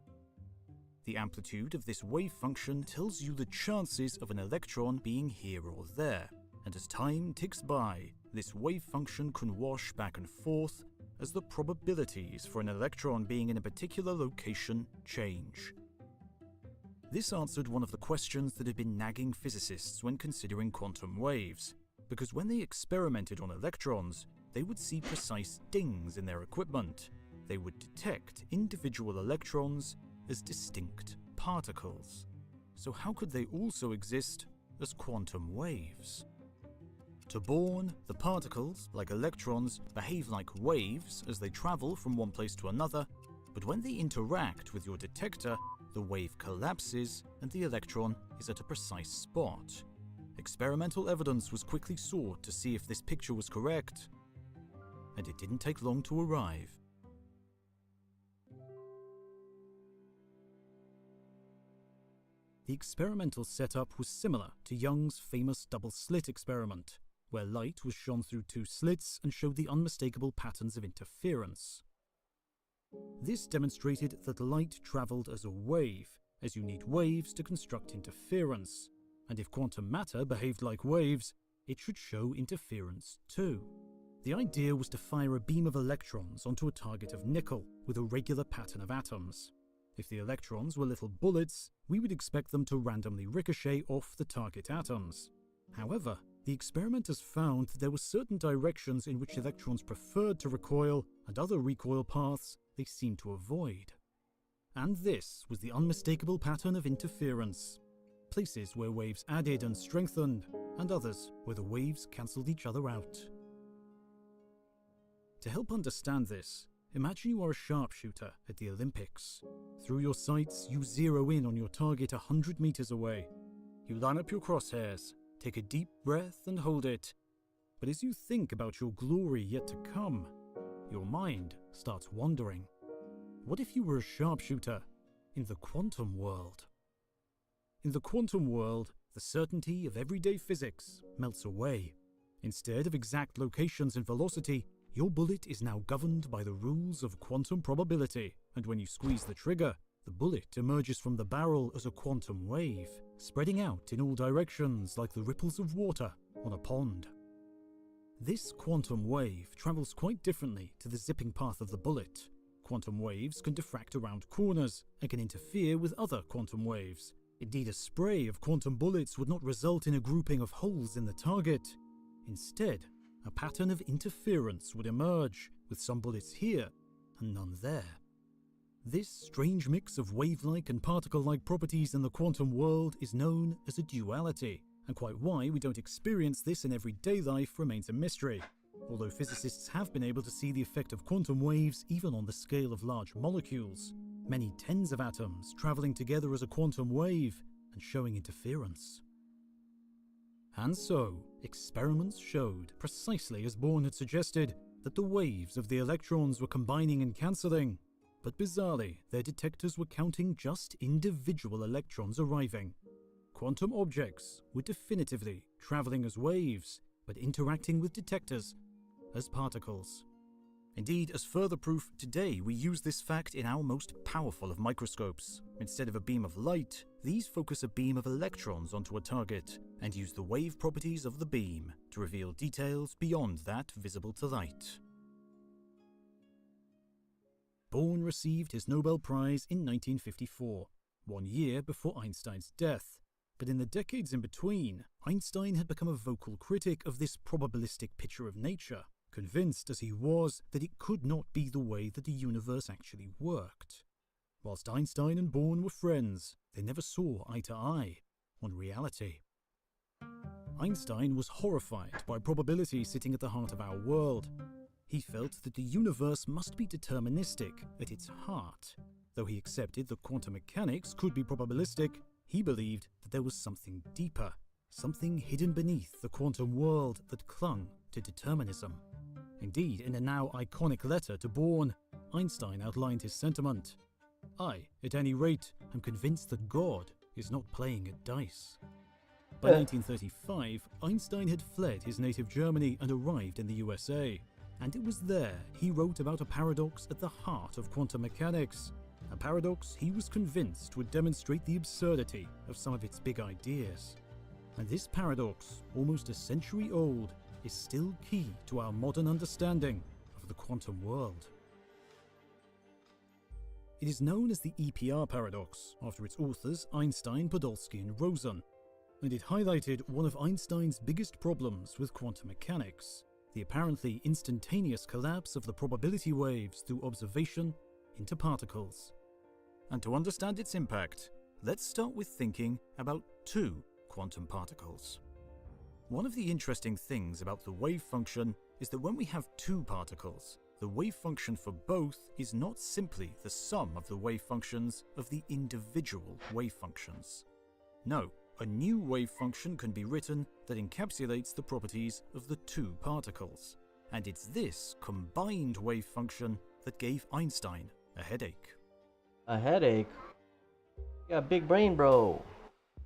B: The amplitude of this wave function tells you the chances of an electron being here or there, and as time ticks by, this wave function can wash back and forth as the probabilities for an electron being in a particular location change. This answered one of the questions that had been nagging physicists when considering quantum waves, because when they experimented on electrons, they would see precise dings in their equipment. They would detect individual electrons as distinct particles. So how could they also exist as quantum waves? To Born, the particles, like electrons, behave like waves as they travel from one place to another, but when they interact with your detector, the wave collapses and the electron is at a precise spot. Experimental evidence was quickly sought to see if this picture was correct, and it didn't take long to arrive. The experimental setup was similar to Young's famous double-slit experiment, where light was shone through two slits and showed the unmistakable patterns of interference. This demonstrated that light travelled as a wave, as you need waves to construct interference, and if quantum matter behaved like waves, it should show interference too. The idea was to fire a beam of electrons onto a target of nickel with a regular pattern of atoms. If the electrons were little bullets, we would expect them to randomly ricochet off the target atoms. However, the experimenters found that there were certain directions in which electrons preferred to recoil and other recoil paths they seemed to avoid. And this was the unmistakable pattern of interference. Places where waves added and strengthened, and others where the waves cancelled each other out. To help understand this, imagine you are a sharpshooter at the Olympics. Through your sights, you zero in on your target 100 meters away. You line up your crosshairs, take a deep breath and hold it. But as you think about your glory yet to come, your mind starts wandering. What if you were a sharpshooter in the quantum world? In the quantum world, the certainty of everyday physics melts away. Instead of exact locations and velocity, your bullet is now governed by the rules of quantum probability, and when you squeeze the trigger, the bullet emerges from the barrel as a quantum wave, spreading out in all directions like the ripples of water on a pond. This quantum wave travels quite differently to the zipping path of the bullet. Quantum waves can diffract around corners and can interfere with other quantum waves. Indeed, a spray of quantum bullets would not result in a grouping of holes in the target. Instead, a pattern of interference would emerge, with some bullets here and none there. This strange mix of wave-like and particle-like properties in the quantum world is known as a duality, and quite why we don't experience this in everyday life remains a mystery. Although physicists have been able to see the effect of quantum waves even on the scale of large molecules, many tens of atoms travelling together as a quantum wave and showing interference. And so, experiments showed, precisely as Born had suggested, that the waves of the electrons were combining and cancelling. But bizarrely, their detectors were counting just individual electrons arriving. Quantum objects were definitively travelling as waves, but interacting with detectors as particles. Indeed, as further proof, today we use this fact in our most powerful of microscopes. Instead of a beam of light, these focus a beam of electrons onto a target and use the wave properties of the beam to reveal details beyond that visible to light. Born received his Nobel Prize in 1954, 1 year before Einstein's death. But in the decades in between, Einstein had become a vocal critic of this probabilistic picture of nature, convinced as he was that it could not be the way that the universe actually worked. Whilst Einstein and Born were friends, they never saw eye to eye on reality. Einstein was horrified by probability sitting at the heart of our world. He felt that the universe must be deterministic at its heart. Though he accepted that quantum mechanics could be probabilistic, he believed that there was something deeper, something hidden beneath the quantum world that clung to determinism. Indeed, in a now iconic letter to Born, Einstein outlined his sentiment. I, at any rate, am convinced that God is not playing at dice. By 1935, Einstein had fled his native Germany and arrived in the USA. And it was there he wrote about a paradox at the heart of quantum mechanics, a paradox he was convinced would demonstrate the absurdity of some of its big ideas. And this paradox, almost a century old, is still key to our modern understanding of the quantum world. It is known as the EPR paradox, after its authors Einstein, Podolsky and Rosen, and it highlighted one of Einstein's biggest problems with quantum mechanics, the apparently instantaneous collapse of the probability waves through observation into particles. And to understand its impact, let's start with thinking about two quantum particles. One of the interesting things about the wave function is that when we have two particles, the wave function for both is not simply the sum of the wave functions of the individual wave functions. No, a new wave function can be written that encapsulates the properties of the two particles. And it's this combined wave function that gave Einstein a headache.
C: A headache? You got a big brain, bro.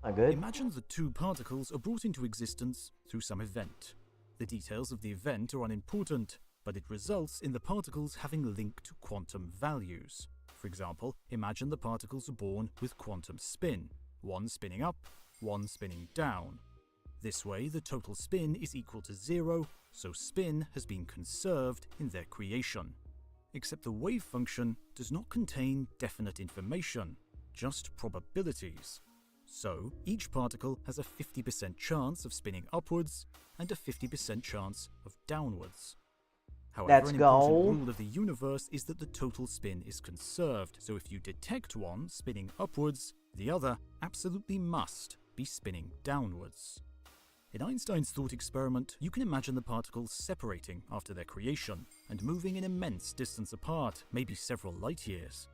C: Not good.
B: Imagine the two particles are brought into existence through some event. The details of the event are unimportant, but it results in the particles having linked quantum values. For example, imagine the particles are born with quantum spin, one spinning up, one spinning down. This way, the total spin is equal to 0, so spin has been conserved in their creation. Except the wave function does not contain definite information, just probabilities. So, each particle has a 50% chance of spinning upwards and a 50% chance of downwards. However, an important rule of the universe is that the total spin is conserved, so if you detect one spinning upwards, the other absolutely must be spinning downwards. In Einstein's thought experiment, you can imagine the particles separating after their creation and moving an immense distance apart, maybe several light years.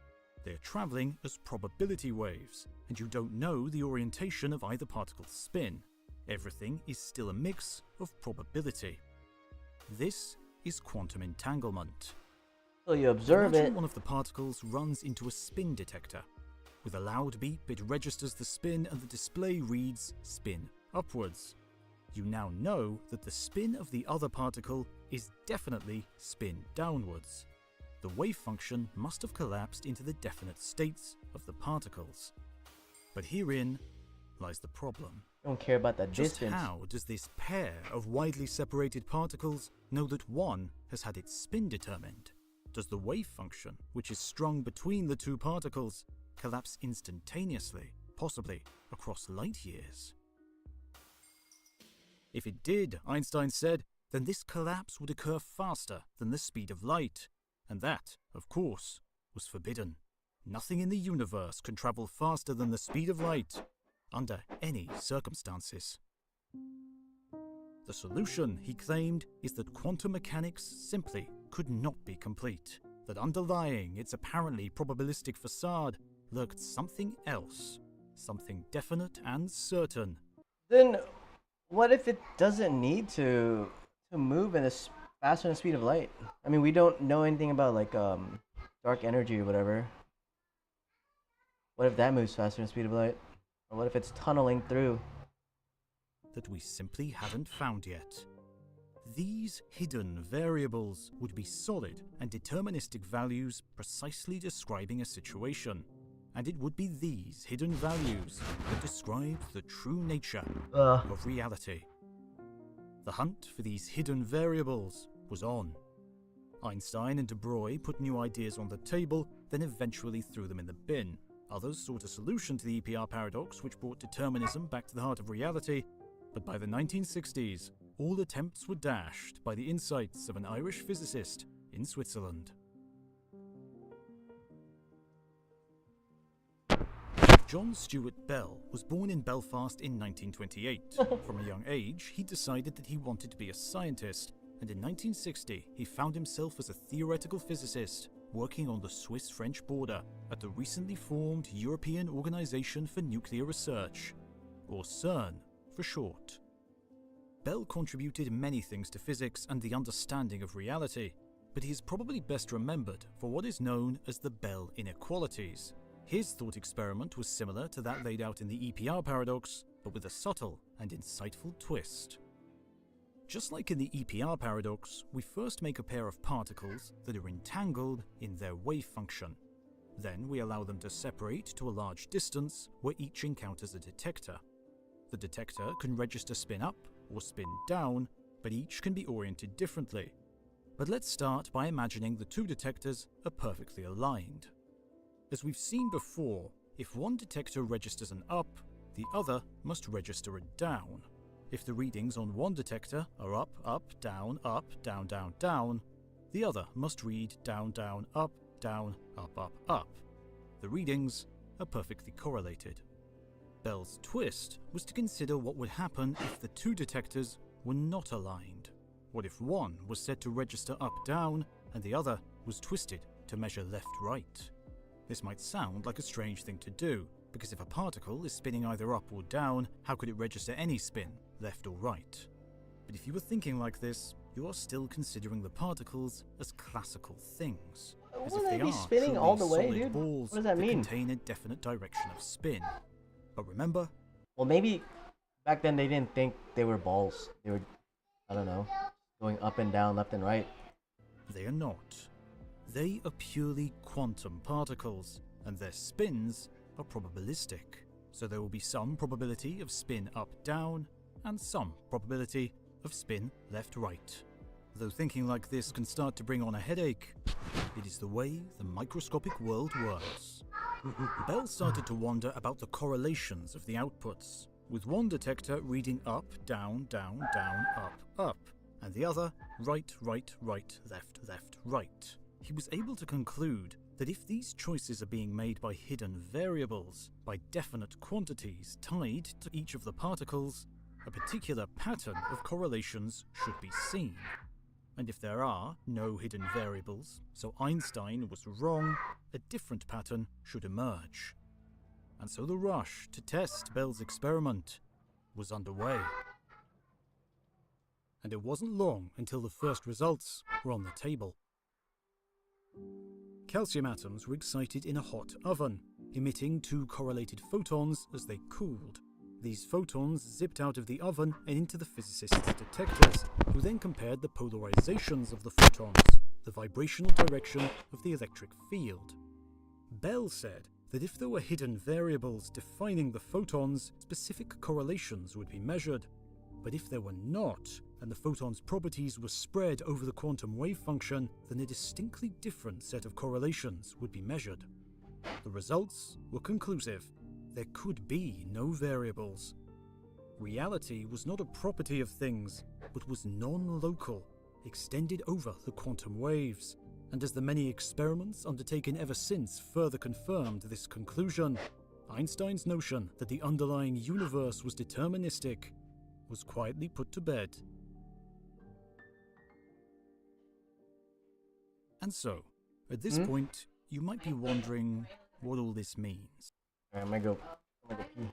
B: They are travelling as probability waves, and you don't know the orientation of either particle's spin. Everything is still a mix of probability. This is quantum entanglement.
C: So you observe
B: Imagine
C: it.
B: one of the particles runs into a spin detector. With a loud beep, it registers the spin and the display reads spin upwards. You now know that the spin of the other particle is definitely spin downwards. The wave function must have collapsed into the definite states of the particles. But herein lies the problem.
C: Don't care about the
B: Just
C: distance.
B: how does this pair of widely separated particles know that one has had its spin determined? Does the wave function, which is strung between the two particles, collapse instantaneously, possibly across light years? If it did, Einstein said, then this collapse would occur faster than the speed of light, and that, of course, was forbidden. Nothing in the universe can travel faster than the speed of light, under any circumstances. The solution, he claimed, is that quantum mechanics simply could not be complete, that underlying its apparently probabilistic facade lurked something else, something definite and certain.
C: Then what if it doesn't need to move in faster than the speed of light? I mean, we don't know anything about like dark energy or whatever. What if that moves faster than the speed of light? Or what if it's tunneling through?
B: That we simply haven't found yet. These hidden variables would be solid and deterministic values precisely describing a situation, and it would be these hidden values that describe the true nature of reality. The hunt for these hidden variables was on. Einstein and de Broglie put new ideas on the table, then eventually threw them in the bin. Others sought a solution to the EPR paradox, which brought determinism back to the heart of reality, but by the 1960s, all attempts were dashed by the insights of an Irish physicist in Switzerland. John Stuart Bell was born in Belfast in 1928. From a young age, he decided that he wanted to be a scientist, and in 1960 he found himself as a theoretical physicist working on the Swiss-French border at the recently formed European Organization for Nuclear Research, or CERN for short. Bell contributed many things to physics and the understanding of reality, but he is probably best remembered for what is known as the Bell inequalities. His thought experiment was similar to that laid out in the EPR paradox, but with a subtle and insightful twist. Just like in the EPR paradox, we first make a pair of particles that are entangled in their wave function. Then we allow them to separate to a large distance where each encounters a detector. The detector can register spin up or spin down, but each can be oriented differently. But let's start by imagining the two detectors are perfectly aligned. As we've seen before, if one detector registers an up, the other must register a down. If the readings on one detector are up, down, down, down, the other must read down, up, up. The readings are perfectly correlated. Bell's twist was to consider what would happen if the two detectors were not aligned. What if one was set to register up, down, and the other was twisted to measure left, right? This might sound like a strange thing to do, because if a particle is spinning either up or down, how could it register any spin, left or right? But if you were thinking like this, you are still considering the particles as classical things, as if they
C: Wouldn't they be
B: are
C: spinning
B: truly
C: all the way,
B: solid
C: dude?
B: balls
C: What does that mean?
B: contain a definite direction of spin. But remember,
C: Well, maybe back then they didn't think they were balls. They were, I don't know, going up and down, left and right.
B: they are not. They are purely quantum particles, and their spins are probabilistic. So there will be some probability of spin up-down, and some probability of spin left-right. Though thinking like this can start to bring on a headache, it is the way the microscopic world works. Bell started to wonder about the correlations of the outputs, with one detector reading up, down, up, and the other right, left, right. He was able to conclude that if these choices are being made by hidden variables, by definite quantities tied to each of the particles, a particular pattern of correlations should be seen. And if there are no hidden variables, so Einstein was wrong, a different pattern should emerge. And so the rush to test Bell's experiment was underway. and it wasn't long until the first results were on the table. Calcium atoms were excited in a hot oven, emitting two correlated photons as they cooled. These photons zipped out of the oven and into the physicists' detectors, who then compared the polarizations of the photons, the vibrational direction of the electric field. Bell said that if there were hidden variables defining the photons, specific correlations would be measured. But if there were not, and the photon's properties were spread over the quantum wave function, then a distinctly different set of correlations would be measured. The results were conclusive. There could be no variables. Reality was not a property of things, but was non-local, extended over the quantum waves. And as the many experiments undertaken ever since further confirmed this conclusion, Einstein's notion that the underlying universe was deterministic was quietly put to bed. And so, at this point, you might be wondering what all this means.
C: I'm gonna go pee.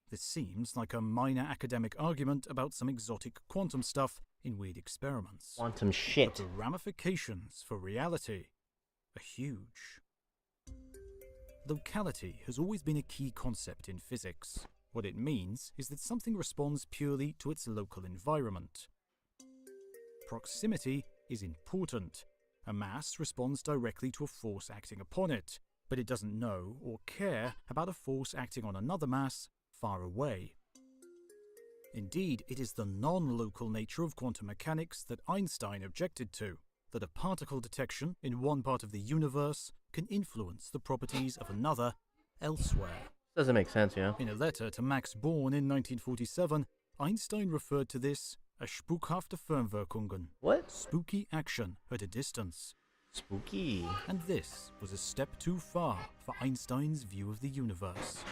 B: This seems like a minor academic argument about some exotic quantum stuff in weird experiments.
C: Quantum
B: But
C: shit.
B: the ramifications for reality are huge. Locality has always been a key concept in physics. What it means is that something responds purely to its local environment. Proximity is important. A mass responds directly to a force acting upon it, but it doesn't know or care about a force acting on another mass far away. Indeed, it is the non-local nature of quantum mechanics that Einstein objected to, that a particle detection in one part of the universe can influence the properties of another elsewhere.
C: Doesn't make sense, you know?
B: In a letter to Max Born in 1947, Einstein referred to this as spukhafte Fernwirkungen,
C: What?
B: spooky action at a distance.
C: Spooky.
B: And this was a step too far for Einstein's view of the universe.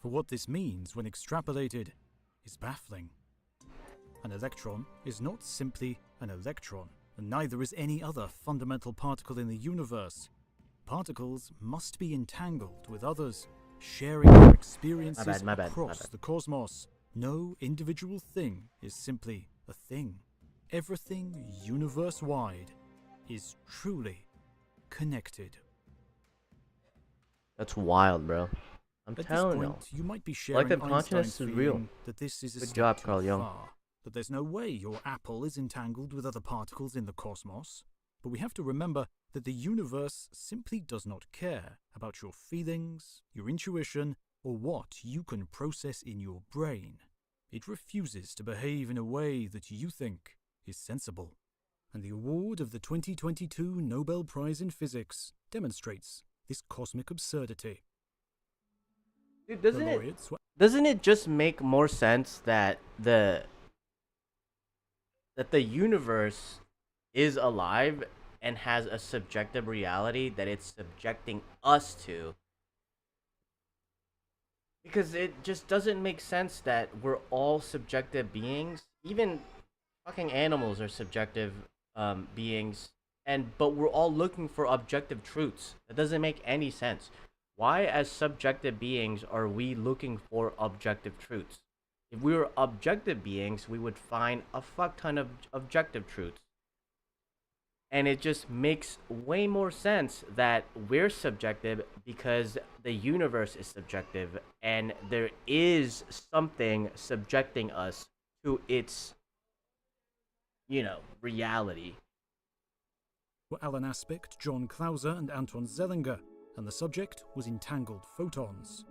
B: For what this means when extrapolated is baffling. An electron is not simply an electron, and neither is any other fundamental particle in the universe. Particles must be entangled with others, sharing our experiences
A: my bad.
B: across the cosmos. No individual thing is simply a thing. Everything universe-wide is truly connected.
C: That's wild, bro. I'm
B: At this
C: telling you.
B: point, you might be sharing
C: Collective consciousness
B: Einstein's
C: is real.
B: feeling that this is a
C: Good
B: step
C: job,
B: too
C: Carl Jung.
B: far, that there's no way your apple is entangled with other particles in the cosmos. But we have to remember that the universe simply does not care about your feelings, your intuition, or what you can process in your brain. It refuses to behave in a way that you think is sensible. And the award of the 2022 Nobel Prize in Physics demonstrates this cosmic absurdity.
C: Dude,
B: The
C: doesn't it just make more sense that the universe is alive and has a subjective reality that it's subjecting us to? Because it just doesn't make sense that we're all subjective beings. Even fucking animals are subjective beings, but we're all looking for objective truths. That doesn't make any sense. Why, as subjective beings, are we looking for objective truths? If we were objective beings, we would find a fuck ton of objective truths. And it just makes way more sense that we're subjective because the universe is subjective and there is something subjecting us to its, reality.
B: were Alan Aspect, John Clauser, and Anton Zellinger, and the subject was entangled photons.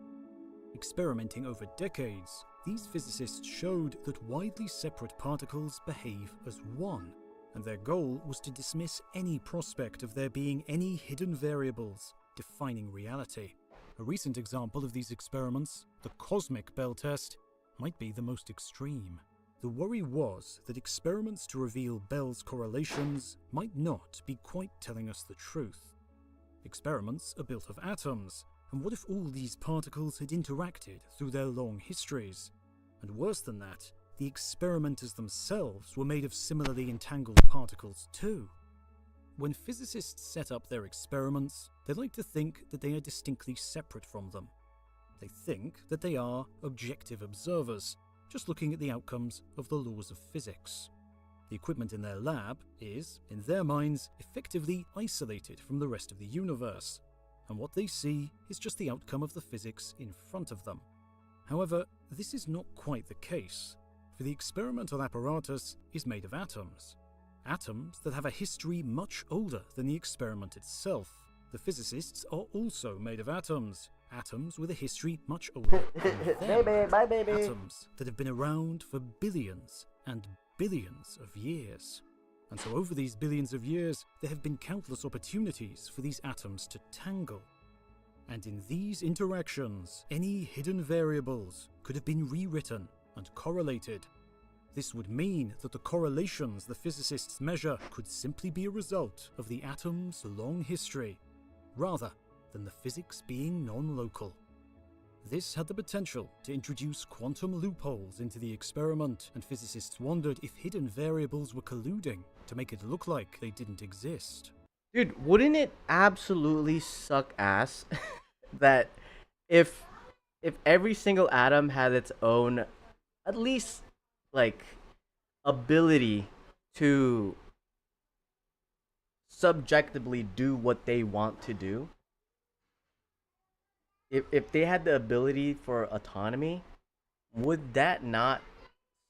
B: Experimenting over decades, these physicists showed that widely separate particles behave as one, and their goal was to dismiss any prospect of there being any hidden variables defining reality. A recent example of these experiments, the cosmic Bell test, might be the most extreme. The worry was that experiments to reveal Bell's correlations might not be quite telling us the truth. Experiments are built of atoms, and what if all these particles had interacted through their long histories? And worse than that, the experimenters themselves were made of similarly entangled particles too. When physicists set up their experiments, they like to think that they are distinctly separate from them. They think that they are objective observers, just looking at the outcomes of the laws of physics. The equipment in their lab is, in their minds, effectively isolated from the rest of the universe, and what they see is just the outcome of the physics in front of them. However, this is not quite the case, for the experimental apparatus is made of atoms. Atoms that have a history much older than the experiment itself. The physicists are also made of atoms. Atoms with a history much older than them.
C: Bye, baby.
B: Atoms that have been around for billions and billions of years. And so over these billions of years, there have been countless opportunities for these atoms to tangle. And in these interactions, any hidden variables could have been rewritten and correlated. This would mean that the correlations the physicists measure could simply be a result of the atom's long history, rather than the physics being non-local. This had the potential to introduce quantum loopholes into the experiment, and physicists wondered if hidden variables were colluding to make it look like they didn't exist.
C: Dude, wouldn't it absolutely suck ass that if every single atom had its own, at least, ability to subjectively do what they want to do? If they had the ability for autonomy, would that not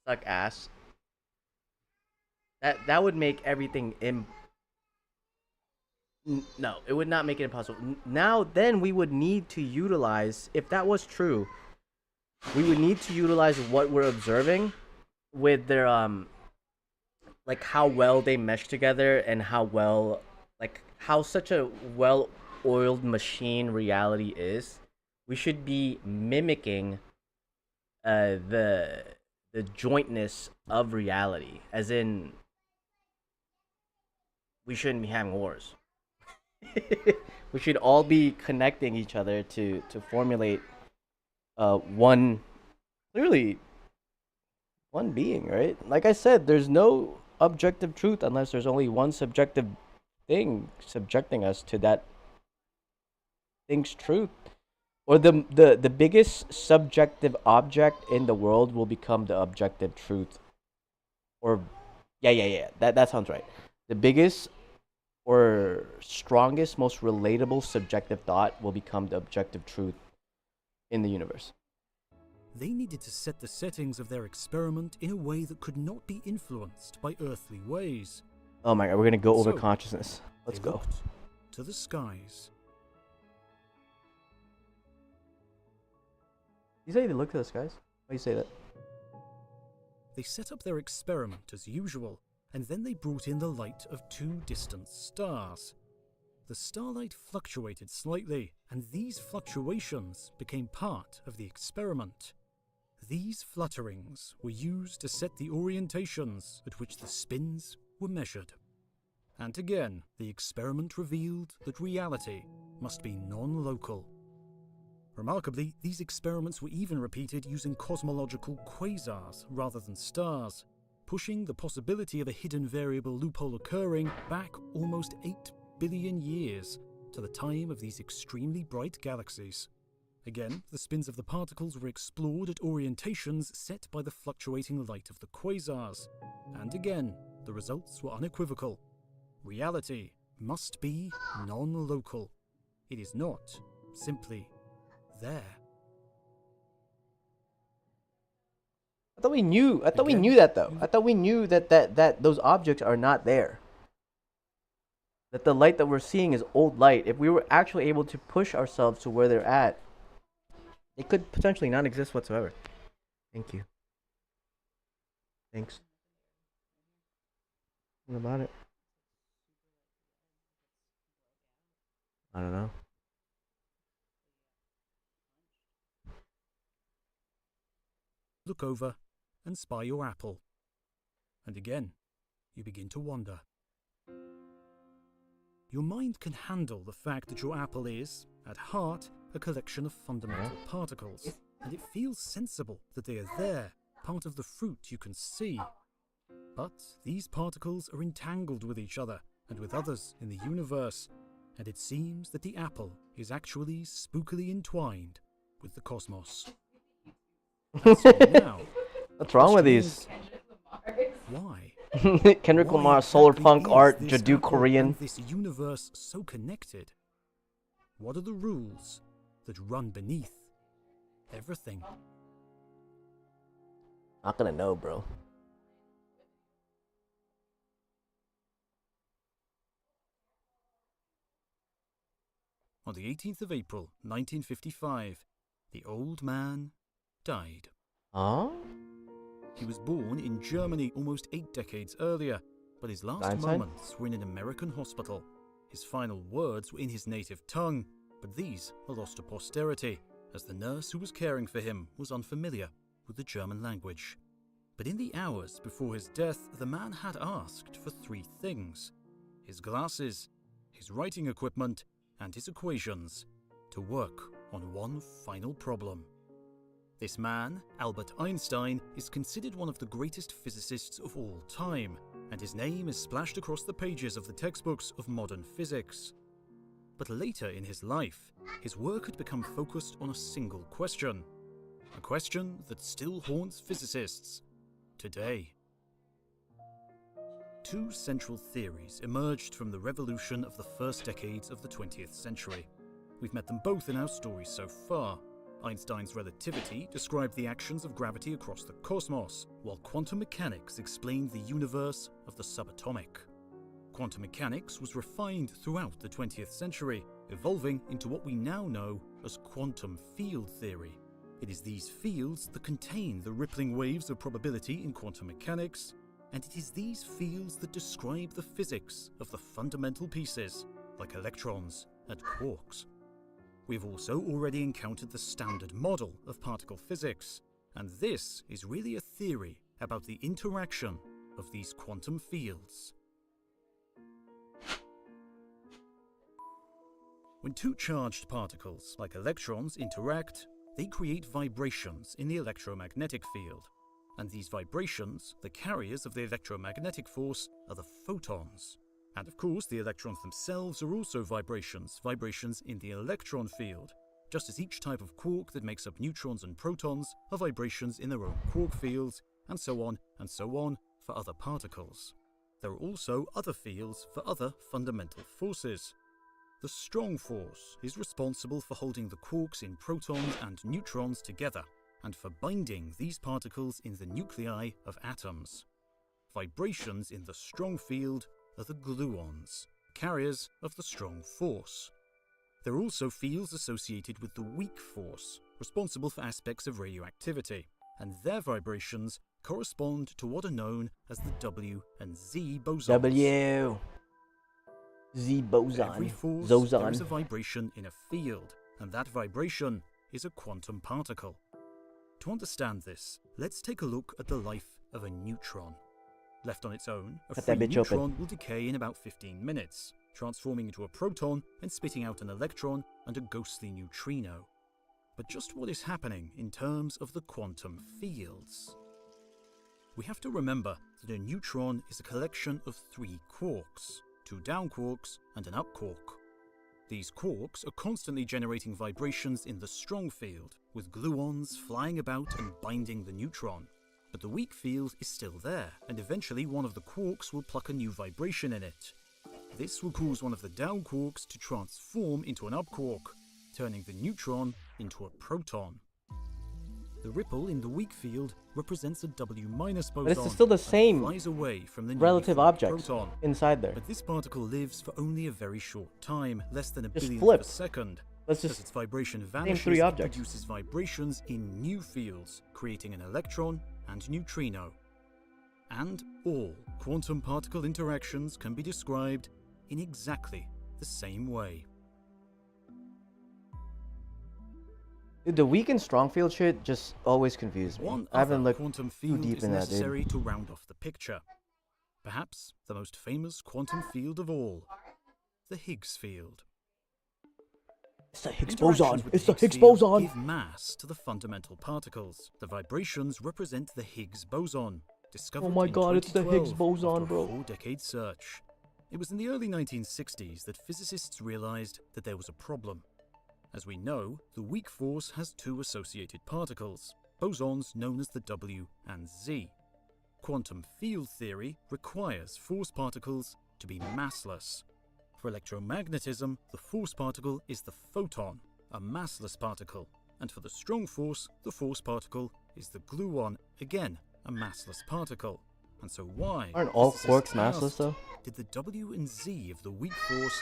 C: suck ass? That would make everything no, it would not make it impossible. Now, then we would need to utilize, if that was true, we would need to utilize what we're observing with their how well they mesh together and how well, how such a well-oiled machine reality is. We should be mimicking the jointness of reality, as in we shouldn't be having wars. We should all be connecting each other to formulate one being, right? Like I said, there's no objective truth unless there's only one subjective thing subjecting us to that thing's truth. Or the biggest subjective object in the world will become the objective truth. Or yeah. That sounds right. The biggest or strongest, most relatable subjective thought will become the objective truth in the universe.
B: They needed to set the settings of their experiment in a way that could not be influenced by earthly ways.
C: Oh my god, we're gonna go over
B: So,
C: consciousness. Let's
B: they
C: go.
B: looked to the skies.
C: You say they look to the skies? Why do you say that?
B: They set up their experiment as usual, and then they brought in the light of two distant stars. The starlight fluctuated slightly, and these fluctuations became part of the experiment. These flutterings were used to set the orientations at which the spins were measured. And again, the experiment revealed that reality must be non-local. Remarkably, these experiments were even repeated using cosmological quasars rather than stars, pushing the possibility of a hidden variable loophole occurring back almost 8 billion years to the time of these extremely bright galaxies. Again, the spins of the particles were explored at orientations set by the fluctuating light of the quasars. And again, the results were unequivocal. Reality must be non-local. It is not simply there.
C: I thought we knew
B: Again,
C: that though. I thought we knew that those objects are not there. That the light that we're seeing is old light. If we were actually able to push ourselves to where they're at, it could potentially not exist whatsoever. Thank you. Thanks. What about it? I don't know.
B: Look over and spy your apple. And again, you begin to wonder. Your mind can handle the fact that your apple is, at heart, a collection of fundamental particles, and it feels sensible that they are there, part of the fruit you can see. But these particles are entangled with each other and with others in the universe, and it seems that the apple is actually spookily entwined with the cosmos. And so now,
C: What's wrong with these?
B: why?
C: Kendrick
B: Why
C: Lamar,
B: exactly
C: solar punk
B: is
C: art,
B: this
C: Jadu
B: apple
C: Korean.
B: and this universe so connected? What are the rules that run beneath everything?
C: Not gonna know, bro.
B: On the 18th of April, 1955, the old man died.
C: Huh?
B: He was born in Germany almost 8 decades earlier, but his last
C: Einstein?
B: moments were in an American hospital. His final words were in his native tongue, but these are lost to posterity, as the nurse who was caring for him was unfamiliar with the German language. But in the hours before his death, the man had asked for 3 things: his glasses, his writing equipment, and his equations, to work on one final problem. This man, Albert Einstein, is considered one of the greatest physicists of all time, and his name is splashed across the pages of the textbooks of modern physics. But later in his life, his work had become focused on a single question, a question that still haunts physicists today. 2 central theories emerged from the revolution of the first decades of the 20th century. We've met them both in our stories so far. Einstein's relativity described the actions of gravity across the cosmos, while quantum mechanics explained the universe of the subatomic. Quantum mechanics was refined throughout the 20th century, evolving into what we now know as quantum field theory. It is these fields that contain the rippling waves of probability in quantum mechanics, and it is these fields that describe the physics of the fundamental pieces, like electrons and quarks. We've also already encountered the standard model of particle physics, and this is really a theory about the interaction of these quantum fields. When 2 charged particles, like electrons, interact, they create vibrations in the electromagnetic field. And these vibrations, the carriers of the electromagnetic force, are the photons. And of course, the electrons themselves are also vibrations in the electron field, just as each type of quark that makes up neutrons and protons are vibrations in their own quark fields, and so on for other particles. There are also other fields for other fundamental forces. The strong force is responsible for holding the quarks in protons and neutrons together, and for binding these particles in the nuclei of atoms. Vibrations in the strong field are the gluons, carriers of the strong force. There are also fields associated with the weak force, responsible for aspects of radioactivity, and their vibrations correspond to what are known as the W and Z bosons.
C: W. Z boson.
B: For every force,
C: Zozon.
B: there is a vibration in a field, and that vibration is a quantum particle. To understand this, let's take a look at the life of a neutron. Left on its own, a
C: Cut
B: free
C: that bitch
B: neutron
C: open.
B: will decay in about 15 minutes, transforming into a proton and spitting out an electron and a ghostly neutrino. But just what is happening in terms of the quantum fields? We have to remember that a neutron is a collection of 3 quarks, 2 down quarks and an up quark. These quarks are constantly generating vibrations in the strong field, with gluons flying about and binding the neutron. But the weak field is still there, and eventually one of the quarks will pluck a new vibration in it. This will cause one of the down quarks to transform into an up quark, turning the neutron into a proton. The ripple in the weak field represents a W- boson,
C: But it's still the same
B: and flies away from the
C: relative
B: newly formed
C: objects
B: proton.
C: inside there.
B: But this particle lives for only a very short time, less than a
C: Just
B: billionth
C: flip.
B: of a second.
C: Let's
B: As
C: just
B: its vibration
C: name
B: vanishes,
C: 3
B: it
C: objects.
B: produces vibrations in new fields, creating an electron and neutrino. And all quantum particle interactions can be described in exactly the same way.
C: Dude, the weak and strong field shit just always confused me.
B: One
C: I haven't
B: other
C: looked
B: quantum
C: too
B: field
C: deep
B: is
C: in that,
B: necessary
C: dude.
B: to round off the picture. Perhaps the most famous quantum field of all, the Higgs field.
C: It's the Higgs
B: Interactions
C: boson.
B: with
C: It's the Higgs
B: field
C: boson.
B: give mass to the fundamental particles. The vibrations represent the Higgs boson, discovered
C: Oh my
B: in
C: god, it's the Higgs
B: 2012
C: boson,
B: after a
C: bro.
B: 4-decade search. It was in the early 1960s that physicists realized that there was a problem. As we know, the weak force has 2 associated particles, bosons known as the W and Z. Quantum field theory requires force particles to be massless. For electromagnetism, the force particle is the photon, a massless particle, and for the strong force, the force particle is the gluon, again a massless particle. And so why,
C: Aren't all
B: physicists
C: quarks massless
B: asked,
C: though?
B: did the W and Z of the weak force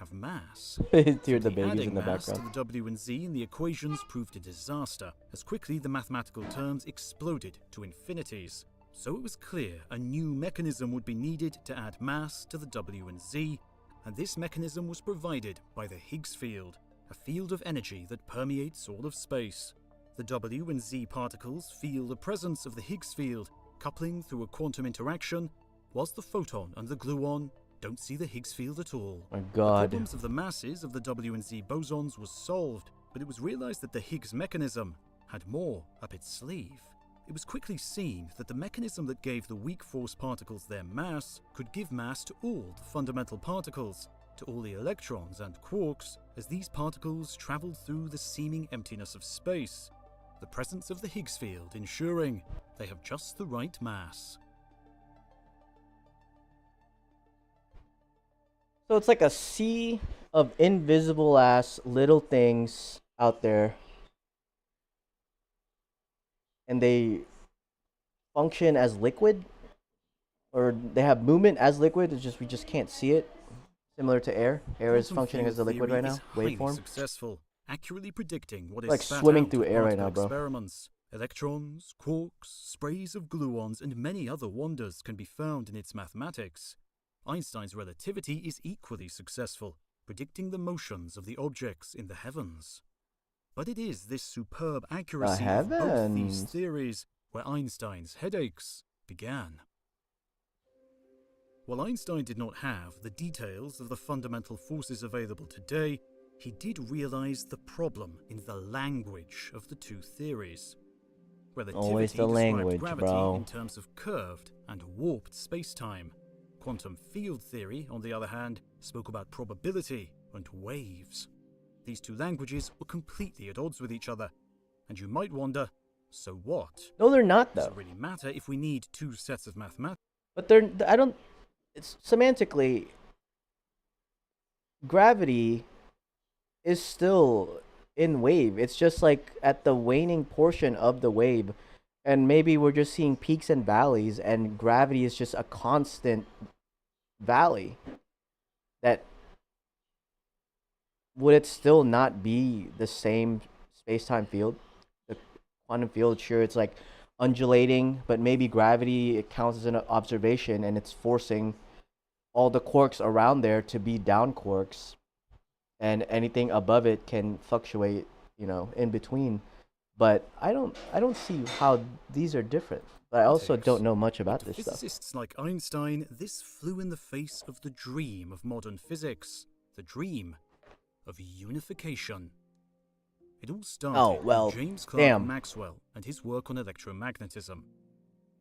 B: have mass?
C: Hear the
B: Simply
C: babies
B: adding
C: in the
B: mass
C: background.
B: to the W and Z in the equations proved a disaster, as quickly the mathematical terms exploded to infinities. So it was clear a new mechanism would be needed to add mass to the W and Z, and this mechanism was provided by the Higgs field, a field of energy that permeates all of space. The W and Z particles feel the presence of the Higgs field, coupling through a quantum interaction, whilst the photon and the gluon don't see the Higgs field at all.
C: My
B: The
C: god.
B: problems of the masses of the W and Z bosons was solved, but it was realized that the Higgs mechanism had more up its sleeve. It was quickly seen that the mechanism that gave the weak force particles their mass could give mass to all the fundamental particles, to all the electrons and quarks, as these particles traveled through the seeming emptiness of space, the presence of the Higgs field ensuring they have just the right mass.
C: So it's like a sea of invisible ass little things out there. And they function as liquid, or they have movement as liquid. It's just we just can't see it. Similar to air. Air is
B: Quantum
C: functioning
B: field
C: as a liquid
B: theory
C: right now.
B: is highly
C: Waveform.
B: successful, accurately predicting what is
C: Like
B: spat
C: swimming
B: out
C: through
B: of
C: air right
B: particle
C: now, bro.
B: experiments. Electrons, quarks, sprays of gluons, and many other wonders can be found in its mathematics. Einstein's relativity is equally successful, predicting the motions of the objects in the heavens. But it is this superb accuracy of both these
C: heavens.
B: theories where Einstein's headaches began. While Einstein did not have the details of the fundamental forces available today, he did realize the problem in the language of the 2 theories. Relativity
C: Always the
B: described
C: language,
B: gravity
C: bro.
B: in terms of curved and warped spacetime. Quantum field theory, on the other hand, spoke about probability and waves. these two languages were completely at odds with each other. And you might wonder, so what?
C: No, they're not,
B: Does
C: though.
B: it really matter if we need two sets of mathematics?
C: But I don't. It's semantically. Gravity is still in wave. It's just like at the waning portion of the wave, and maybe we're just seeing peaks and valleys, and gravity is just a constant valley. That would it still not be the same space-time field? The quantum field, sure, it's like undulating, but maybe gravity, it counts as an observation, and it's forcing all the quarks around there to be down quarks, and anything above it can fluctuate, in between. But I don't see how these are different. But I also don't know much about this stuff.
B: Physicists like Einstein, this flew in the face of the dream of modern physics, the dream of unification. It all started with James Clerk Maxwell and his work on electromagnetism.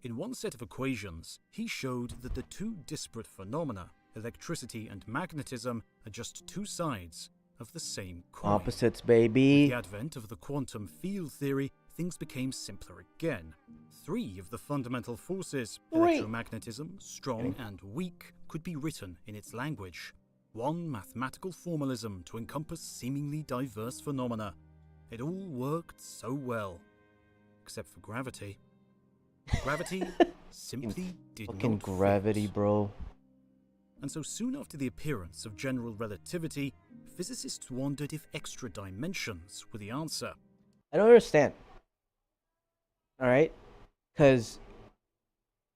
B: In one set of equations, he showed that the two disparate phenomena, electricity and magnetism, are just two sides of the same coin.
C: Opposites, baby.
B: With the advent of the quantum field theory, things became simpler again. Three of the fundamental forces, electromagnetism, strong and weak, could be written in its language. One mathematical formalism to encompass seemingly diverse phenomena. It all worked so well. Except for gravity. Gravity simply did
C: fucking
B: not
C: gravity,
B: fit.
C: bro.
B: And so soon after the appearance of general relativity, physicists wondered if extra dimensions were the answer.
C: I don't understand. Alright? Because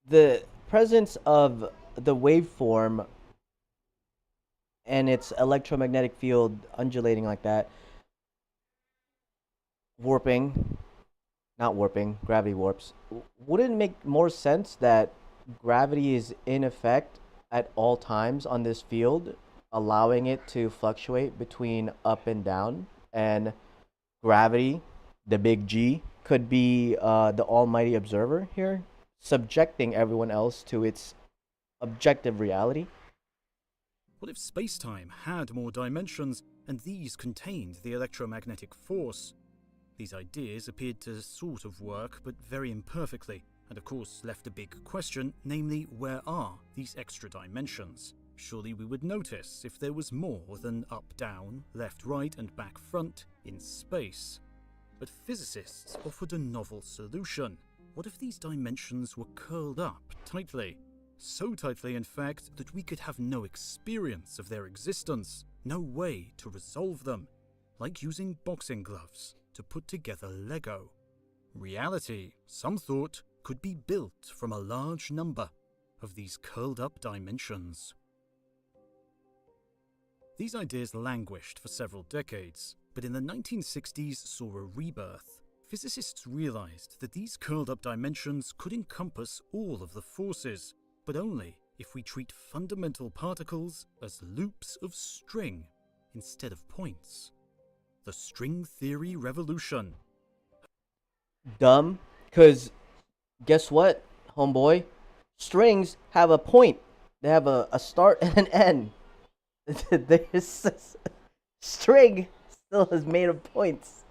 C: the presence of the waveform and its electromagnetic field undulating like that, gravity warps, wouldn't it make more sense that gravity is in effect at all times on this field, allowing it to fluctuate between up and down, and gravity, the big G, could be the almighty observer here, subjecting everyone else to its objective reality?
B: What if space-time had more dimensions and these contained the electromagnetic force? These ideas appeared to sort of work, but very imperfectly, and of course left a big question, namely, where are these extra dimensions? Surely we would notice if there was more than up-down, left-right and back-front in space. But physicists offered a novel solution. What if these dimensions were curled up tightly? So tightly, in fact, that we could have no experience of their existence, no way to resolve them, like using boxing gloves to put together Lego. Reality, some thought, could be built from a large number of these curled-up dimensions. These ideas languished for several decades, but in the 1960s saw a rebirth. Physicists realized that these curled-up dimensions could encompass all of the forces, but only if we treat fundamental particles as loops of string instead of points. The string theory revolution.
C: Dumb, because guess what, homeboy? Strings have a point. They have a start and an end. String still is made of points,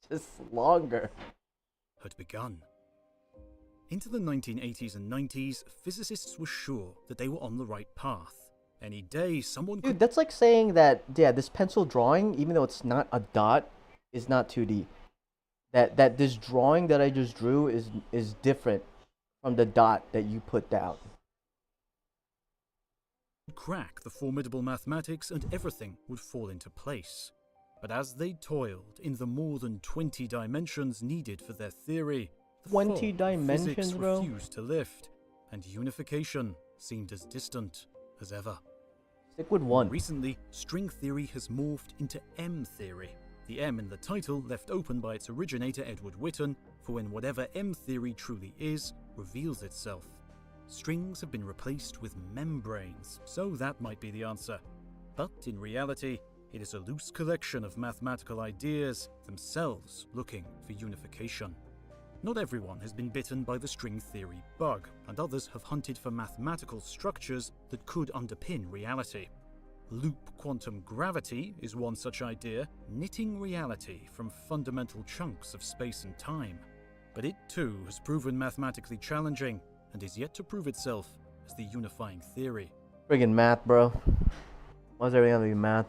C: just longer.
B: Had begun. Into the 1980s and 90s, physicists were sure that they were on the right path. Any day, someone could...
C: Dude, that's like saying that, yeah, this pencil drawing, even though it's not a dot, is not 2D. That this drawing that I just drew is different from the dot that you put down.
B: Crack the formidable mathematics and everything would fall into place. But as they toiled in the more than 20 dimensions needed for their theory, the
C: 20 dimensions,
B: physics
C: bro?
B: refused to lift, and unification seemed as distant as ever.
C: Stick with one.
B: Recently, string theory has morphed into M theory. The M in the title left open by its originator Edward Witten for when whatever M theory truly is reveals itself. Strings have been replaced with membranes, so that might be the answer. But in reality, it is a loose collection of mathematical ideas, themselves looking for unification. Not everyone has been bitten by the string theory bug, and others have hunted for mathematical structures that could underpin reality. Loop quantum gravity is one such idea, knitting reality from fundamental chunks of space and time. But it too has proven mathematically challenging and is yet to prove itself as the unifying theory.
C: Friggin' math, bro. Why's everything gonna be math?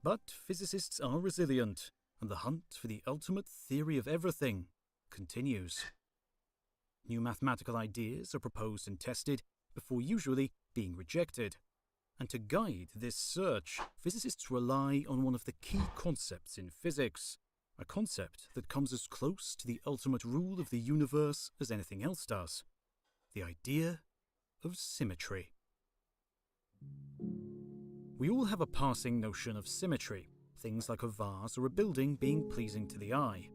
B: But physicists are resilient, and the hunt for the ultimate theory of everything continues. New mathematical ideas are proposed and tested before usually being rejected. And to guide this search, physicists rely on one of the key concepts in physics, a concept that comes as close to the ultimate rule of the universe as anything else does: the idea of symmetry. We all have a passing notion of symmetry, things like a vase or a building being pleasing to the eye.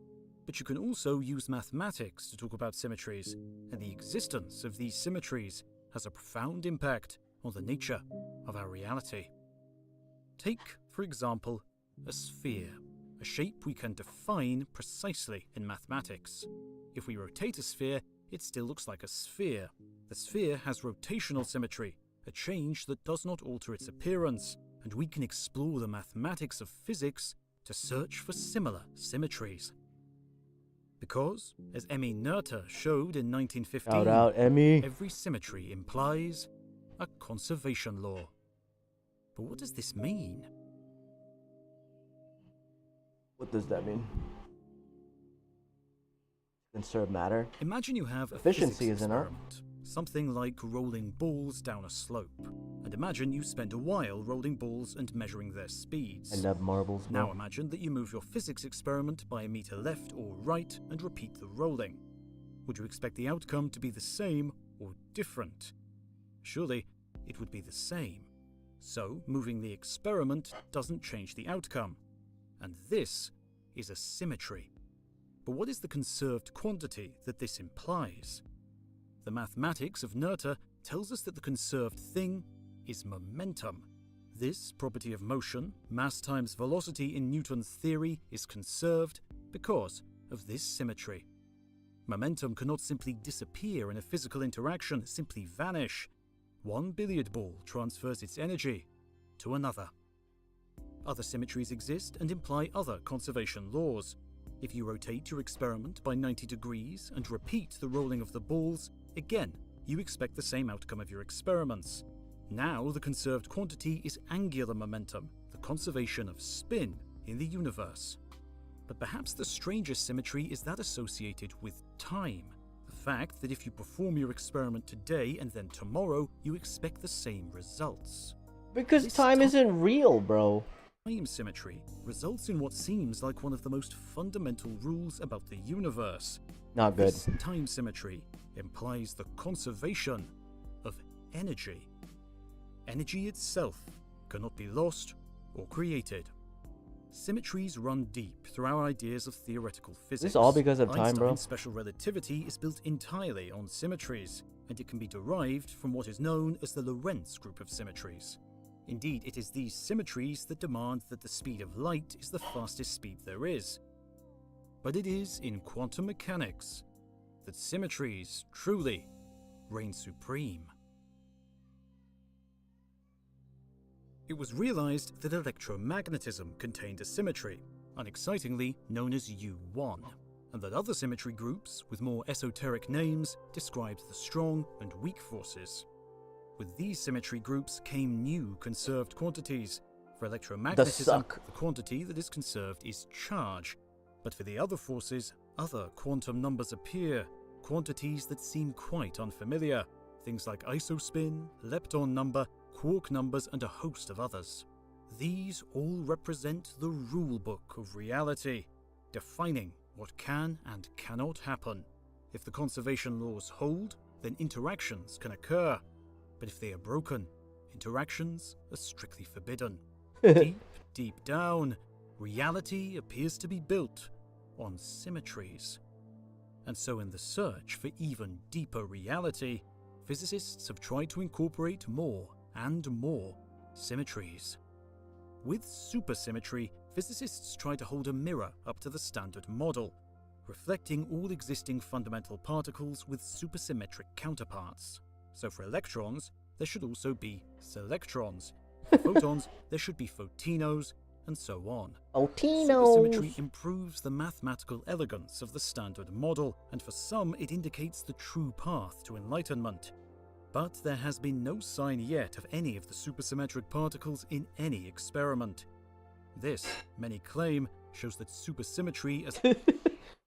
B: But you can also use mathematics to talk about symmetries, and the existence of these symmetries has a profound impact on the nature of our reality. Take, for example, a sphere, a shape we can define precisely in mathematics. If we rotate a sphere, it still looks like a sphere. The sphere has rotational symmetry, a change that does not alter its appearance, and we can explore the mathematics of physics to search for similar symmetries. Because, as Emmy Noether showed in 1915,
C: Shout out, Emmy.
B: every symmetry implies a conservation law. But what does this mean?
C: What does that mean? Conserve matter?
B: Imagine you have a
C: Efficiency
B: physics
C: is in art.
B: experiment, something like rolling balls down a slope. And imagine you spend a while rolling balls and measuring their speeds.
C: I love marbles, bro.
B: Now imagine that you move your physics experiment by a meter left or right and repeat the rolling. Would you expect the outcome to be the same or different? Surely it would be the same. So moving the experiment doesn't change the outcome. And this is a symmetry. But what is the conserved quantity that this implies? The mathematics of Noether tells us that the conserved thing is momentum. This property of motion, mass times velocity in Newton's theory, is conserved because of this symmetry. Momentum cannot simply disappear in a physical interaction, simply vanish. One billiard ball transfers its energy to another. Other symmetries exist and imply other conservation laws. If you rotate your experiment by 90 degrees and repeat the rolling of the balls, again, you expect the same outcome of your experiments. Now the conserved quantity is angular momentum, the conservation of spin in the universe. But perhaps the strangest symmetry is that associated with time. The fact that if you perform your experiment today and then tomorrow, you expect the same results.
C: Because
B: This
C: time isn't real, bro.
B: Time symmetry results in what seems like one of the most fundamental rules about the universe.
C: Not good.
B: This time symmetry implies the conservation of energy. Energy itself cannot be lost or created. Symmetries run deep through our ideas of theoretical physics.
C: This all because of time, bro?
B: Einstein's special relativity is built entirely on symmetries, and it can be derived from what is known as the Lorentz group of symmetries. Indeed, it is these symmetries that demand that the speed of light is the fastest speed there is. But it is in quantum mechanics that symmetries truly reign supreme. It was realized that electromagnetism contained a symmetry, unexcitingly known as U1, and that other symmetry groups with more esoteric names described the strong and weak forces. With these symmetry groups came new conserved quantities. For electromagnetism, the quantity that is conserved is charge, but for the other forces, other quantum numbers appear, quantities that seem quite unfamiliar, things like isospin, lepton number, quark numbers, and a host of others. These all represent the rulebook of reality, defining what can and cannot happen. If the conservation laws hold, then interactions can occur. But if they are broken, interactions are strictly forbidden. Deep down, reality appears to be built on symmetries. And so in the search for even deeper reality, physicists have tried to incorporate more and more symmetries. With supersymmetry, physicists try to hold a mirror up to the standard model, reflecting all existing fundamental particles with supersymmetric counterparts. So for electrons, there should also be selectrons. For photons, there should be photinos, and so on. Supersymmetry improves the mathematical elegance of the standard model, and for some it indicates the true path to enlightenment. But there has been no sign yet of any of the supersymmetric particles in any experiment. This, many claim, shows that supersymmetry as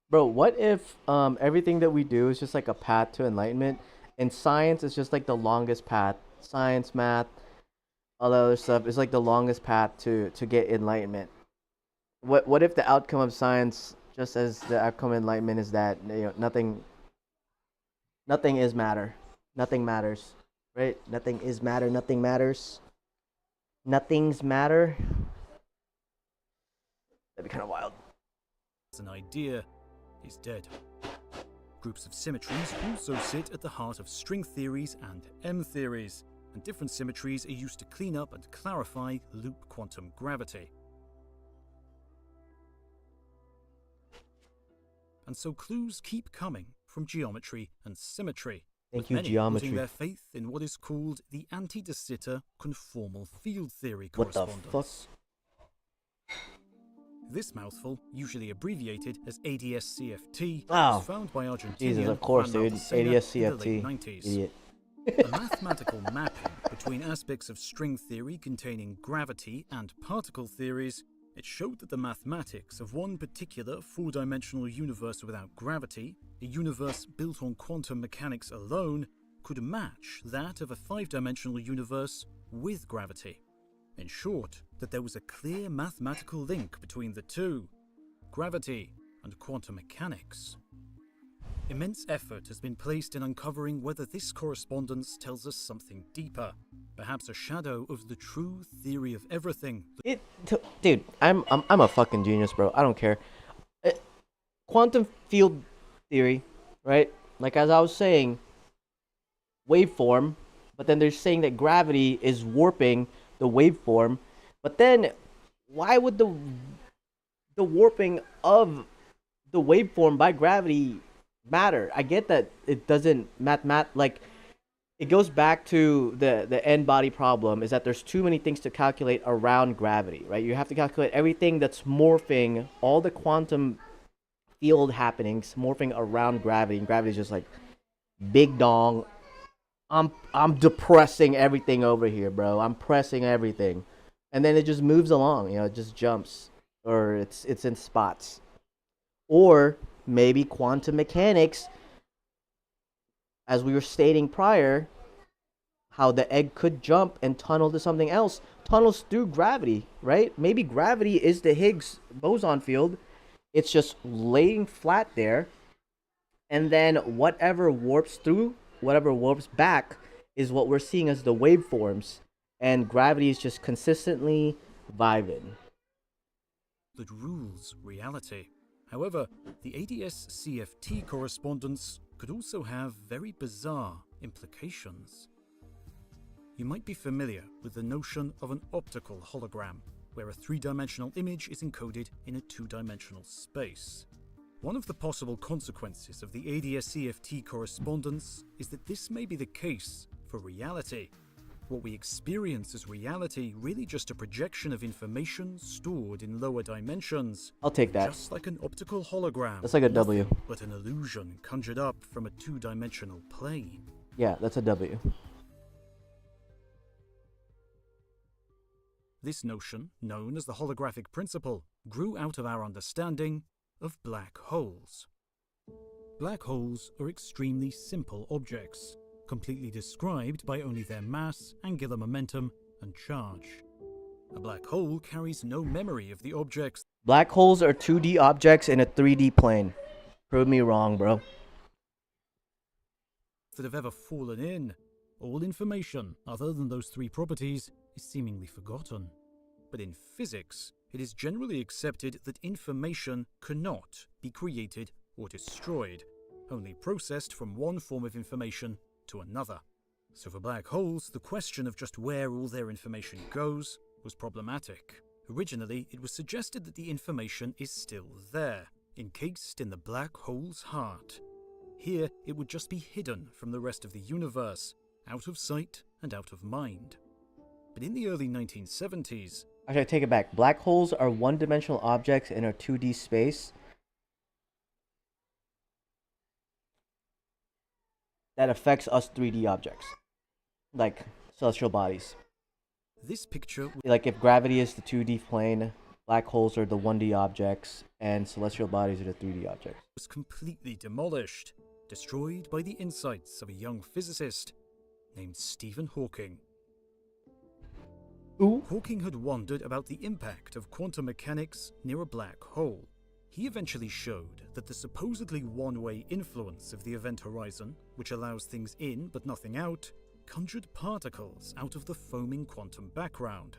C: Bro, what if everything that we do is just like a path to enlightenment, and science is just like the longest path? Science, math, all that other stuff is like the longest path to get enlightenment. What if the outcome of science, just as the outcome of enlightenment, is that nothing is matter, nothing matters, right? Nothing is matter, nothing matters, nothing's matter. That'd be kind of wild.
B: an idea is dead. Groups of symmetries also sit at the heart of string theories and M theories, and different symmetries are used to clean up and clarify loop quantum gravity. And so clues keep coming from geometry and symmetry.
C: Thank you,
B: many
C: geometry.
B: putting their faith in what is called the anti-de Sitter conformal field theory
C: What the
B: correspondence.
C: fuck?
B: This mouthful, usually abbreviated as ADS-CFT,
C: Oh,
B: was found by Argentinian
C: Jesus, of course,
B: Juan
C: dude.
B: Maldacena in the late
C: ADS-CFT.
B: 90s.
C: Idiot.
B: A mathematical mapping between aspects of string theory containing gravity and particle theories, it showed that the mathematics of one particular four-dimensional universe without gravity, a universe built on quantum mechanics alone, could match that of a five-dimensional universe with gravity. In short, that there was a clear mathematical link between the two, gravity and quantum mechanics. Immense effort has been placed in uncovering whether this correspondence tells us something deeper, perhaps a shadow of the true theory of everything.
C: Dude, I'm a fucking genius, bro. I don't care. Quantum field theory, right? Like as I was saying, waveform, but then they're saying that gravity is warping the waveform. But then why would the warping of the waveform by gravity matter? I get that it doesn't like it goes back to the end body problem, is that there's too many things to calculate around gravity, right? You have to calculate everything that's morphing, all the quantum field happenings morphing around gravity, and gravity is just like big dong. I'm depressing everything over here, bro. I'm pressing everything, and then it just moves along. It just jumps, or it's in spots, or maybe quantum mechanics, as we were stating prior, how the egg could jump and tunnel to something else, tunnels through gravity, right? Maybe gravity is the Higgs boson field. It's just laying flat there, and then whatever warps through, whatever warps back, is what we're seeing as the waveforms, and gravity is just consistently vibing.
B: That rules reality. However, the ADS-CFT correspondence could also have very bizarre implications. You might be familiar with the notion of an optical hologram, where a three-dimensional image is encoded in a two-dimensional space. One of the possible consequences of the ADS-CFT correspondence is that this may be the case for reality. What we experience as reality really just a projection of information stored in lower dimensions.
C: I'll take that.
B: Just like an optical hologram.
C: That's like a W.
B: Nothing but an illusion conjured up from a two-dimensional plane.
C: Yeah, that's a W.
B: This notion, known as the holographic principle, grew out of our understanding of black holes. Black holes are extremely simple objects, completely described by only their mass, angular momentum, and charge. A black hole carries no memory of the objects.
C: Black holes are 2D objects in a 3D plane. Prove me wrong, bro.
B: That have ever fallen in. All information, other than those three properties, is seemingly forgotten. But in physics, it is generally accepted that information cannot be created or destroyed, only processed from one form of information to another. So for black holes, the question of just where all their information goes was problematic. Originally, it was suggested that the information is still there, encased in the black hole's heart. Here, it would just be hidden from the rest of the universe, out of sight and out of mind. But in the early 1970s,
C: Actually, I take it back. Black holes are one-dimensional objects in a 2D space that affects us 3D objects, like celestial bodies.
B: this picture
C: Like if gravity is the 2D plane, black holes are the 1D objects, and celestial bodies are the 3D objects.
B: was completely demolished, destroyed by the insights of a young physicist named Stephen Hawking.
C: Ooh.
B: Hawking had wondered about the impact of quantum mechanics near a black hole. He eventually showed that the supposedly one-way influence of the event horizon, which allows things in but nothing out, conjured particles out of the foaming quantum background.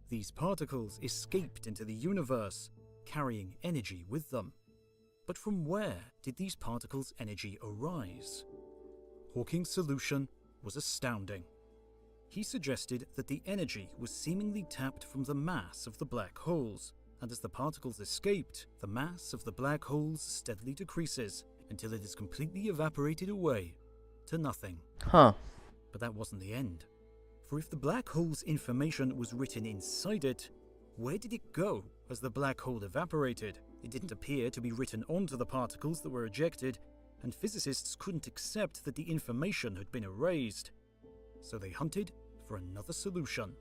B: These particles escaped into the universe, carrying energy with them. But from where did these particles' energy arise? Hawking's solution was astounding. He suggested that the energy was seemingly tapped from the mass of the black holes, and as the particles escaped, the mass of the black holes steadily decreases until it is completely evaporated away to nothing.
C: Huh.
B: But that wasn't the end. For if the black hole's information was written inside it, where did it go as the black hole evaporated? It didn't appear to be written onto the particles that were ejected, and physicists couldn't accept that the information had been erased. So they hunted for another solution.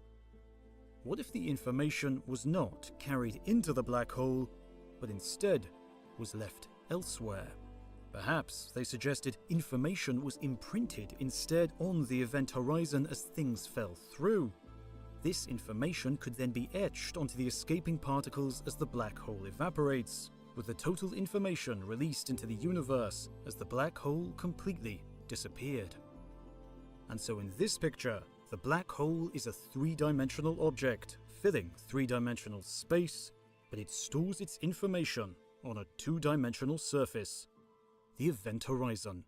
B: What if the information was not carried into the black hole, but instead was left elsewhere? Perhaps, they suggested, information was imprinted instead on the event horizon as things fell through. This information could then be etched onto the escaping particles as the black hole evaporates, with the total information released into the universe as the black hole completely disappeared. And so in this picture, the black hole is a three-dimensional object, filling three-dimensional space, but it stores its information on a two-dimensional surface, the event horizon,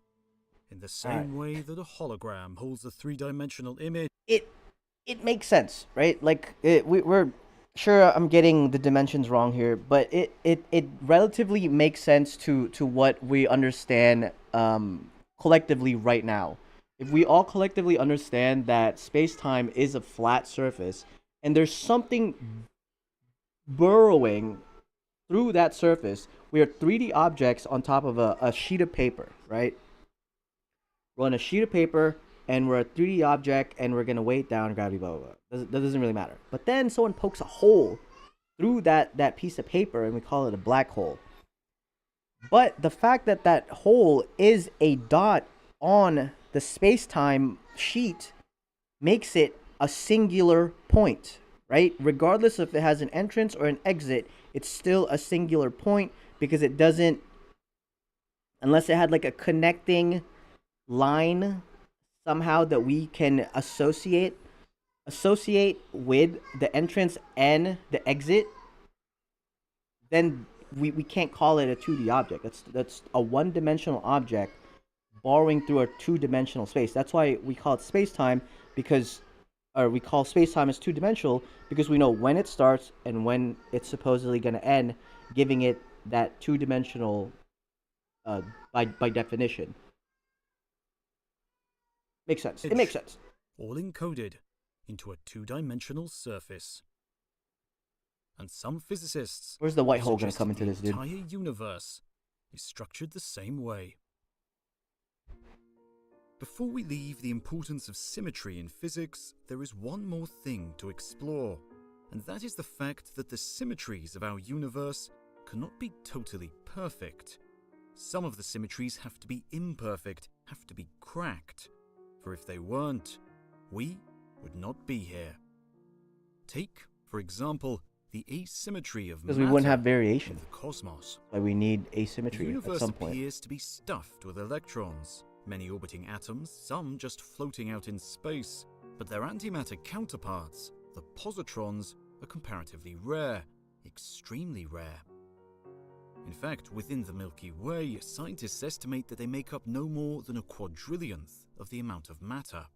B: in the same way that a hologram holds a three-dimensional image.
C: It makes sense, right? Like we're sure I'm getting the dimensions wrong here, but it relatively makes sense to what we understand collectively right now. If we all collectively understand that space-time is a flat surface and there's something burrowing through that surface, we are 3D objects on top of a sheet of paper, right? We're on a sheet of paper and we're a 3D object and we're going to weigh it down, gravity, blah, blah, blah. That doesn't really matter. But then someone pokes a hole through that piece of paper and we call it a black hole. But the fact that that hole is a dot on the space-time sheet makes it a singular point, right? Regardless if it has an entrance or an exit, it's still a singular point because it doesn't, unless it had like a connecting line somehow that we can associate with the entrance and the exit, then we can't call it a 2D object. That's a one-dimensional object borrowing through a two-dimensional space. That's why we call it space-time, because, or we call space-time as two-dimensional because we know when it starts and when it's supposedly going to end, giving it that two-dimensional by definition. Makes sense. It makes sense.
B: All encoded into a two-dimensional surface. And some physicists...
C: Where's the white hole going to come into this, dude?
B: The entire universe is structured the same way. Before we leave the importance of symmetry in physics, there is one more thing to explore, and that is the fact that the symmetries of our universe cannot be totally perfect. Some of the symmetries have to be imperfect, have to be cracked, for if they weren't, we would not be here. Take, for example, the asymmetry of matter
C: because we wouldn't have variation
B: in the cosmos.
C: Like we need asymmetry at some point.
B: The universe appears to be stuffed with electrons, many orbiting atoms, some just floating out in space, but their antimatter counterparts, the positrons, are comparatively rare, extremely rare. In fact, within the Milky Way, scientists estimate that they make up no more than a quadrillionth of the amount of matter.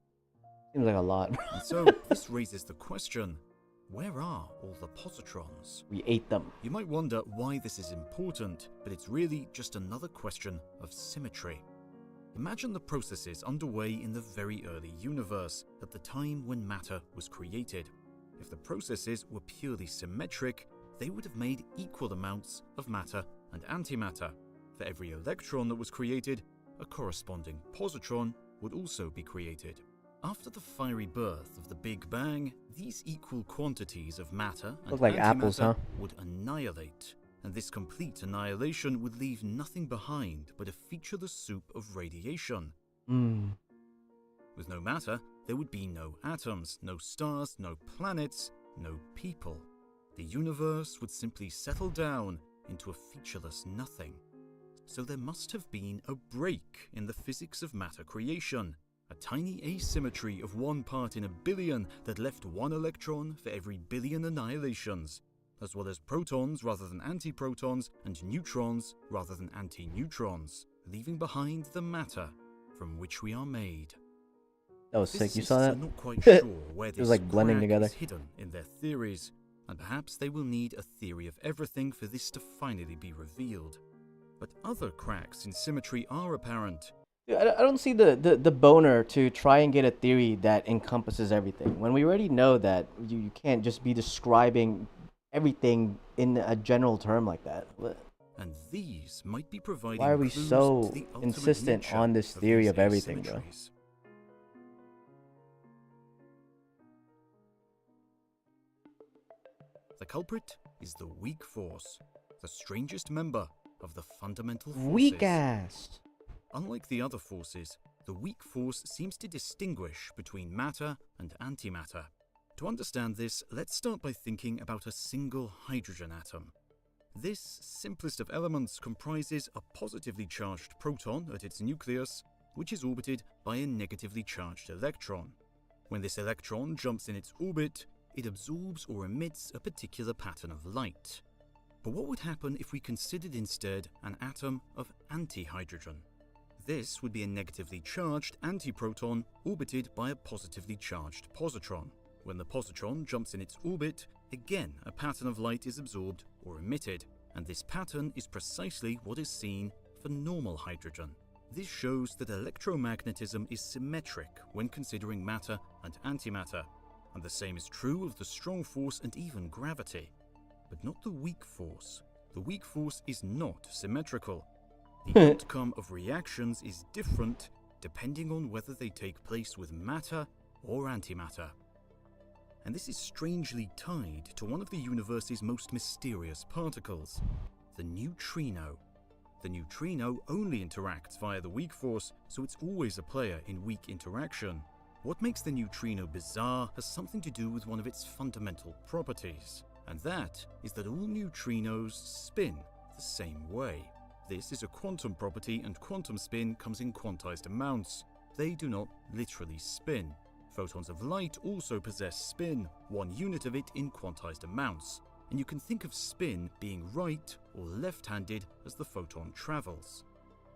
C: Seems like a lot.
B: And so, this raises the question, where are all the positrons?
C: We ate them.
B: You might wonder why this is important, but it's really just another question of symmetry. Imagine the processes underway in the very early universe, at the time when matter was created. If the processes were purely symmetric, they would have made equal amounts of matter and antimatter. For every electron that was created, a corresponding positron would also be created. After the fiery birth of the Big Bang, these equal quantities of matter and
C: Look like
B: antimatter
C: apples, huh?
B: would annihilate, and this complete annihilation would leave nothing behind but a featureless soup of radiation. With no matter, there would be no atoms, no stars, no planets, no people. The universe would simply settle down into a featureless nothing. So there must have been a break in the physics of matter creation, a tiny asymmetry of 1 part in a billion that left 1 electron for every billion annihilations, as well as protons rather than antiprotons and neutrons rather than antineutrons, leaving behind the matter from which we are made.
C: That was sick. You
B: Physicists
C: saw that?
B: are not quite sure where
C: It
B: this
C: was like blending
B: crack
C: together.
B: is hidden in their theories, and perhaps they will need a theory of everything for this to finally be revealed. But other cracks in symmetry are apparent.
C: Dude, I don't see the boner to try and get a theory that encompasses everything. When we already know that you can't just be describing everything in a general term like that.
B: And these might be providing
C: Why are we
B: clues
C: so
B: to the ultimate
C: insistent
B: nature
C: on this theory
B: these
C: of everything, bro?
B: asymmetries. The culprit is the weak force, the strangest member of the fundamental forces.
C: Weak ass.
B: Unlike the other forces, the weak force seems to distinguish between matter and antimatter. To understand this, let's start by thinking about a single hydrogen atom. This simplest of elements comprises a positively charged proton at its nucleus, which is orbited by a negatively charged electron. When this electron jumps in its orbit, it absorbs or emits a particular pattern of light. But what would happen if we considered instead an atom of antihydrogen? This would be a negatively charged antiproton orbited by a positively charged positron. When the positron jumps in its orbit, again a pattern of light is absorbed or emitted, and this pattern is precisely what is seen for normal hydrogen. This shows that electromagnetism is symmetric when considering matter and antimatter, and the same is true of the strong force and even gravity. But not the weak force. The weak force is not symmetrical. The outcome of reactions is different depending on whether they take place with matter or antimatter. And this is strangely tied to one of the universe's most mysterious particles, the neutrino. The neutrino only interacts via the weak force, so it's always a player in weak interaction. What makes the neutrino bizarre has something to do with one of its fundamental properties, and that is that all neutrinos spin the same way. This is a quantum property, and quantum spin comes in quantized amounts. They do not literally spin. Photons of light also possess spin, 1 unit of it in quantized amounts, and you can think of spin being right or left-handed as the photon travels.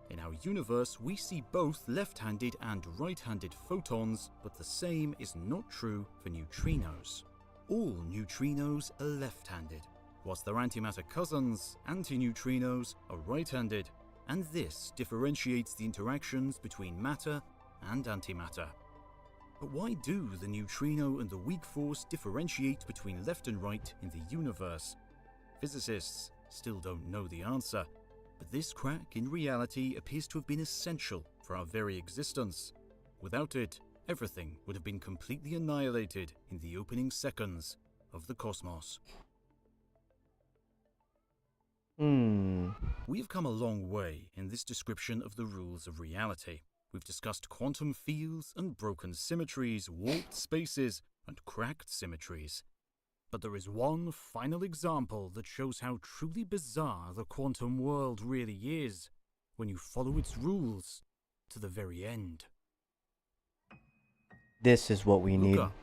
B: In our universe, we see both left-handed and right-handed photons, but the same is not true for neutrinos. All neutrinos are left-handed, whilst their antimatter cousins, antineutrinos, are right-handed, and this differentiates the interactions between matter and antimatter. But why do the neutrino and the weak force differentiate between left and right in the universe? Physicists still don't know the answer, but this crack in reality appears to have been essential for our very existence. Without it, everything would have been completely annihilated in the opening seconds of the cosmos. We have come a long way in this description of the rules of reality. We've discussed quantum fields and broken symmetries, warped spaces, and cracked symmetries. But there is one final example that shows how truly bizarre the quantum world really is when you follow its rules to the very end.
C: This is what we need.
B: Look up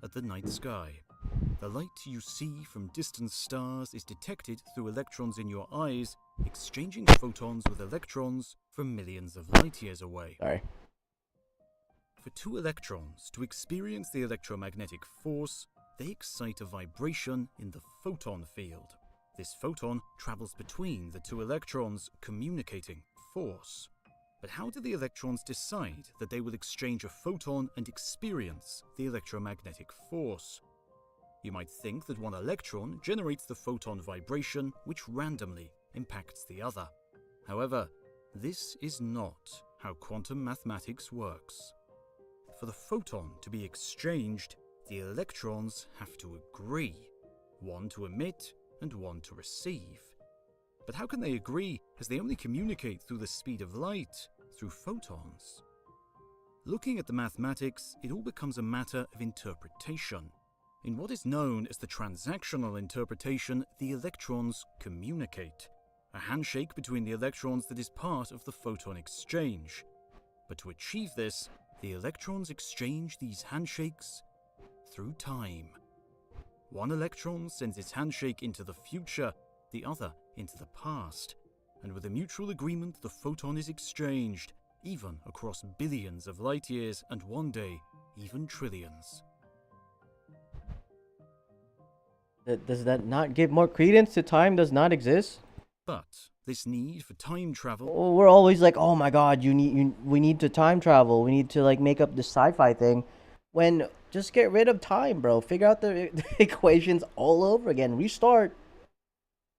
B: at the night sky. The light you see from distant stars is detected through electrons in your eyes, exchanging photons with electrons from millions of light years away.
C: Sorry.
B: For 2 electrons to experience the electromagnetic force, they excite a vibration in the photon field. This photon travels between the 2 electrons, communicating force. But how do the electrons decide that they will exchange a photon and experience the electromagnetic force? You might think that one electron generates the photon vibration which randomly impacts the other. However, this is not how quantum mathematics works. For the photon to be exchanged, the electrons have to agree, one to emit and one to receive. But how can they agree, as they only communicate through the speed of light, through photons? Looking at the mathematics, it all becomes a matter of interpretation. In what is known as the transactional interpretation, the electrons communicate, a handshake between the electrons that is part of the photon exchange. But to achieve this, the electrons exchange these handshakes through time. One electron sends its handshake into the future, the other into the past, and with a mutual agreement the photon is exchanged, even across billions of light years and one day, even trillions.
C: Does that not give more credence to time does not exist?
B: But this need for time travel...
C: Oh, we're always like, oh my god, we need to time travel. We need to like make up this sci-fi thing. When just get rid of time, bro. Figure out the equations all over again. Restart.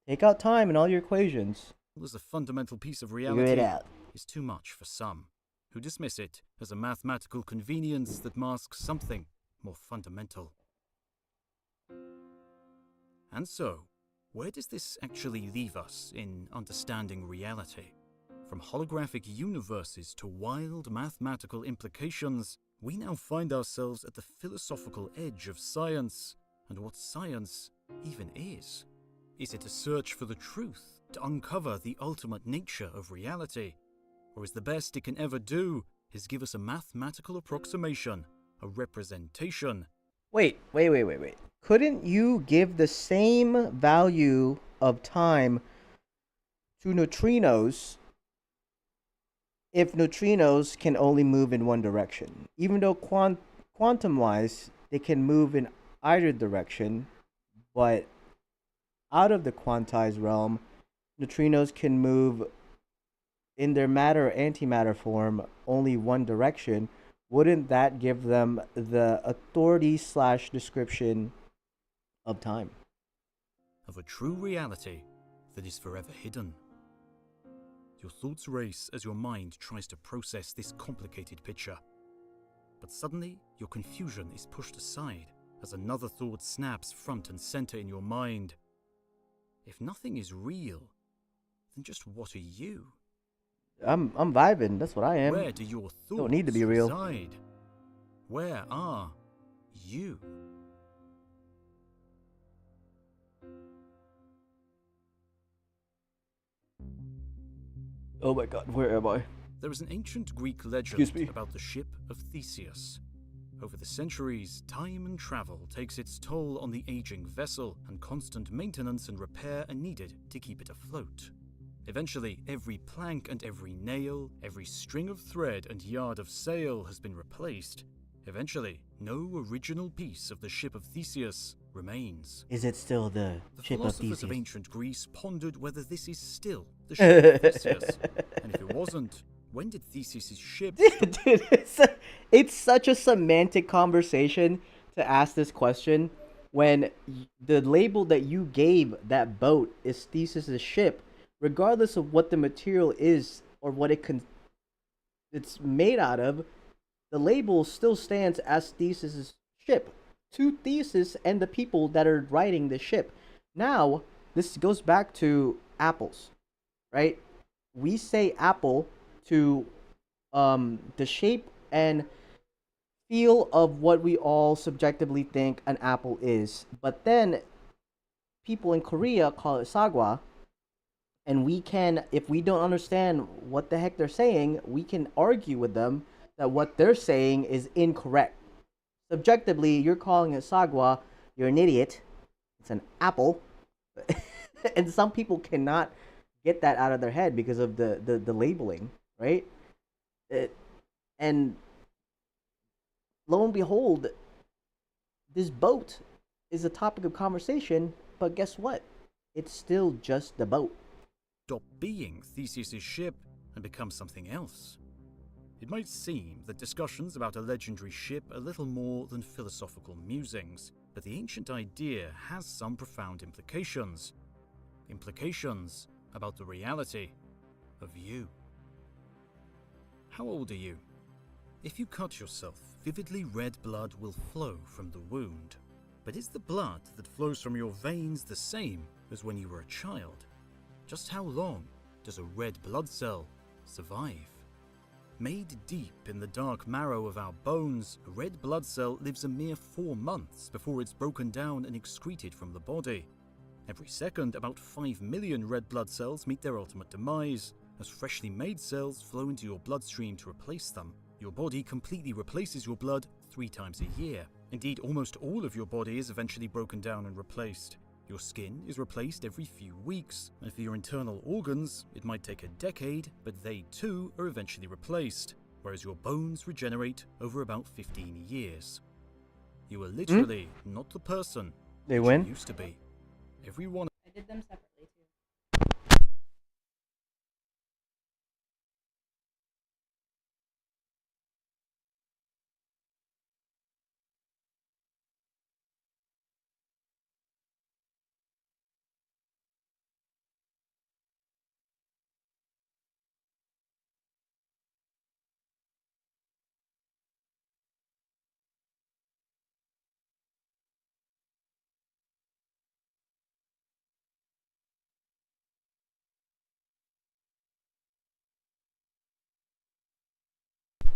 C: Take out time in all your equations.
B: As a fundamental piece of
C: Figure
B: reality
C: it out.
B: is too much for some, who dismiss it as a mathematical convenience that masks something more fundamental. And so, where does this actually leave us in understanding reality? From holographic universes to wild mathematical implications, we now find ourselves at the philosophical edge of science, and what science even is. Is it a search for the truth, to uncover the ultimate nature of reality? Or is the best it can ever do is give us a mathematical approximation, a representation?
C: Wait. Couldn't you give the same value of time to neutrinos if neutrinos can only move in one direction? Even though quantum-wise, they can move in either direction, but out of the quantized realm, neutrinos can move in their matter or antimatter form only one direction. Wouldn't that give them the authority / description of time?
B: Of a true reality that is forever hidden. Your thoughts race as your mind tries to process this complicated picture. But suddenly, your confusion is pushed aside as another thought snaps front and center in your mind. If nothing is real, then just what are you?
C: I'm vibing. That's what I am.
B: Where do your thoughts
C: Don't need to be real.
B: reside? Where are you?
C: Oh my god, where am I?
B: There is an ancient Greek legend about the ship of Theseus. Over the centuries, time and travel takes its toll on the aging vessel, and constant maintenance and repair are needed to keep it afloat. Eventually, every plank and every nail, every string of thread and yard of sail has been replaced. Eventually, no original piece of the ship of Theseus remains.
C: Is it still the ship of
B: philosophers
C: Theseus?
B: of ancient Greece pondered whether this is still the ship of Theseus. And if it wasn't, when did Theseus' ship...
C: Dude, it's such a semantic conversation to ask this question when the label that you gave that boat is Theseus' ship, regardless of what the material is or what it's made out of. The label still stands as Theseus' ship to Theseus and the people that are riding the ship. Now, this goes back to apples, right? We say apple to the shape and feel of what we all subjectively think an apple is. But then people in Korea call it sagwa. And we can, if we don't understand what the heck they're saying, we can argue with them that what they're saying is incorrect. Subjectively, you're calling it sagwa, you're an idiot. It's an apple. And some people cannot get that out of their head because of the labeling, right? And lo and behold, this boat is a topic of conversation, but guess what? It's still just the boat.
B: Stop being Theseus' ship and become something else. It might seem that discussions about a legendary ship are little more than philosophical musings, but the ancient idea has some profound implications. Implications about the reality of you. How old are you? If you cut yourself, vividly red blood will flow from the wound. But is the blood that flows from your veins the same as when you were a child? Just how long does a red blood cell survive? Made deep in the dark marrow of our bones, a red blood cell lives a mere 4 months before it's broken down and excreted from the body. Every second, about 5 million red blood cells meet their ultimate demise, as freshly made cells flow into your bloodstream to replace them. Your body completely replaces your blood 3 times a year. Indeed, almost all of your body is eventually broken down and replaced. Your skin is replaced every few weeks, and for your internal organs, it might take a decade, but they too are eventually replaced, whereas your bones regenerate over about 15 years. You are literally not the person
C: They
B: that
C: win?
B: you used to be. Everyone.
D: I did them separately too.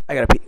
C: I gotta pee.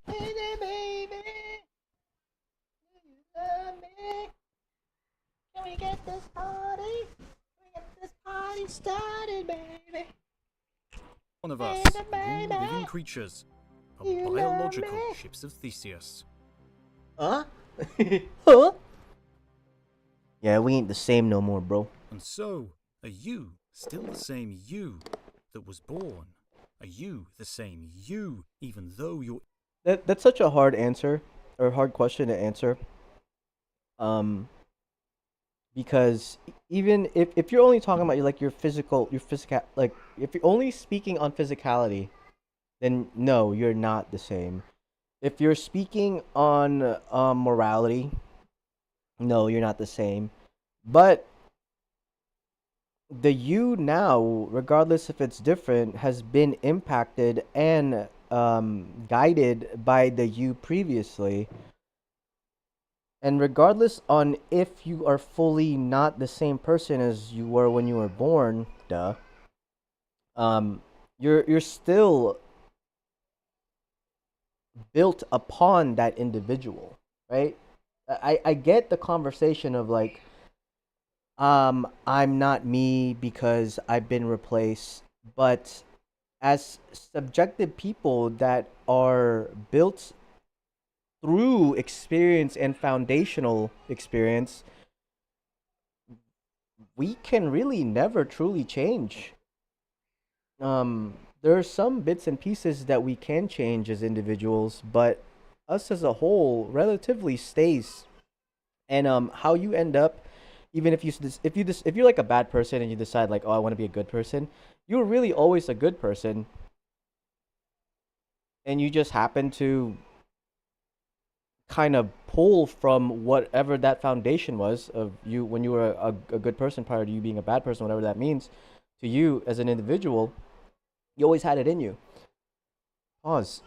C: Hey, baby, do you love me? Can we get this party? Can we get this party started, baby?
B: One of us, all living creatures, are biological ships of Theseus.
C: Huh? Huh? Yeah, we ain't the same no more, bro.
B: And so, are you still the same you that was born? Are you the same you, even though you're...
C: That's such a hard answer, or hard question to answer. Because even if you're only talking about your physical, like if you're only speaking on physicality, then no, you're not the same. If you're speaking on morality, no, you're not the same. But the you now, regardless if it's different, has been impacted and guided by the you previously. And regardless on if you are fully not the same person as you were when you were born, you're still built upon that individual, right? I get the conversation of like, I'm not me because I've been replaced, but as subjective people that are built through experience and foundational experience, we can really never truly change. there are some bits and pieces that we can change as individuals, but us as a whole relatively stays. And how you end up, even if if you're like a bad person and you decide like, oh, I want to be a good person, you're really always a good person, and you just happen to kind of pull from whatever that foundation was of you when you were a good person prior to you being a bad person, whatever that means to you as an individual. You always had it in you. Pause.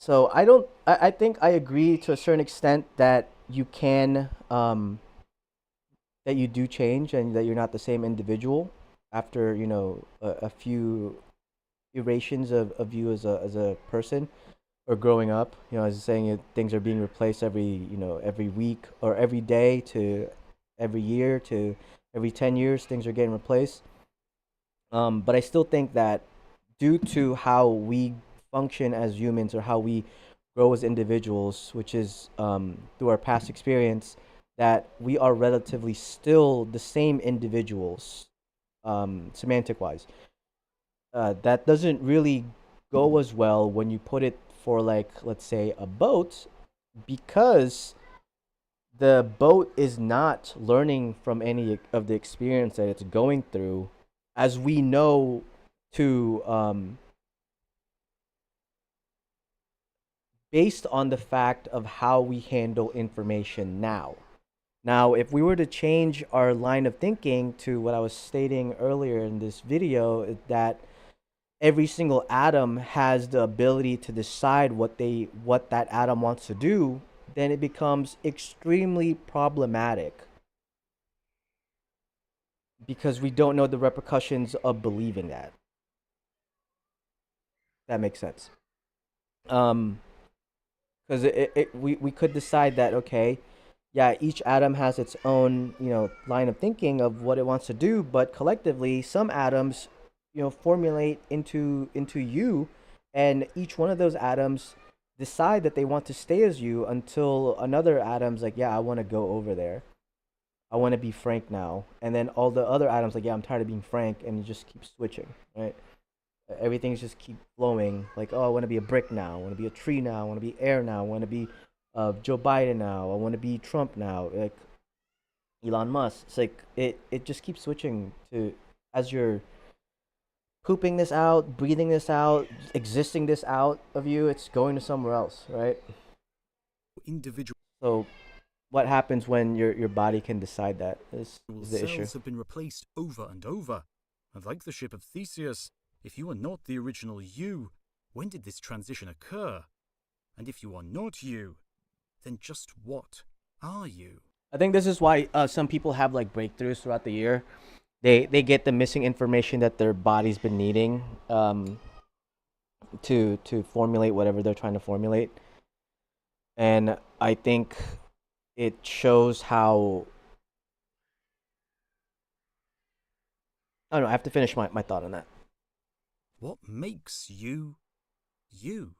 C: So I don't. I think I agree to a certain extent that you can that you do change and that you're not the same individual after a few iterations of you as a person or growing up. As I was saying, things are being replaced every week or every day to every year to every 10 years. Things are getting replaced. But I still think that due to how we function as humans or how we grow as individuals, which is through our past experience, that we are relatively still the same individuals, semantic wise. That doesn't really go as well when you put it for, like, let's say a boat, because the boat is not learning from any of the experience that it's going through, as we know, to based on the fact of how we handle information now. Now, if we were to change our line of thinking to what I was stating earlier in this video, that every single atom has the ability to decide what that atom wants to do, then it becomes extremely problematic because we don't know the repercussions of believing that. That makes sense. Because we could decide that, okay, yeah, each atom has its own line of thinking of what it wants to do, but collectively some atoms formulate into you, and each one of those atoms decide that they want to stay as you until another atom's like, yeah, I want to go over there, I want to be Frank now, and then all the other atoms like, yeah, I'm tired of being Frank, and you just keep switching, right? Everything's just keep flowing. Like, oh, I want to be a brick now. I want to be a tree now. I want to be air now. I want to be Joe Biden now. I want to be Trump now. Like Elon Musk. It's like it just keeps switching to as you're pooping this out, breathing this out, existing this out of you. It's going to somewhere else, right?
B: Individual
C: So, what happens when your body can decide that is the issue.
B: cells have been replaced over and over, and like the ship of Theseus, if you are not the original you, when did this transition occur? And if you are not you, then just what are you?
C: I think this is why some people have like breakthroughs throughout the year. They get the missing information that their body's been needing to formulate whatever they're trying to formulate. And I think it shows how I don't know, I have to finish my thought on that.
B: What makes you, you?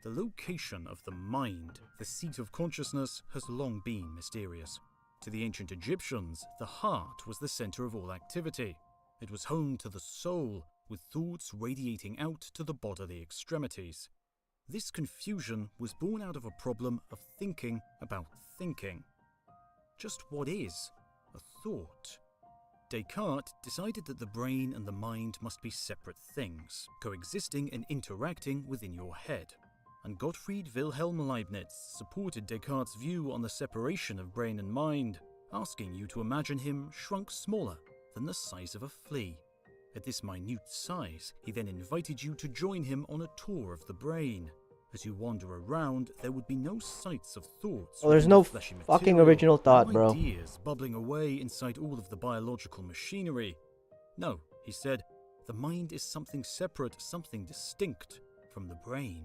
B: The location of the mind, the seat of consciousness, has long been mysterious. To the ancient Egyptians, the heart was the center of all activity. It was home to the soul, with thoughts radiating out to the bodily extremities. This confusion was born out of a problem of thinking about thinking. Just what is a thought? Descartes decided that the brain and the mind must be separate things, coexisting and interacting within your head. And Gottfried Wilhelm Leibniz supported Descartes' view on the separation of brain and mind, asking you to imagine him shrunk smaller than the size of a flea. At this minute size, he then invited you to join him on a tour of the brain. As you wander around, there would be no sights of thoughts.
C: Well, there's no fucking original thought, bro.
B: Ideas bubbling away inside all of the biological machinery. No, he said, the mind is something separate, something distinct from the brain.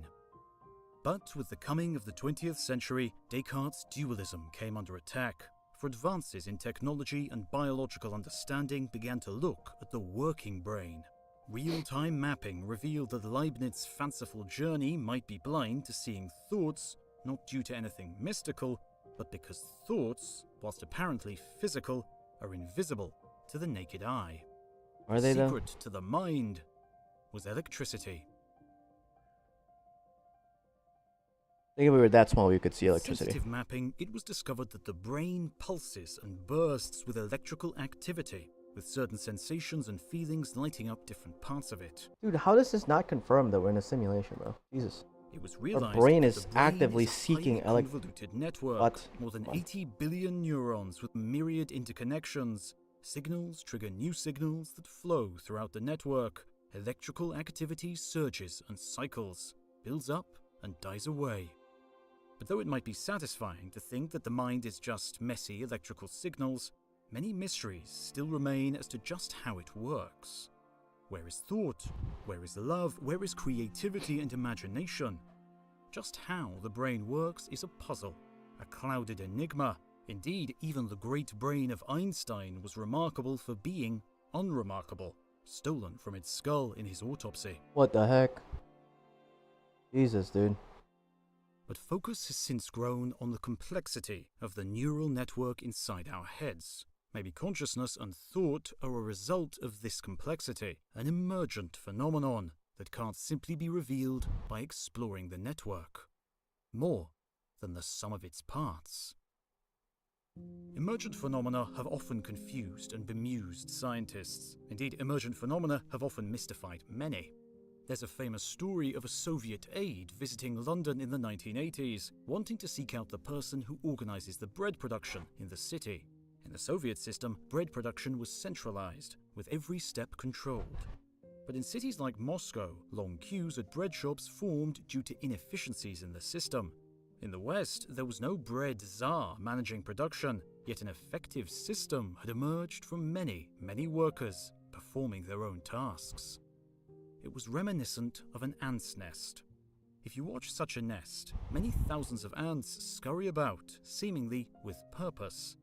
B: But with the coming of the 20th century, Descartes' dualism came under attack, for advances in technology and biological understanding began to look at the working brain. Real-time mapping revealed that Leibniz's fanciful journey might be blind to seeing thoughts, not due to anything mystical, but because thoughts, whilst apparently physical, are invisible to the naked eye.
C: Are
B: The
C: they though?
B: secret to the mind was electricity.
C: I think if we were that small, we could see
B: With
C: electricity.
B: sensitive mapping, it was discovered that the brain pulses and bursts with electrical activity, with certain sensations and feelings lighting up different parts of it.
C: Dude, how does this not confirm that we're in a simulation, bro? Jesus.
B: It was
C: Our
B: realized
C: brain
B: that
C: is
B: the brain
C: actively
B: is a
C: seeking
B: highly convoluted network,
C: What?
B: more than 80 billion neurons with myriad interconnections. Signals trigger new signals that flow throughout the network. Electrical activity surges and cycles, builds up and dies away. But though it might be satisfying to think that the mind is just messy electrical signals, many mysteries still remain as to just how it works. Where is thought? Where is love? Where is creativity and imagination? Just how the brain works is a puzzle, a clouded enigma. Indeed, even the great brain of Einstein was remarkable for being unremarkable, stolen from its skull in his autopsy.
C: What the heck? Jesus, dude.
B: But focus has since grown on the complexity of the neural network inside our heads. Maybe consciousness and thought are a result of this complexity, an emergent phenomenon that can't simply be revealed by exploring the network, more than the sum of its parts. Emergent phenomena have often confused and bemused scientists. Indeed, emergent phenomena have often mystified many. There's a famous story of a Soviet aide visiting London in the 1980s, wanting to seek out the person who organizes the bread production in the city. In the Soviet system, bread production was centralized, with every step controlled. But in cities like Moscow, long queues at bread shops formed due to inefficiencies in the system. In the West, there was no bread czar managing production, yet an effective system had emerged from many, many workers performing their own tasks. It was reminiscent of an ant's nest. If you watch such a nest, many thousands of ants scurry about, seemingly with purpose.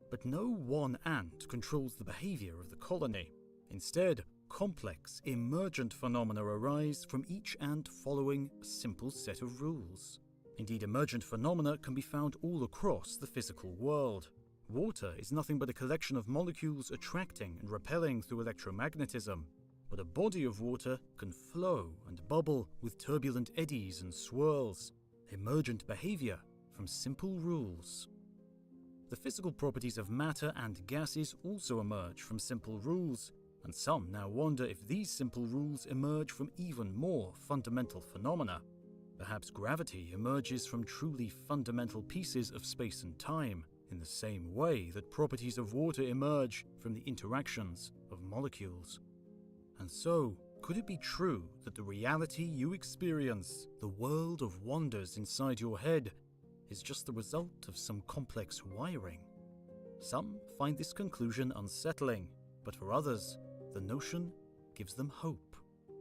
B: But no one ant controls the behavior of the colony. Instead, complex, emergent phenomena arise from each ant following a simple set of rules. Indeed, emergent phenomena can be found all across the physical world. Water is nothing but a collection of molecules attracting and repelling through electromagnetism. But a body of water can flow and bubble with turbulent eddies and swirls. Emergent behavior from simple rules. The physical properties of matter and gases also emerge from simple rules, and some now wonder if these simple rules emerge from even more fundamental phenomena. Perhaps gravity emerges from truly fundamental pieces of space and time, in the same way that properties of water emerge from the interactions of molecules. And so, could it be true that the reality you experience, the world of wonders inside your head, is just the result of some complex wiring? Some find this conclusion unsettling, but for others, the notion gives them hope.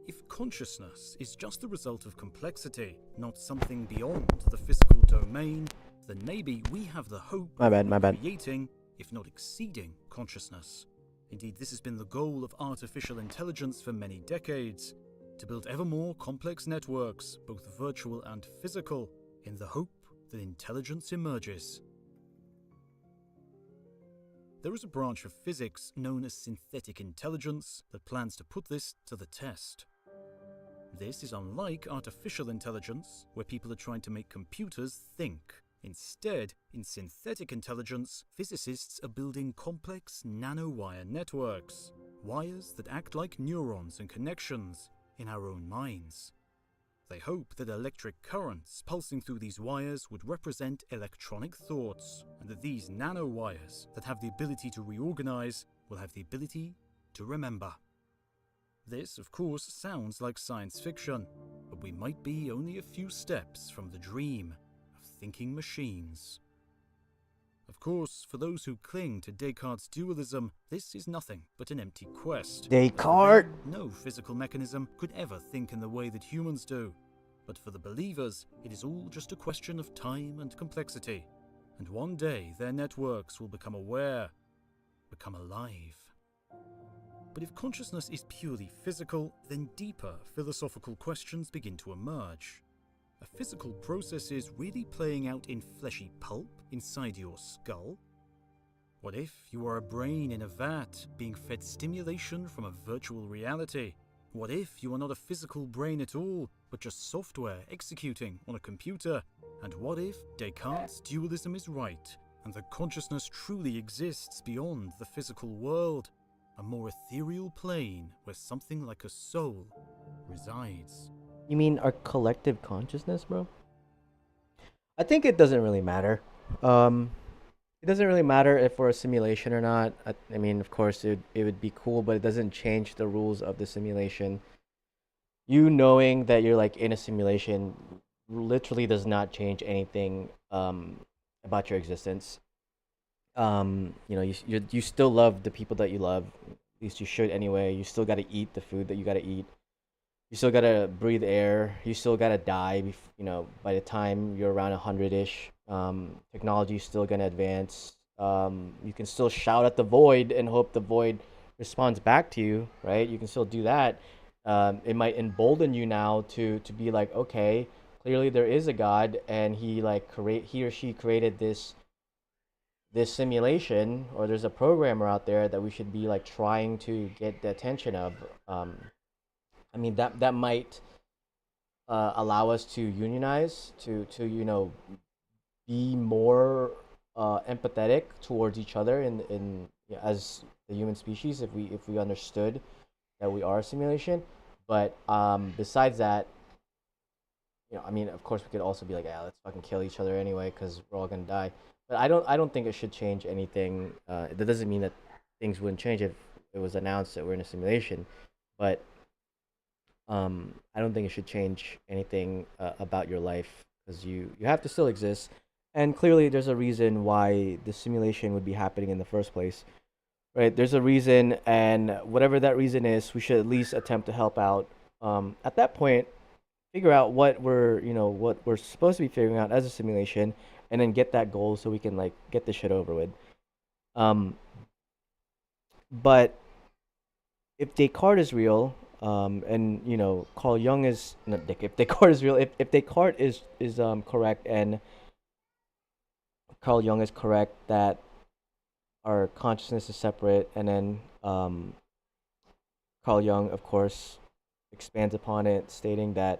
B: If consciousness is just the result of complexity, not something beyond the physical domain, then maybe we have the hope of creating, if not exceeding, consciousness. Indeed, this has been the goal of artificial intelligence for many decades, to build ever more complex networks, both virtual and physical, in the hope that intelligence emerges. There is a branch of physics known as synthetic intelligence that plans to put this to the test. This is unlike artificial intelligence, where people are trying to make computers think. Instead, in synthetic intelligence, physicists are building complex nanowire networks, wires that act like neurons and connections in our own minds. They hope that electric currents pulsing through these wires would represent electronic thoughts, and that these nanowires that have the ability to reorganize will have the ability to remember. This, of course, sounds like science fiction, but we might be only a few steps from the dream of thinking machines. Of course, for those who cling to Descartes' dualism, this is nothing but an empty quest.
C: Descartes!
B: No physical mechanism could ever think in the way that humans do. But for the believers, it is all just a question of time and complexity. And one day their networks will become aware, become alive. But if consciousness is purely physical, then deeper philosophical questions begin to emerge. Are physical processes really playing out in fleshy pulp inside your skull? What if you are a brain in a vat being fed stimulation from a virtual reality? What if you are not a physical brain at all, but just software executing on a computer? And what if Descartes' dualism is right, and that consciousness truly exists beyond the physical world? A more ethereal plane where something like a soul resides.
C: You mean our collective consciousness, bro? I think it doesn't really matter. It doesn't really matter if we're a simulation or not. I mean, of course, it would be cool, but it doesn't change the rules of the simulation. You knowing that you're like in a simulation literally does not change anything about your existence. You know, you still love the people that you love. At least you should anyway. You still gotta eat the food that you gotta eat. You still gotta breathe air. You still gotta die. You know, by the time you're around 100-ish, technology is still gonna advance. You can still shout at the void and hope the void responds back to you, right? You can still do that. It might embolden you now to be like, okay, clearly there is a God, and he or she created this simulation, or there's a programmer out there that we should be like trying to get the attention of. I mean, that might allow us to unionize, to you know, be more empathetic towards each other in as the human species, if we understood that we are a simulation. But besides that, you know, I mean, of course, we could also be like, yeah, let's fucking kill each other anyway, because we're all gonna die. But I don't think it should change anything. That doesn't mean that things wouldn't change if it was announced that we're in a simulation. But I don't think it should change anything about your life, because you have to still exist, and clearly there's a reason why the simulation would be happening in the first place, right? There's a reason, and whatever that reason is, we should at least attempt to help out. At that point, figure out what we're supposed to be figuring out as a simulation, and then get that goal so we can like get this shit over with. Um, but if Descartes is real, and you know Carl Jung is not Dick. If Descartes is real, if Descartes is correct, and Carl Jung is correct that our consciousness is separate, and then Carl Jung, of course, expands upon it, stating that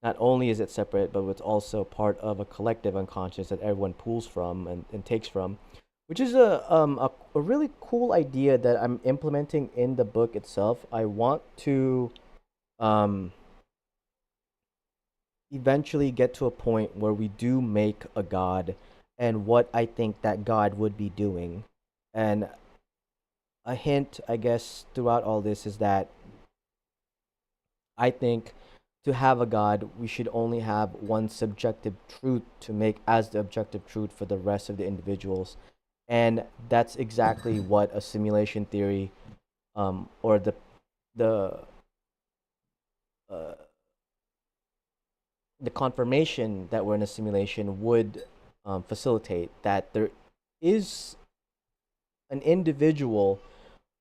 C: not only is it separate, but it's also part of a collective unconscious that everyone pulls from and takes from, which is a really cool idea that I'm implementing in the book itself. I want to eventually get to a point where we do make a god, and what I think that god would be doing. And a hint, I guess, throughout all this is that I think to have a god, we should only have one subjective truth to make as the objective truth for the rest of the individuals. And that's exactly what a simulation theory, or the uh, the confirmation that we're in a simulation would facilitate. That there is an individual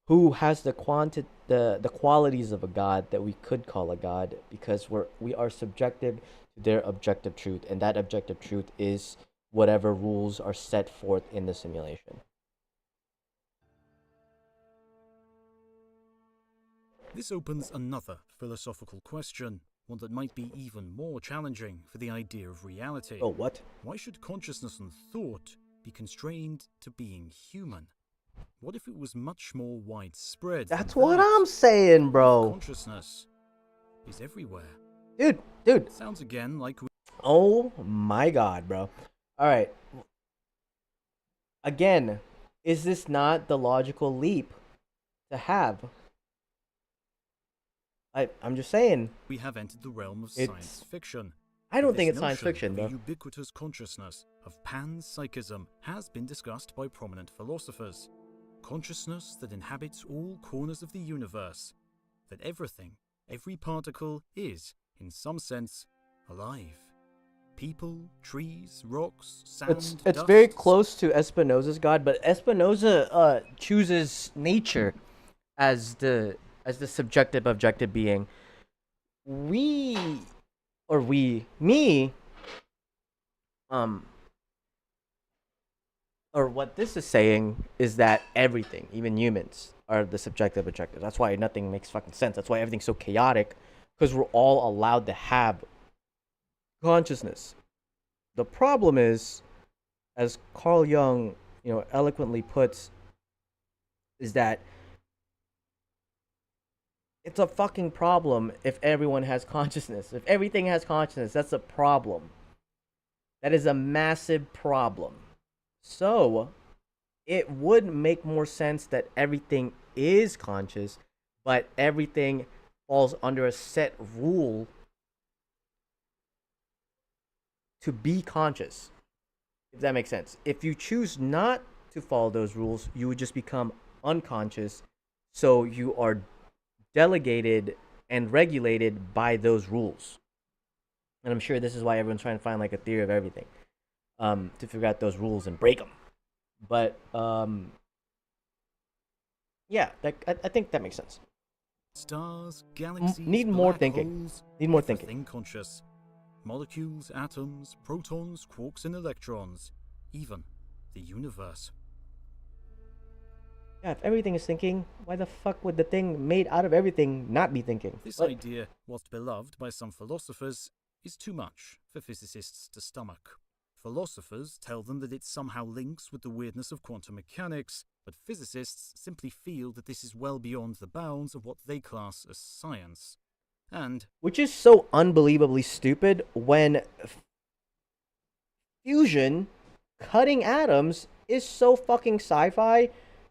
C: who has the qualities of a god that we could call a god, because we are subjective to their objective truth, and that objective truth is whatever rules are set forth in the simulation.
B: This opens another philosophical question, one that might be even more challenging for the idea of reality.
C: Oh, what?
B: Why should consciousness and thought be constrained to being human? What if it was much more widespread?
C: That's what I'm saying, bro.
B: Consciousness is everywhere.
C: Dude.
B: Sounds again like
C: Oh my god, bro. All right. Again, is this not the logical leap to have? I'm just saying.
B: we have entered the realm of science fiction.
C: I don't
B: This
C: think it's science
B: notion
C: fiction,
B: of
C: bro.
B: a ubiquitous consciousness of panpsychism has been discussed by prominent philosophers. Consciousness that inhabits all corners of the universe. That everything, every particle is, in some sense, alive. People, trees, rocks, sand,
C: It's
B: dust,
C: very close to Spinoza's God, but Spinoza chooses nature as the subjective objective being. Me, or what this is saying is that everything, even humans, are the subjective objective. That's why nothing makes fucking sense. That's why everything's so chaotic, because we're all allowed to have consciousness. The problem is, as Carl Jung, eloquently puts, is that it's a fucking problem if everyone has consciousness. If everything has consciousness, that's a problem. That is a massive problem. So, it would make more sense that everything is conscious, but everything falls under a set rule to be conscious. If that makes sense. If you choose not to follow those rules, you would just become unconscious. So you are delegated and regulated by those rules. And I'm sure this is why everyone's trying to find like a theory of everything, to figure out those rules and break them. But yeah, I think that makes sense.
B: Stars, galaxies,
C: Need more
B: black
C: thinking.
B: holes,
C: Need more
B: everything
C: thinking.
B: conscious. Molecules, atoms, protons, quarks, and electrons. Even the universe.
C: Yeah, if everything is thinking, why the fuck would the thing made out of everything not be thinking?
B: This
C: What?
B: idea, whilst beloved by some philosophers, is too much for physicists to stomach. Philosophers tell them that it somehow links with the weirdness of quantum mechanics, but physicists simply feel that this is well beyond the bounds of what they class as science. And
C: Which is so unbelievably stupid when fusion, cutting atoms, is so fucking sci-fi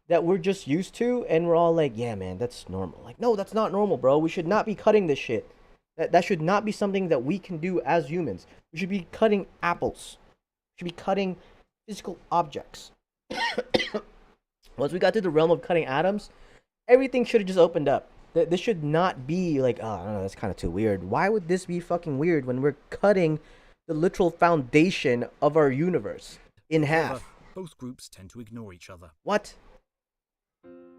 C: that we're just used to, and we're all like, yeah, man, that's normal. Like, no, that's not normal, bro. We should not be cutting this shit. That should not be something that we can do as humans. We should be cutting apples. We should be cutting physical objects. Once we got to the realm of cutting atoms, everything should have just opened up. This should not be like, oh, I don't know, that's kind of too weird. Why would this be fucking weird when we're cutting the literal foundation of our universe in half?
B: both groups tend to ignore each other.
C: What?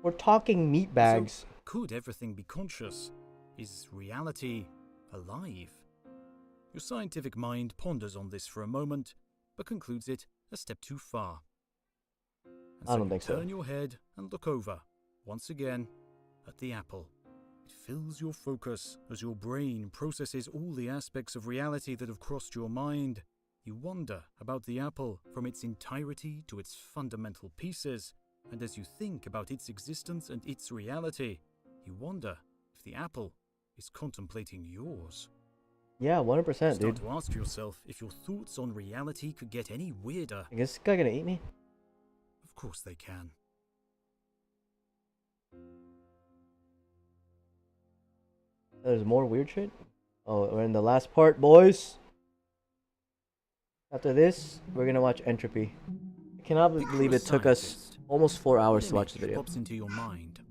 C: We're talking meat bags.
B: So, could everything be conscious? Is reality alive? Your scientific mind ponders on this for a moment, but concludes it a step too far. And
C: I don't think so.
B: Turn your head and look over, once again, at the apple. It fills your focus as your brain processes all the aspects of reality that have crossed your mind. You wonder about the apple from its entirety to its fundamental pieces, and as you think about its existence and its reality, you wonder if the apple is contemplating yours.
C: Yeah, 100%,
B: Start
C: dude.
B: to ask yourself if your thoughts on reality could get any weirder.
C: Is this guy gonna eat me?
B: Of course they can.
C: There's more weird shit? Oh, we're in the last part, boys. After this, we're gonna watch Entropy. I cannot believe it took us almost 4 hours to watch the video.
B: Pops into your mind.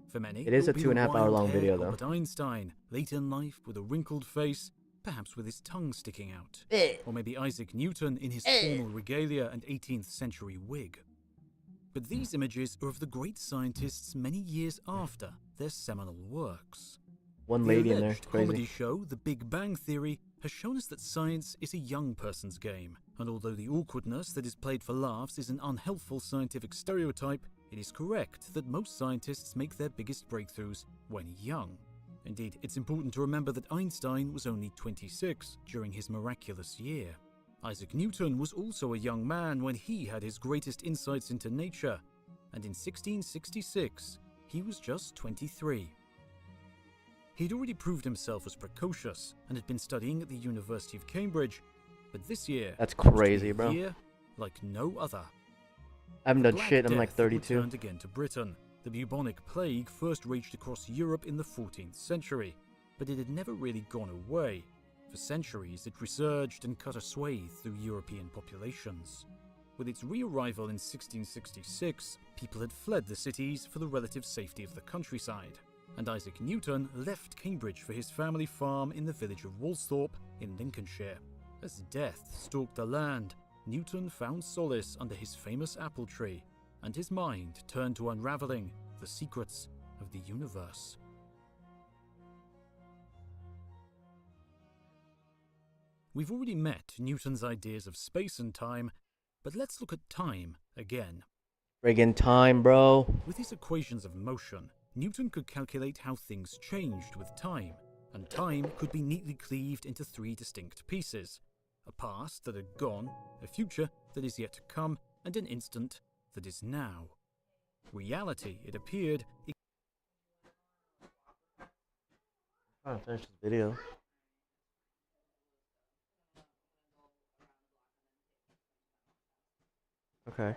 B: For many,
C: It is a
B: it'll be
C: 2.5 hour long
B: wild-haired
C: video, though.
B: Albert Einstein, late in life with a wrinkled face, perhaps with his tongue sticking out. Or maybe Isaac Newton in his formal regalia and 18th century wig. But these images are of the great scientists many years after their seminal works.
C: One lady in there,
B: alleged comedy
C: crazy.
B: show The Big Bang Theory has shown us that science is a young person's game, and although the awkwardness that is played for laughs is an unhelpful scientific stereotype, it is correct that most scientists make their biggest breakthroughs when young. Indeed, it's important to remember that Einstein was only 26 during his miraculous year. Isaac Newton was also a young man when he had his greatest insights into nature, and in 1666, he was just 23. He'd already proved himself as precocious and had been studying at the University of Cambridge, but this year
C: That's
B: was to be
C: crazy,
B: a
C: bro.
B: year like no other.
C: I haven't
B: The
C: done
B: Black
C: shit, I'm like
B: Death had
C: 32.
B: returned again to Britain. The bubonic plague first raged across Europe in the 14th century, but it had never really gone away. For centuries, it resurged and cut a swathe through European populations. With its re-arrival in 1666, people had fled the cities for the relative safety of the countryside, and Isaac Newton left Cambridge for his family farm in the village of Woolsthorpe in Lincolnshire. As death stalked the land, Newton found solace under his famous apple tree, and his mind turned to unraveling the secrets of the universe. We've already met Newton's ideas of space and time, But let's look at time again.
C: Friggin' time, bro.
B: With his equations of motion, Newton could calculate how things changed with time, and time could be neatly cleaved into three distinct pieces: a past that had gone, a future that is yet to come, and an instant that is now. Reality, it appeared,
C: I'm trying to finish this video. Okay.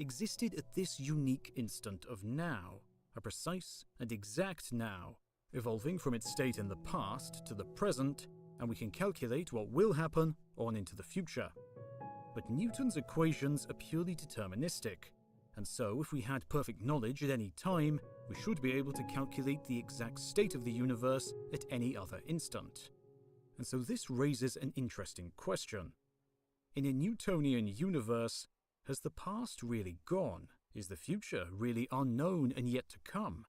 B: existed at this unique instant of now, a precise and exact now, evolving from its state in the past to the present, and we can calculate what will happen on into the future. But Newton's equations are purely deterministic, and so if we had perfect knowledge at any time, we should be able to calculate the exact state of the universe at any other instant. And so this raises an interesting question. In a Newtonian universe, has the past really gone? Is the future really unknown and yet to come?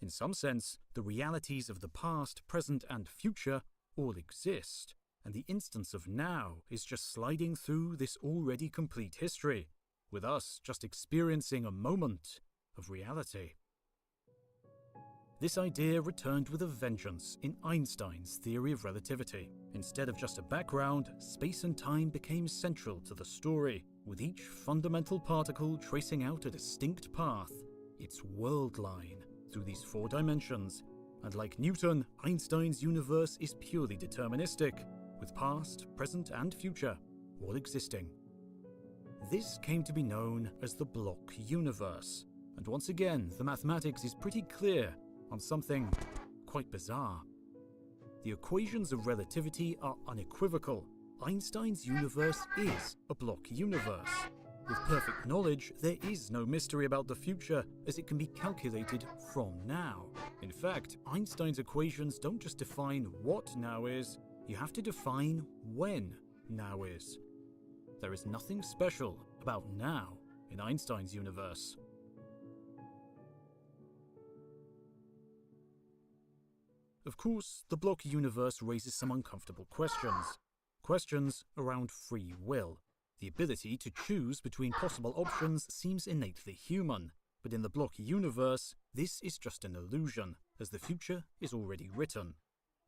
B: In some sense, the realities of the past, present, and future all exist, and the instance of now is just sliding through this already complete history, with us just experiencing a moment of reality. This idea returned with a vengeance in Einstein's theory of relativity. Instead of just a background, space and time became central to the story, with each fundamental particle tracing out a distinct path, its world line, through these four dimensions. And like Newton, Einstein's universe is purely deterministic, with past, present, and future all existing. This came to be known as the block universe, and once again, the mathematics is pretty clear on something quite bizarre. The equations of relativity are unequivocal. Einstein's universe is a block universe. With perfect knowledge, there is no mystery about the future, as it can be calculated from now. In fact, Einstein's equations don't just define what now is, you have to define when now is. There is nothing special about now in Einstein's universe. Of course, the block universe raises some uncomfortable questions. Questions around free will. The ability to choose between possible options seems innately human, but in the block universe, this is just an illusion, as the future is already written.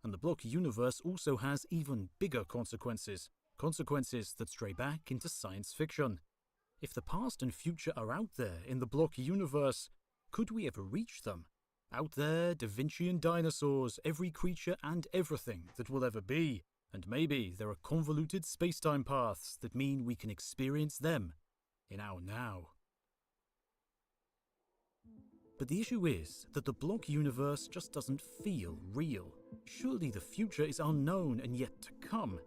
B: And the block universe also has even bigger consequences, consequences that stray back into science fiction. If the past and future are out there in the block universe, could we ever reach them? Out there, Da Vincian dinosaurs, every creature and everything that will ever be. And maybe there are convoluted space-time paths that mean we can experience them in our now. But the issue is that the block universe just doesn't feel real. Surely the future is unknown and yet to come.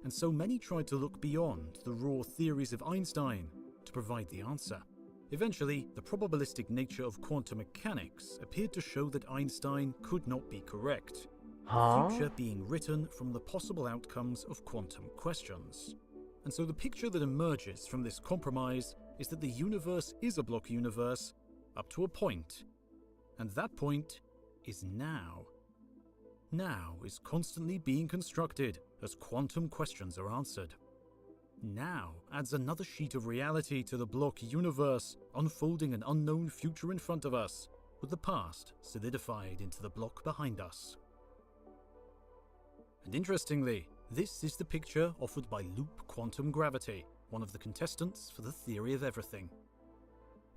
B: And so many tried to look beyond the raw theories of Einstein to provide the answer. Eventually, the probabilistic nature of quantum mechanics appeared to show that Einstein could not be correct. The future being written from the possible outcomes of quantum questions. And so the picture that emerges from this compromise is that the universe is a block universe up to a point. And that point is now. Now is constantly being constructed as quantum questions are answered. Now adds another sheet of reality to the block universe, unfolding an unknown future in front of us, with the past solidified into the block behind us. And interestingly, this is the picture offered by loop quantum gravity, one of the contestants for the theory of everything.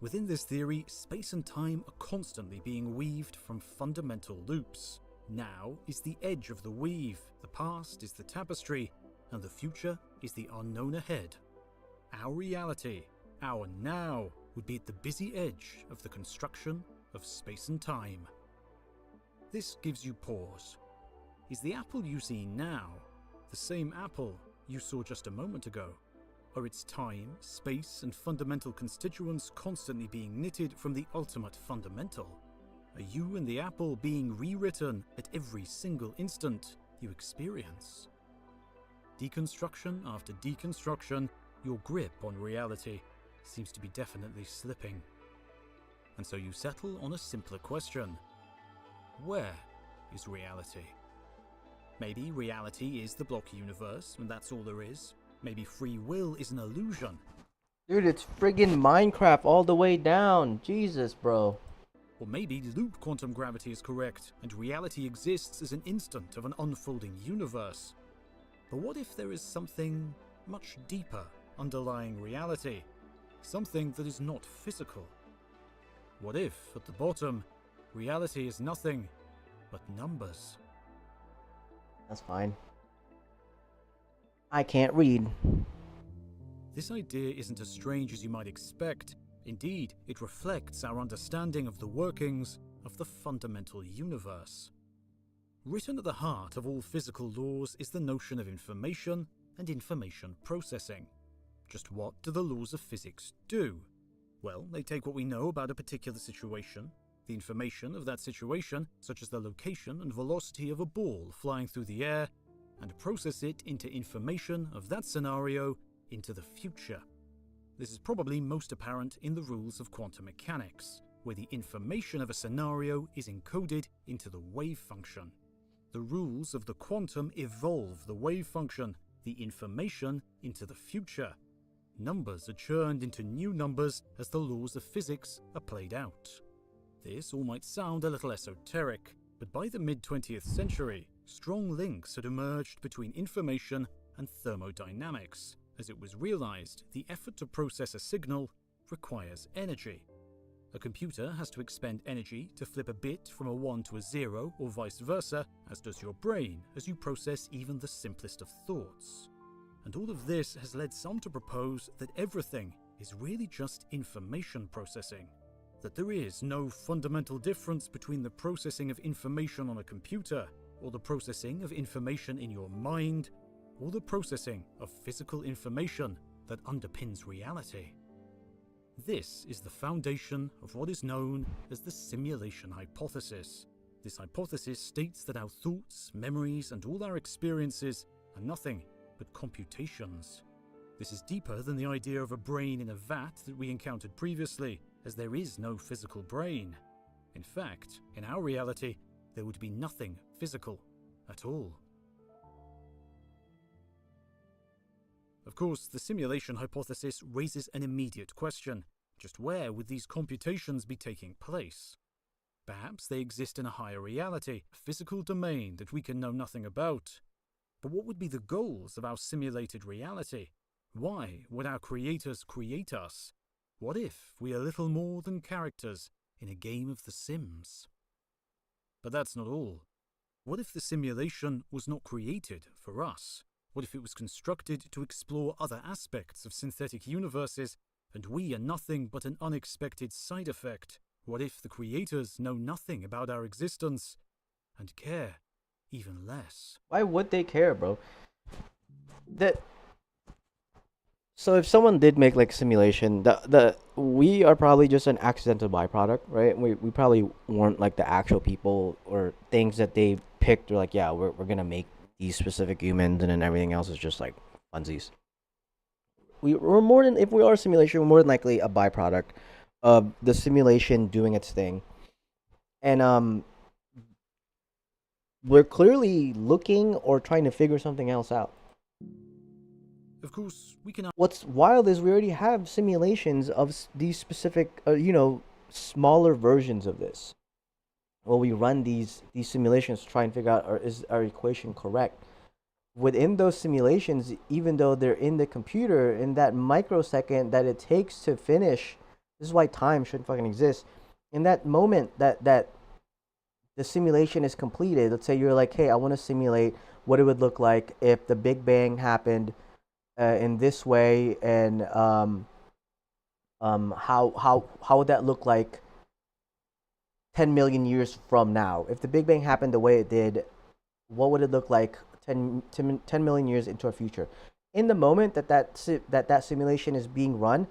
B: Within this theory, space and time are constantly being weaved from fundamental loops. Now is the edge of the weave, the past is the tapestry, and the future is the unknown ahead. Our reality, our now, would be at the busy edge of the construction of space and time. This gives you pause. Is the apple you see now the same apple you saw just a moment ago? Are its time, space, and fundamental constituents constantly being knitted from the ultimate fundamental? Are you and the apple being rewritten at every single instant you experience? Deconstruction after deconstruction, your grip on reality seems to be definitely slipping. And so you settle on a simpler question. Where is reality? Maybe reality is the block universe, and that's all there is. Maybe free will is an illusion.
C: Dude, it's friggin' Minecraft all the way down. Jesus, bro.
B: Or maybe loop quantum gravity is correct, and reality exists as an instant of an unfolding universe. But what if there is something much deeper underlying reality? Something that is not physical? What if, at the bottom, reality is nothing but numbers?
C: That's fine. I can't read.
B: This idea isn't as strange as you might expect. Indeed, it reflects our understanding of the workings of the fundamental universe. Written at the heart of all physical laws is the notion of information and information processing. Just what do the laws of physics do? Well, they take what we know about a particular situation, the information of that situation, such as the location and velocity of a ball flying through the air, and process it into information of that scenario into the future. This is probably most apparent in the rules of quantum mechanics, where the information of a scenario is encoded into the wave function. The rules of the quantum evolve the wave function, the information, into the future. Numbers are churned into new numbers as the laws of physics are played out. This all might sound a little esoteric, but by the mid-20th century, strong links had emerged between information and thermodynamics, as it was realized the effort to process a signal requires energy. A computer has to expend energy to flip a bit from a 1 to a 0 or vice versa, as does your brain as you process even the simplest of thoughts. And all of this has led some to propose that everything is really just information processing, that there is no fundamental difference between the processing of information on a computer or the processing of information in your mind, or the processing of physical information that underpins reality. This is the foundation of what is known as the simulation hypothesis. This hypothesis states that our thoughts, memories, and all our experiences are nothing but computations. This is deeper than the idea of a brain in a vat that we encountered previously, as there is no physical brain. In fact, in our reality, there would be nothing physical at all. Of course, the simulation hypothesis raises an immediate question. Just where would these computations be taking place? Perhaps they exist in a higher reality, a physical domain that we can know nothing about. But what would be the goals of our simulated reality? Why would our creators create us? What if we are little more than characters in a game of The Sims? But that's not all. What if the simulation was not created for us? What if it was constructed to explore other aspects of synthetic universes, and we are nothing but an unexpected side effect? What if the creators know nothing about our existence, and care even less?
C: Why would they care, bro? So if someone did make like simulation, we are probably just an accidental byproduct, right? We probably weren't like the actual people or things that they picked. Or like, yeah, we're gonna make these specific humans, and then everything else is just like funsies. We're more than, if we are a simulation, we're more than likely a byproduct of the simulation doing its thing, and we're clearly looking or trying to figure something else out.
B: Of course, we can.
C: What's wild is we already have simulations of these specific, smaller versions of this. Well, we run these simulations to try and figure out, is our equation correct? Within those simulations, even though they're in the computer, in that microsecond that it takes to finish, this is why time shouldn't fucking exist. In that moment that the simulation is completed, let's say you're like, hey, I want to simulate what it would look like if the Big Bang happened in this way, and how would that look like 10 million years from now? If the Big Bang happened the way it did, what would it look like 10 million years into our future? In the moment that simulation is being run,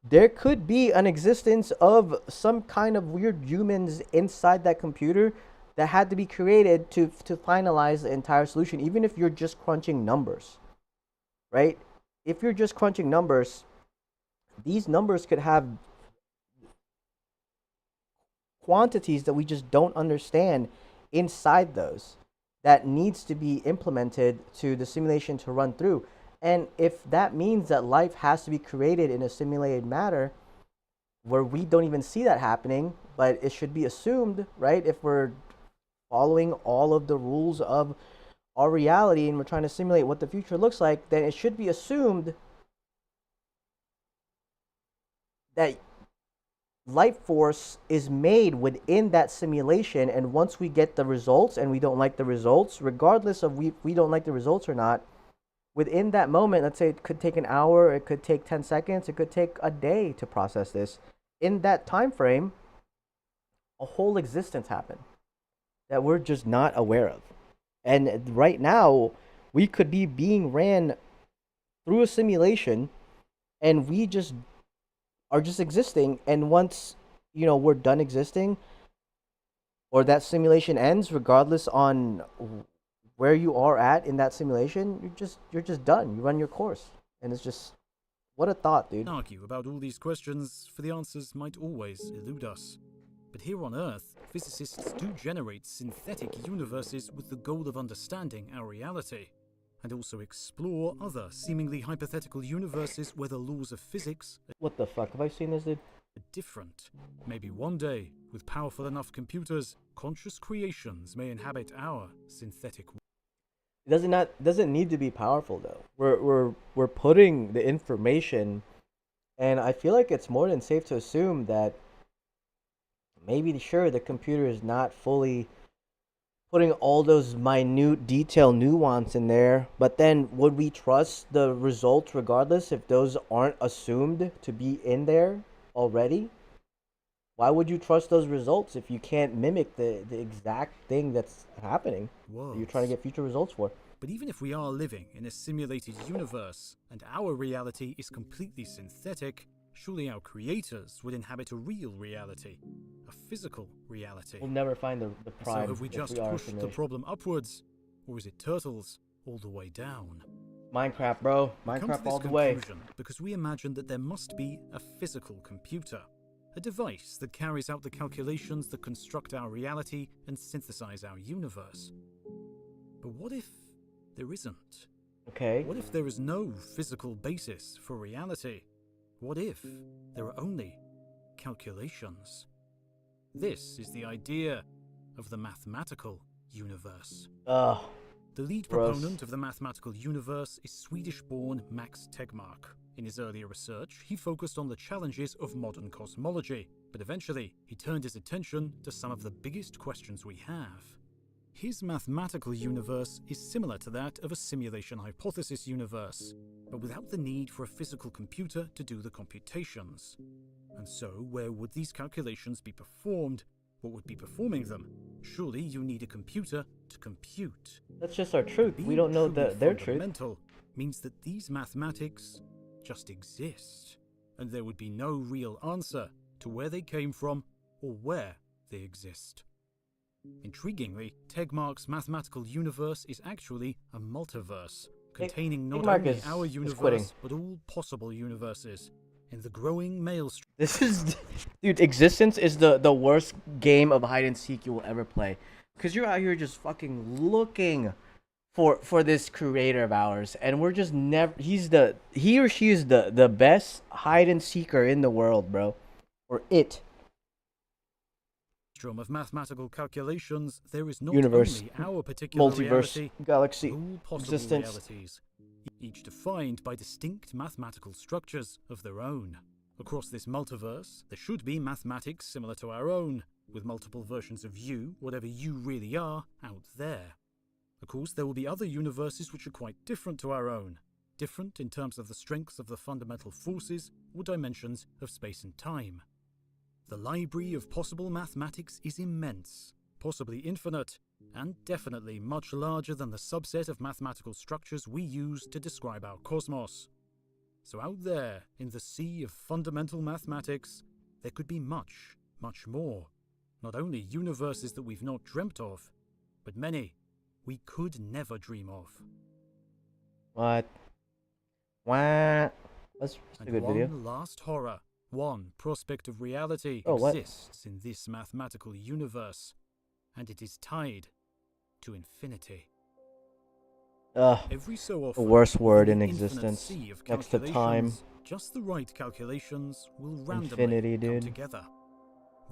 C: there could be an existence of some kind of weird humans inside that computer that had to be created to finalize the entire solution, even if you're just crunching numbers, right? If you're just crunching numbers, these numbers could have quantities that we just don't understand inside those. that needs to be implemented to the simulation to run through. And if that means that life has to be created in a simulated matter where we don't even see that happening, but it should be assumed, right? If we're following all of the rules of our reality and we're trying to simulate what the future looks like, then it should be assumed that life force is made within that simulation. And once we get the results and we don't like the results, regardless of we don't like the results or not, within that moment, let's say it could take an hour, it could take 10 seconds, it could take a day to process this. In that time frame, a whole existence happened that we're just not aware of. And right now, we could be being ran through a simulation and we just are just existing. And once, we're done existing or that simulation ends, regardless on where you are at in that simulation, you're just done. You run your course. And it's just, what a thought, dude.
B: Argue about all these questions, for the answers might always elude us. But here on Earth, physicists do generate synthetic universes with the goal of understanding our reality, and also explore other seemingly hypothetical universes where the laws of physics
C: What the fuck? Have I seen this, dude?
B: are different. Maybe one day, with powerful enough computers, conscious creations may inhabit our synthetic world.
C: It doesn't need to be powerful though. We're putting the information, and I feel like it's more than safe to assume that maybe sure the computer is not fully putting all those minute detail nuance in there, but then would we trust the results regardless if those aren't assumed to be in there already? Why would you trust those results if you can't mimic the exact thing that's happening that you're trying to get future results for?
B: But even if we are living in a simulated universe and our reality is completely synthetic, surely our creators would inhabit a real reality, a physical reality.
C: We'll never find the prime.
B: So have we just pushed the problem upwards, or is it turtles all the way down?
C: Minecraft, bro. Minecraft all the way.
B: Because we imagine that there must be a physical computer, a device that carries out the calculations that construct our reality and synthesize our universe. But what if there isn't?
C: Okay.
B: What if there is no physical basis for reality? What if there are only calculations? This is the idea of the mathematical universe.
C: Ugh.
B: The lead
C: Gross.
B: proponent of the mathematical universe is Swedish-born Max Tegmark. In his earlier research, he focused on the challenges of modern cosmology, but eventually he turned his attention to some of the biggest questions we have. His mathematical universe is similar to that of a simulation hypothesis universe, but without the need for a physical computer to do the computations. And so, where would these calculations be performed? What would be performing them? Surely you need a computer to compute.
C: That's just our truth. We don't know their truth.
B: Fundamental means that these mathematics just exist, and there would be no real answer to where they came from or where they exist. Intriguingly, Tegmark's mathematical universe is actually a multiverse, containing not only our universe, but all possible universes. In the growing maelstrom.
C: This is, dude, existence is the worst game of hide and seek you will ever play. Because you're out here just fucking looking for this creator of ours. And we're just never, he or she is the best hide and seeker in the world, bro. Or it.
B: Of mathematical calculations, there is not
C: Universe,
B: only our particular
C: multiverse,
B: reality,
C: galaxy,
B: all possible
C: existence.
B: realities, each defined by distinct mathematical structures of their own. Across this multiverse, there should be mathematics similar to our own, with multiple versions of you, whatever you really are, out there. Of course, there will be other universes which are quite different to our own, different in terms of the strengths of the fundamental forces or dimensions of space and time. The library of possible mathematics is immense, possibly infinite, and definitely much larger than the subset of mathematical structures we use to describe our cosmos. So out there, in the sea of fundamental mathematics, there could be much, much more. Not only universes that we've not dreamt of, but many we could never dream of.
C: What? That's a good video.
B: One last horror, one prospect of reality
C: Oh, what?
B: exists in this mathematical universe, and it is tied to infinity.
C: Ugh,
B: Every so
C: the
B: often,
C: worst word
B: within
C: in
B: the infinite
C: existence.
B: sea of
C: Next to time.
B: calculations, just the right calculations will randomly
C: Infinity,
B: come
C: dude.
B: together.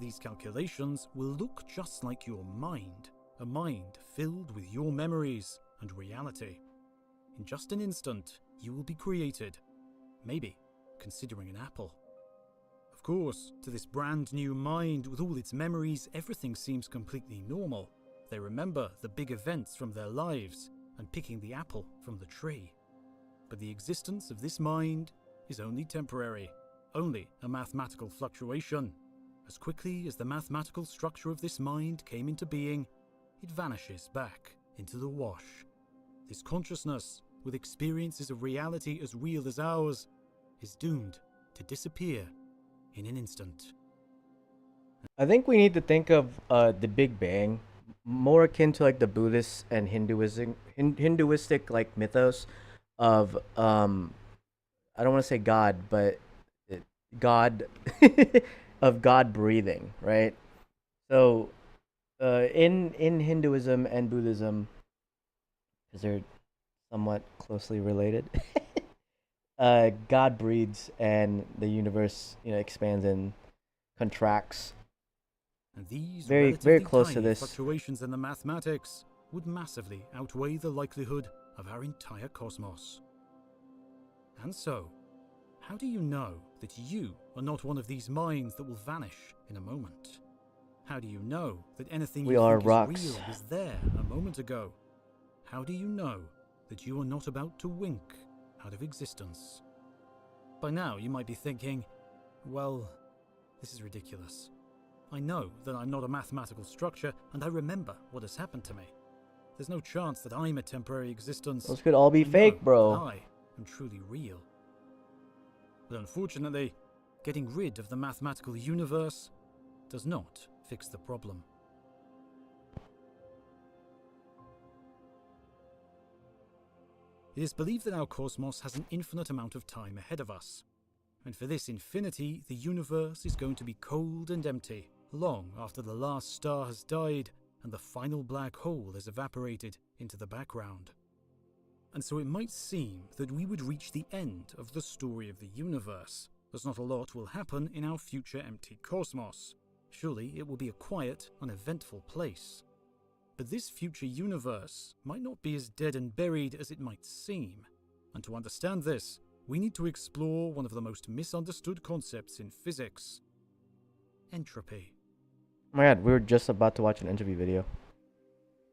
B: These calculations will look just like your mind, a mind filled with your memories and reality. In just an instant, you will be created, maybe considering an apple. Of course, to this brand new mind with all its memories, everything seems completely normal. They remember the big events from their lives and picking the apple from the tree. But the existence of this mind is only temporary, only a mathematical fluctuation. As quickly as the mathematical structure of this mind came into being, it vanishes back into the wash. This consciousness, with experiences of reality as real as ours, is doomed to disappear in an instant.
C: I think we need to think of the Big Bang more akin to like the Buddhist and Hinduistic like mythos of I don't want to say God, but God of God breathing, right? So in Hinduism and Buddhism, because they're somewhat closely related, God breathes and the universe, expands and contracts.
B: And these
C: Very
B: relatively
C: close to
B: tiny
C: this.
B: fluctuations in the mathematics would massively outweigh the likelihood of our entire cosmos. And so, how do you know that you are not one of these minds that will vanish in a moment? How do you know that anything
C: We
B: you
C: are
B: think
C: rocks.
B: is real was there a moment ago? How do you know that you are not about to wink out of existence? By now you might be thinking, well, this is ridiculous. I know that I'm not a mathematical structure, and I remember what has happened to me. There's no chance that I'm a temporary existence.
C: Those could all be
B: I know
C: fake,
B: that
C: bro.
B: I am truly real. But unfortunately, getting rid of the mathematical universe does not fix the problem. It is believed that our cosmos has an infinite amount of time ahead of us. And for this infinity, the universe is going to be cold and empty, long after the last star has died and the final black hole has evaporated into the background. And so it might seem that we would reach the end of the story of the universe, as not a lot will happen in our future empty cosmos. Surely it will be a quiet, uneventful place. But this future universe might not be as dead and buried as it might seem. And to understand this, we need to explore one of the most misunderstood concepts in physics: entropy.
C: Oh my god, we were just about to watch an entropy video.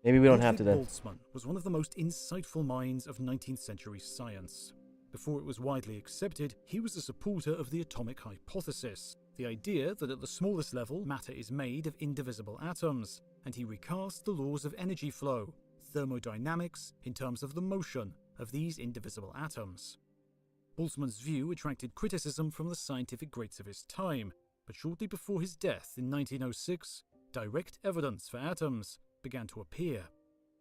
C: Maybe we don't have to then.
B: Boltzmann was one of the most insightful minds of 19th century science. Before it was widely accepted, he was a supporter of the atomic hypothesis, the idea that at the smallest level matter is made of indivisible atoms, and he recast the laws of energy flow, thermodynamics, in terms of the motion of these indivisible atoms. Boltzmann's view attracted criticism from the scientific greats of his time, but shortly before his death in 1906, direct evidence for atoms began to appear.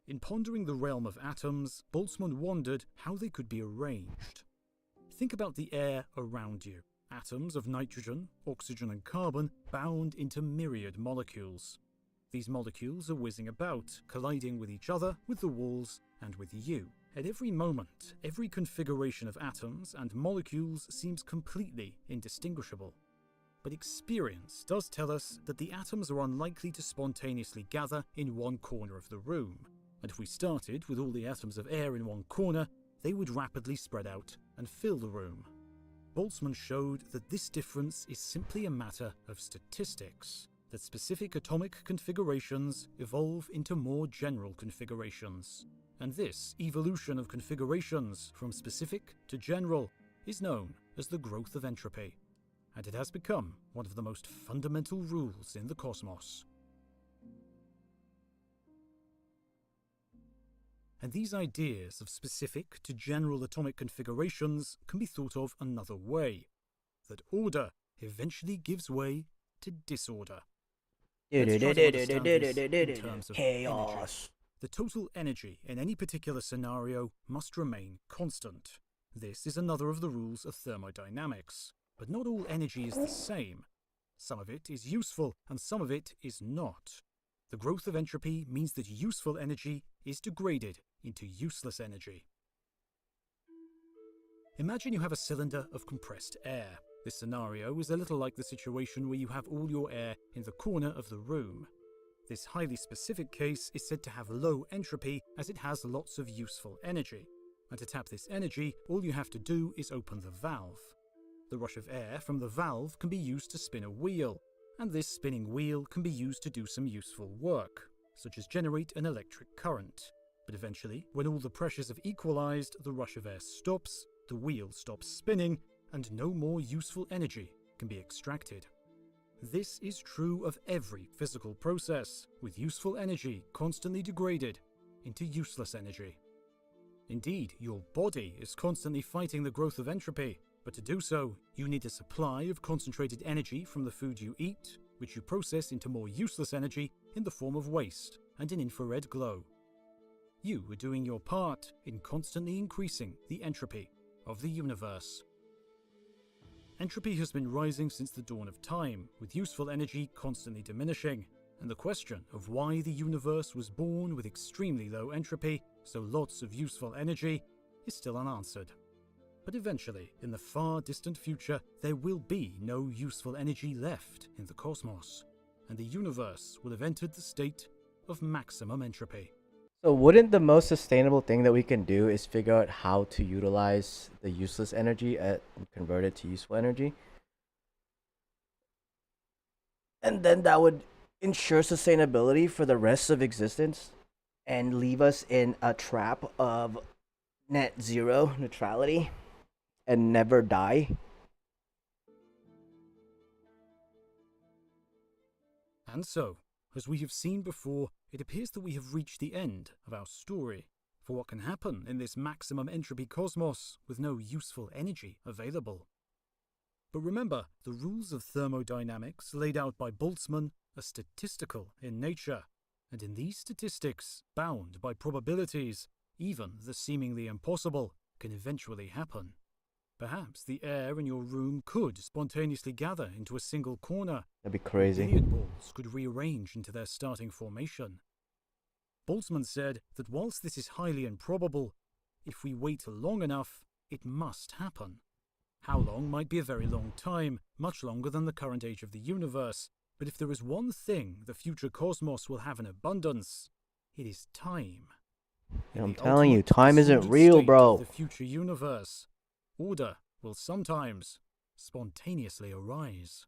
B: In pondering the realm of atoms, Boltzmann wondered how they could be arranged. Think about the air around you. Atoms of nitrogen, oxygen and carbon bound into myriad molecules. These molecules are whizzing about, colliding with each other, with the walls, and with you. At every moment, every configuration of atoms and molecules seems completely indistinguishable. But experience does tell us that the atoms are unlikely to spontaneously gather in one corner of the room. And if we started with all the atoms of air in one corner, they would rapidly spread out and fill the room. Boltzmann showed that this difference is simply a matter of statistics, that specific atomic configurations evolve into more general configurations. And this evolution of configurations from specific to general is known as the growth of entropy, and it has become one of the most fundamental rules in the cosmos. And these ideas of specific to general atomic configurations can be thought of another way, that order eventually gives way to disorder. Let's try to understand this in terms of
C: Chaos.
B: energy. The total energy in any particular scenario must remain constant. This is another of the rules of thermodynamics. But not all energy is the same. Some of it is useful and some of it is not. The growth of entropy means that useful energy is degraded into useless energy. Imagine you have a cylinder of compressed air. This scenario is a little like the situation where you have all your air in the corner of the room. This highly specific case is said to have low entropy as it has lots of useful energy. And to tap this energy, all you have to do is open the valve. The rush of air from the valve can be used to spin a wheel, and this spinning wheel can be used to do some useful work, such as generate an electric current. But eventually, when all the pressures have equalized, the rush of air stops, the wheel stops spinning, and no more useful energy can be extracted. This is true of every physical process, with useful energy constantly degraded into useless energy. Indeed, your body is constantly fighting the growth of entropy, but to do so, you need a supply of concentrated energy from the food you eat, which you process into more useless energy in the form of waste and an infrared glow. You are doing your part in constantly increasing the entropy of the universe. Entropy has been rising since the dawn of time, with useful energy constantly diminishing, and the question of why the universe was born with extremely low entropy, so lots of useful energy, is still unanswered. But eventually, in the far distant future, there will be no useful energy left in the cosmos, and the universe will have entered the state of maximum entropy.
C: So wouldn't the most sustainable thing that we can do is figure out how to utilize the useless energy and convert it to useful energy? And then that would ensure sustainability for the rest of existence and leave us in a trap of net zero neutrality and never die.
B: And so, as we have seen before, it appears that we have reached the end of our story for what can happen in this maximum entropy cosmos with no useful energy available. But remember, the rules of thermodynamics laid out by Boltzmann are statistical in nature, and in these statistics, bound by probabilities, even the seemingly impossible can eventually happen. Perhaps the air in your room could spontaneously gather into a single corner.
C: That'd be crazy.
B: Billiard balls could rearrange into their starting formation. Boltzmann said that whilst this is highly improbable, if we wait long enough, it must happen. How long might be a very long time, much longer than the current age of the universe, but if there is one thing the future cosmos will have in abundance, it is time.
C: I'm telling you, time isn't real, bro.
B: The future universe. Order will sometimes spontaneously arise.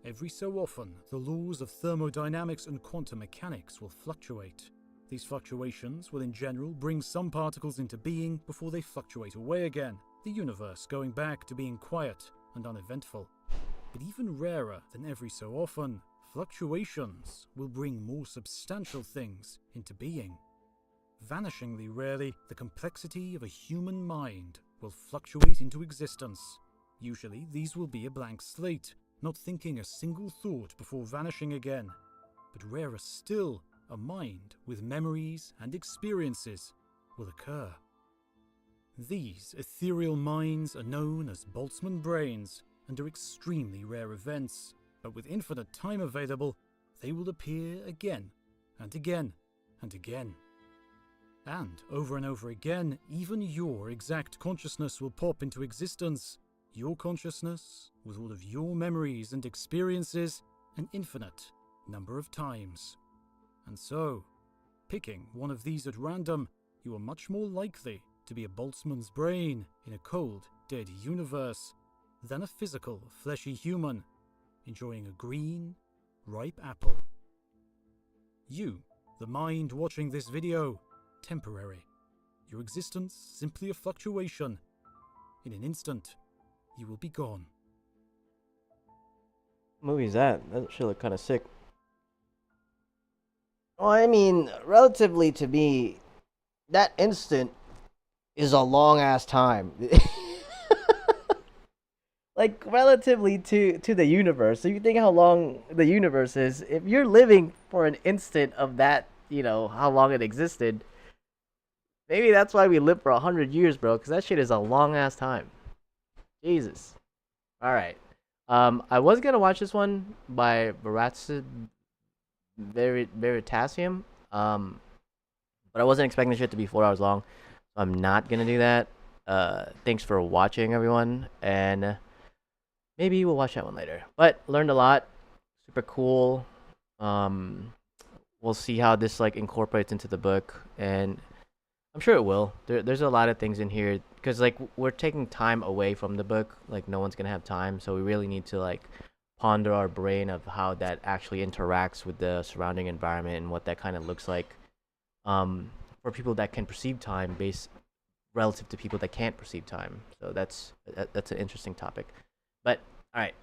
B: Every so often, the laws of thermodynamics and quantum mechanics will fluctuate. These fluctuations will in general bring some particles into being before they fluctuate away again, the universe going back to being quiet and uneventful. But even rarer than every so often, fluctuations will bring more substantial things into being. Vanishingly rarely, the complexity of a human mind will fluctuate into existence. Usually, these will be a blank slate, not thinking a single thought before vanishing again. But rarer still, a mind with memories and experiences will occur. These ethereal minds are known as Boltzmann brains and are extremely rare events, but with infinite time available, they will appear again and again and again. And over again, even your exact consciousness will pop into existence. Your consciousness, with all of your memories and experiences, an infinite number of times. And so, picking one of these at random, you are much more likely to be a Boltzmann's brain in a cold, dead universe than a physical, fleshy human enjoying a green, ripe apple. You, the mind watching this video, temporary. Your existence simply a fluctuation. In an instant, you will be gone.
C: What movie is that? That should look kind of sick. Well, I mean, relatively to me, that instant is a long ass time. Like, relatively to the universe. So you think how long the universe is. If you're living for an instant of that, you know, how long it existed, maybe that's why we live for 100 years, bro. Because that shit is a long ass time. Jesus. All right.
A: I was gonna watch this one by Veritasium. But I wasn't expecting the shit to be 4 hours long. So I'm not gonna do that. Thanks for watching, everyone, and maybe we'll watch that one later. But learned a lot. Super cool. Um, we'll see how this like incorporates into the book, and I'm sure it will. There's a lot of things in here because like we're taking time away from the book. Like no one's gonna have time, so we really need to like ponder our brain of how that actually interacts with the surrounding environment and what that kind of looks like. Um, for people that can perceive time based relative to people that can't perceive time. So that's an interesting topic. But all right,